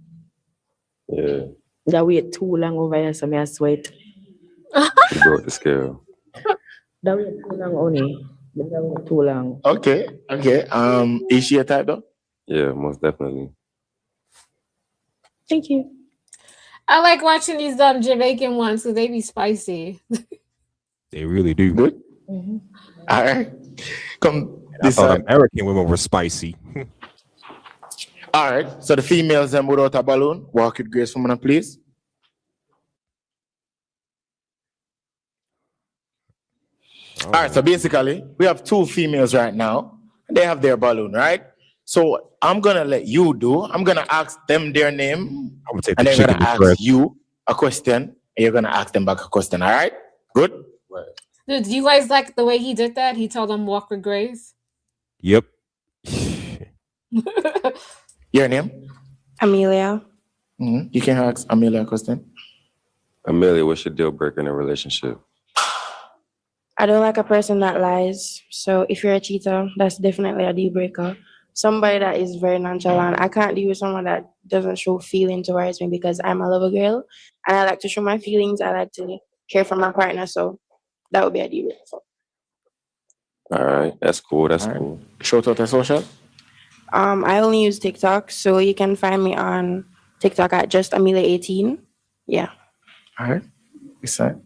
Yeah. That wait too long over here, so I sweat. She broke the scale. That wait too long, only. That wait too long. Okay. Is she a type though? Yeah, most definitely. Thank you. I like watching these Jamaican ones because they be spicy. They really do. Good. All right. Come. I thought American women were spicy. All right. So the females them without a balloon, walk with grace for me, please. All right. So basically, we have 2 females right now. They have their balloon, right? So I'm gonna let you do. I'm gonna ask them their name, I'm gonna take and the they're chicken gonna ask breast. you a question, and you're gonna ask them back a question. All right? Good. Dude, do you guys like the way he did that? He told them walk with grace. Yep. Your name? Amelia. You can ask Amelia a question. Amelia, what's your deal breaker in a relationship? I don't like a person that lies. So if you're a cheater, that's definitely a deal breaker. Somebody that is very nonchalant. I can't deal with someone that doesn't show feeling towards me because I'm a lover girl and I like to show my feelings. I like to care for my partner. So that would be a deal breaker. All right, that's cool. That's cool. Shout out to social. I only use TikTok, so you can find me on TikTok at just Amelia18. Yeah. All right. Beside.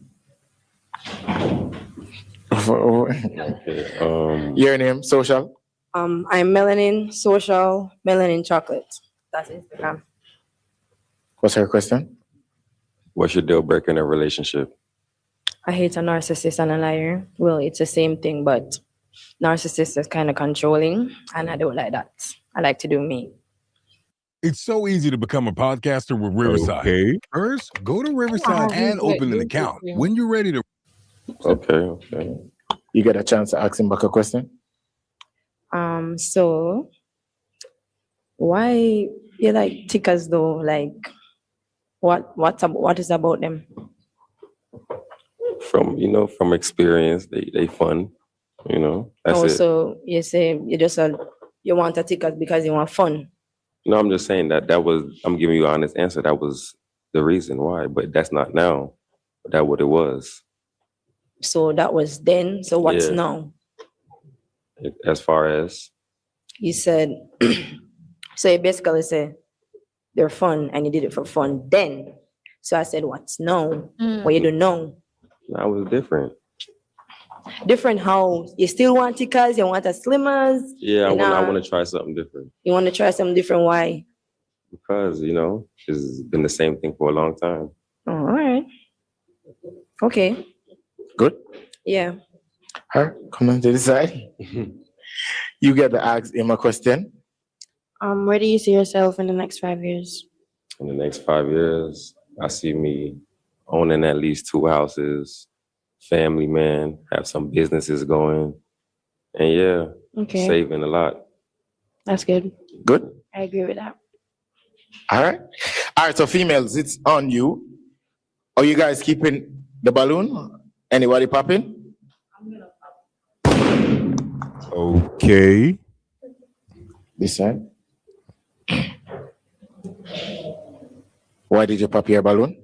Your name, social. I'm Melanin Social, Melanin Chocolate. That's Instagram. What's her question? What's your deal breaker in a relationship? I hate a narcissist and a liar. Well, it's the same thing, but narcissist is kind of controlling, and I don't like that. I like to do me. It's so easy to become a podcaster with Riverside. Okay. First, go to Riverside and open an account. When you're ready to... Okay. You get a chance to ask him back a question? So why you like tickers though? Like what is about them? From experience, they fun. That's it. So you say you want a ticket because you want fun. No, I'm just saying I'm giving you an honest answer. That was the reason why, but that's not now. That's what it was. So that was then. So what's now? As far as? You said, so you basically say they're fun and you did it for fun then. So I said, what's now? What you do now? That was different. Different how? You still want tickets? You want a slimmers? Yeah, I want to try something different. You want to try something different? Why? Because, it's been the same thing for a long time. Oh, all right. Okay. Good? Yeah. Her, come on to the side. You get to ask him a question. Where do you see yourself in the next 5 years? In the next 5 years, I see me owning at least 2 houses, family man, have some businesses going, and saving a lot. That's good. Good? I agree with that. All right, so females, it's on you. Are you guys keeping the balloon? Anybody popping? Okay. This side. Why did you pop your balloon?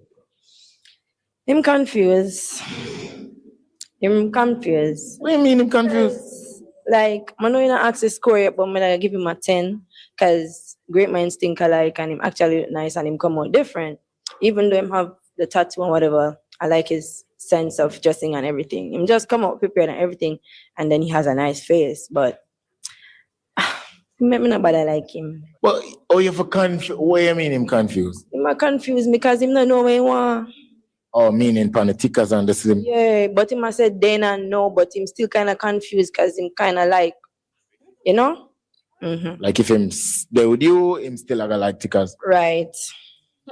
I'm confused. I'm confused. What do you mean I'm confused? Like, I know you not ask the score yet, but I'm gonna give him a 10 because great minds think alike and him actually look nice and him come out different. Even though him have the tattoo and whatever, I like his sense of dressing and everything. Him just come out prepared and everything, and then he has a nice face, but me not bother like him. Well, you for confused? What do you mean him confused? Him a confused because him not know what he want. Oh, meaning pan the tickers and the slim. Yeah, but him I said then and no, but him still kind of confused because him kind of like, Mm-hmm. Like if him stay with you, him still gonna like tickers. Right.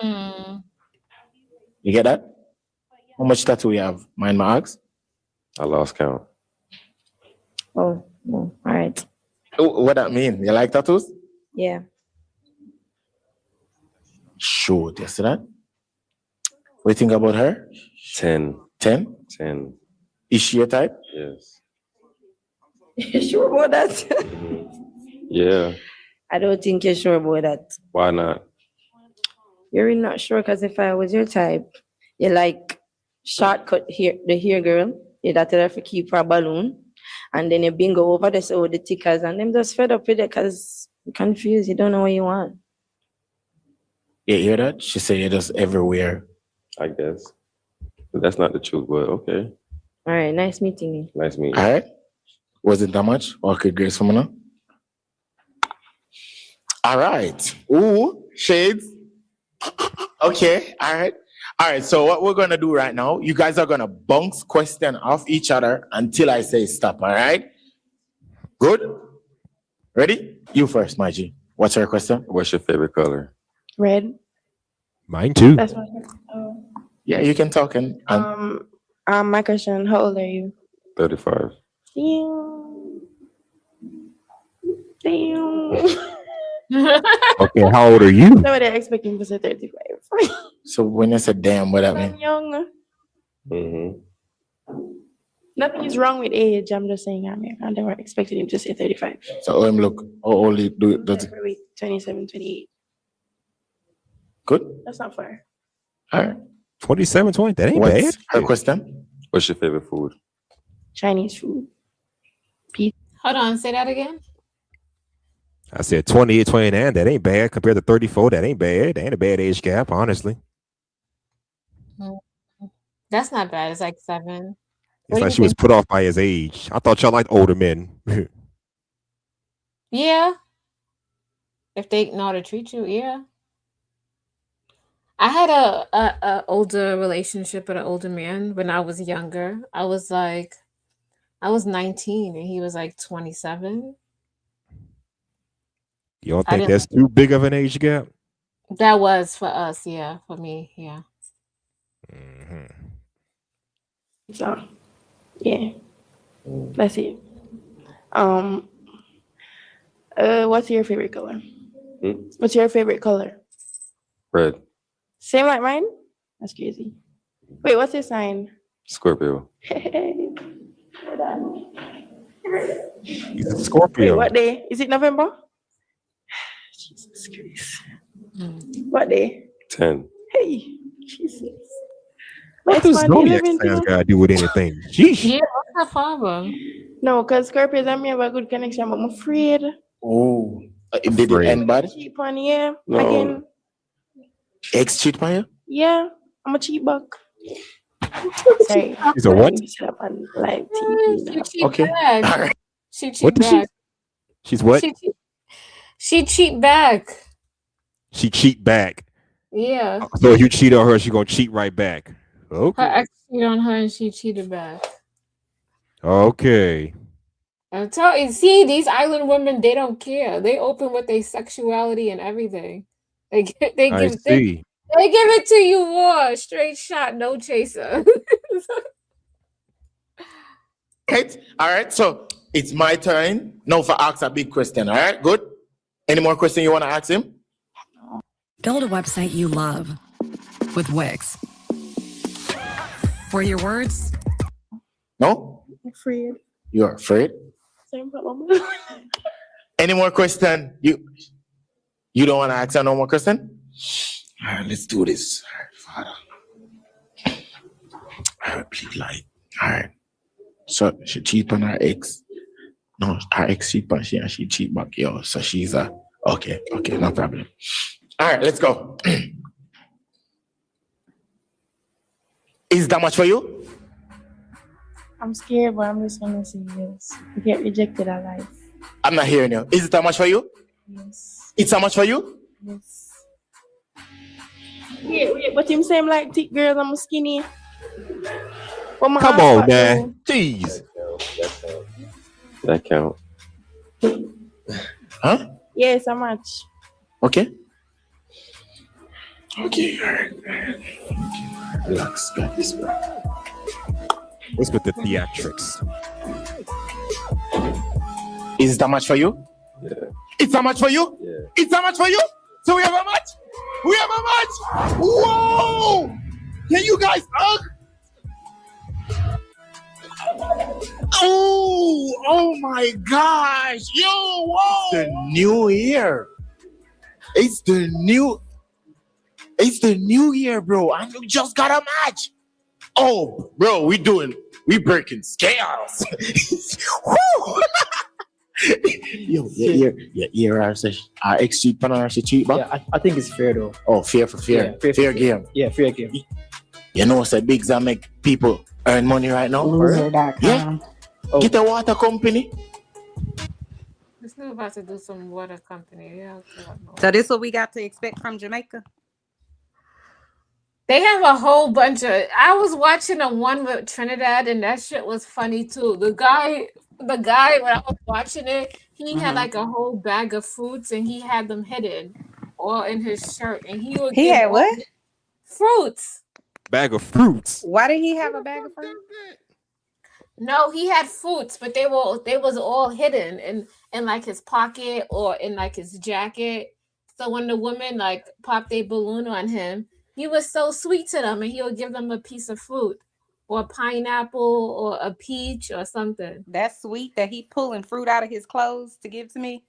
You get that? How much tattoo you have? Mind my ask? I lost count. Oh, all right. What that mean? You like tattoos? Yeah. Sure, you see that? What do you think about her? 10. 10? 10. Is she your type? Yes. You sure about that? Yeah. I don't think you're sure about that. Why not? You're really not sure because if I was your type, you like shortcut hair, the hair girl, you that tell her to keep her balloon, and then you bingo over this all the tickers, and them just fed up with it because you're confused, you don't know what you want. You hear that? She said you're just everywhere. I guess. But that's not the truth, but okay. All right, nice meeting you. Nice meeting you. All right. Was it that much? Okay, Grace from now. All right. Ooh, shades. Okay, all right. All right, so what we're going to do right now, you guys are going to bounce question off each other until I say stop, all right? Good? Ready? You first, my G. What's your question? What's your favorite color? Red. Mine too. That's my oh. Yeah, you can talk and My question, how old are you? 35. Damn. Okay, how old are you? Nobody expecting to say 35. So when you say damn, what that I'm mean? young. Mm-hmm. Nothing is wrong with age. I'm just saying I'm young. I never expected him to say 35. So look, how old you do does it? Probably 27, 28. Good? That's not far. All right. 27, 20. That ain't What's bad. her question? What's your favorite food? Chinese food. Hold on, say that again. I said 28, 29. That ain't bad compared to 34. That ain't bad. That ain't a bad age gap, honestly. That's not bad. It's like 7. It's like she was put off by his age. I thought y'all liked older men. Yeah. If they know how to treat you, yeah. I had a older relationship with an older man when I was younger. I was 19 and he was like 27. You don't I think didn't- that's too big of an age gap? That was for us, yeah. For me, yeah. So, yeah. That's it. What's your favorite color? What's your favorite color? Red. Same like mine? That's crazy. Wait, what's your sign? Scorpio. He's a Scorpio. Wait, what day? Is it November? Jesus Christ. What day? 10. Hey, Jesus. What does zodiac signs got to do with anything? Sheesh. Yeah, what's that problem? No, because Scorpios and me have a good connection, but I'm afraid. Oh, did it end bad? Cheap on, yeah. No. Again. Ex cheat on you? Yeah, I'm a cheap buck. Sorry. She's a what? Set up on live TV now. She cheat Okay. back. She What cheat did she? back. She's what? She cheat back. She cheat back. Yeah. So if you cheat on her, she gonna cheat right back. Her Okay. ex cheated on her and she cheated back. Okay. I'm telling you, see, these island women, they don't care. They open with their sexuality and everything. They give I see. they give it to you raw, straight shot, no chaser. Right? All right. So it's my turn now for ask a big question. All right. Good. Any more question you want to ask him? Build a website you love with Wix. Were your words? No? Afraid. You're afraid? Same problem. Any more question? You don't want to ask her no more question? All right, let's do this. All right, Father. All right, please, like, all right. So she cheat on her ex. No, her ex cheat on she and she cheat back. Yo, so she's okay, no problem. All right, let's go. Is that much for you? I'm scared, but I'm just gonna say yes. You get rejected alive. I'm not hearing you. Is it that much for you? Yes. It's that much for you? Yes. Wait, but him saying like thick girls, I'm skinny. But my Come ass on, fat man. though. Jeez. That count. Huh? Yes, how much? Okay. Okay, all right. Relax, got this, bro. What's with the theatrics? Is that much for you? Yeah. It's that much for you? Yeah. It's that much for you? So we have a match? We have a match? Whoa! Can you guys hug? Oh my gosh! Yo, whoa! It's the new year. It's the new year, bro. And we just got a match. Oh, bro, we breaking scales. Woo! Yo, our ex cheat on her, she cheat back? Yeah, I think it's fair though. Oh, fair for fair. Yeah, fair game. Yeah, fair game. You know, say Bigs that make people earn money right now? Loser.com. Yeah. Oh. Get a water company. This new about to do some water company. Yeah. So this what we got to expect from Jamaica? They have a whole bunch of. I was watching a one with Trinidad, and that shit was funny too. The guy when I was watching it, he had like a whole bag of fruits and he had them hidden all in his shirt, and he would He give had all what? fruits. Bag of fruits. Why did he have a bag of fruit? No, he had fruits, but they was all hidden in like his pocket or in like his jacket. So when the women like popped a balloon on him, he was so sweet to them, and he would give them a piece of fruit or a pineapple or a peach or something. That's sweet that he pulling fruit out of his clothes to give to me.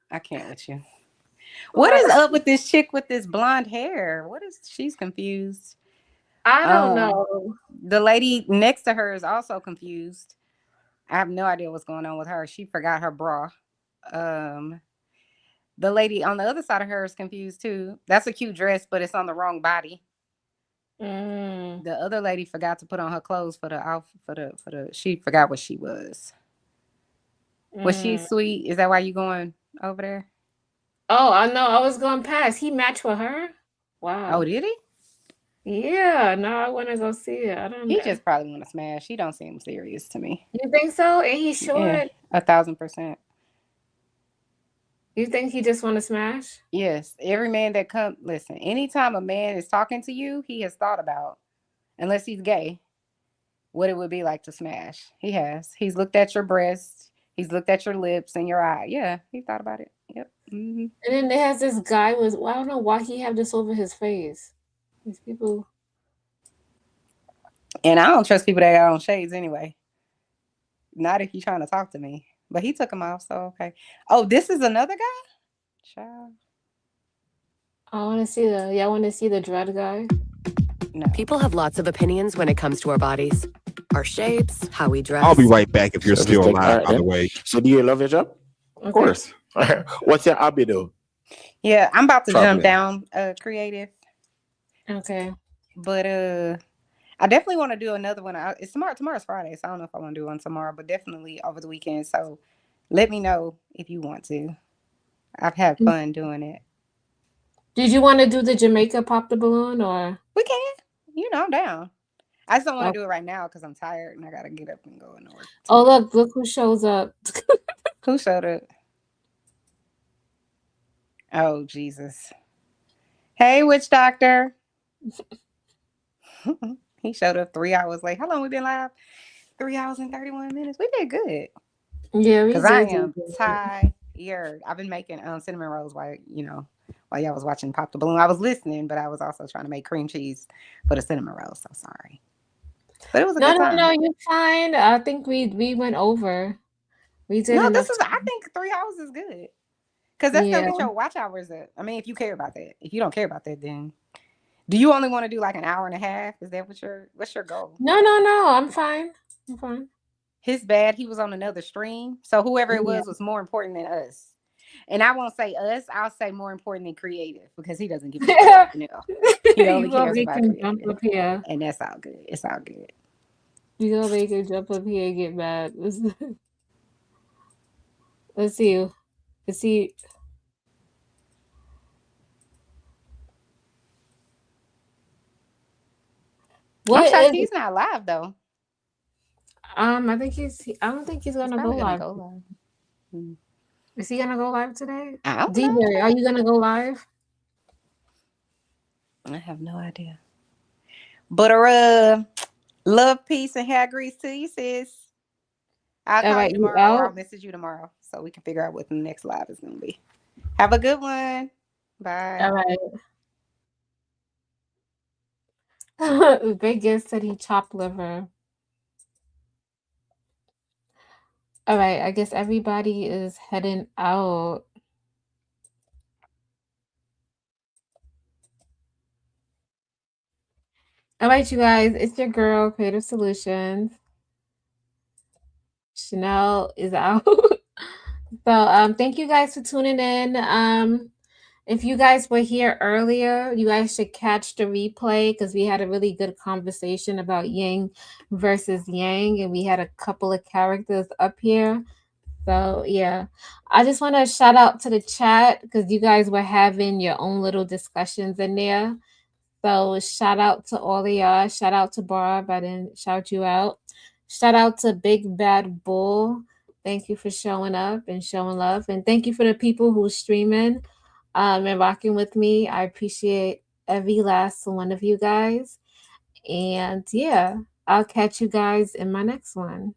I can't with you. What is up with this chick with this blonde hair? She's confused. I don't know. The lady next to her is also confused. I have no idea what's going on with her. She forgot her bra. The lady on the other side of her is confused too. That's a cute dress, but it's on the wrong body. The other lady forgot to put on her clothes for the outfit for the she forgot what she was. Was she sweet? Is that why you going over there? Oh, I know. I was going past. He matched with her. Wow. Oh, did he? Yeah. No, I want to go see it. I don't know. He just probably want to smash. He don't seem serious to me. You think so? And he should. Yeah, 1,000%. You think he just want to smash? Yes. Every man that listen, anytime a man is talking to you, he has thought about, unless he's gay, what it would be like to smash. He has. He's looked at your breasts. He's looked at your lips and your eye. Yeah, he thought about it. Yep. Mm-hmm. And then there has this guy I don't know why he have this over his face. These people. And I don't trust people that got on shades anyway. Not if you're trying to talk to me. But he took him off, so okay. Oh, this is another guy? Child. I want to see y'all want to see the dread guy? No. People have lots of opinions when it comes to our bodies, our shapes, how we dress. I'll be right back if you're still alive, by the way. So do you love your job? Of course. What's your hobby though? Yeah, I'm about to jump Traveling. down creative. Okay. But I definitely want to do another one. It's tomorrow's Friday, so I don't know if I want to do one tomorrow, but definitely over the weekend. So let me know if you want to. I've had fun doing it. Did you want to do the Jamaica pop the balloon or? We can. You know, I'm down. I just don't want to do it right now because I'm tired and I gotta get up and go and work. Oh look who shows up. Who showed up? Oh Jesus. Hey, witch doctor. He showed up 3 hours late. How long we been live? 3 hours and 31 minutes. We did good. Yeah, because I am tired. I've been making cinnamon rolls while y'all was watching Pop the Balloon. I was listening, but I was also trying to make cream cheese for the cinnamon rolls. So sorry, but it was a good time. No, you're fine. I think we went over. We did. No, enough I think 3 hours is good because that's gonna get your watch hours up. I mean, if you care about that. If you don't care about that, then do you only want to do like an hour and a half? Is that what's your goal? No. I'm fine. I'm fine. His bad. He was on another stream, so whoever it was more important than us. And I won't say us. I'll say more important than creative because he doesn't give a fuck. He only cares about creative, and that's all good. It's all good. You gonna make him jump up here and get mad? Let's see. I'm shocked he's not live though. I think I don't think he's gonna go live. Is he gonna go live today? D-Boy, are you gonna go live? I have no idea. But love, peace, and hair grease to you, sis. I'll call you tomorrow or I'll message you tomorrow so we can figure out what the next live is gonna be. Have a good one. Bye. All right. Vegas said he chopped liver. All right, I guess everybody is heading out. All right, you guys, it's your girl, Creative Solutions. Chanel is out. So thank you guys for tuning in. If you guys were here earlier, you guys should catch the replay because we had a really good conversation about Ying versus Yang, and we had a couple of characters up here. So yeah, I just want to shout out to the chat because you guys were having your own little discussions in there. So shout out to all of y'all. Shout out to Barb. I didn't shout you out. Shout out to Big Bad Bull. Thank you for showing up and showing love. And thank you for the people who's streaming and rocking with me. I appreciate every last one of you guys. And yeah, I'll catch you guys in my next one.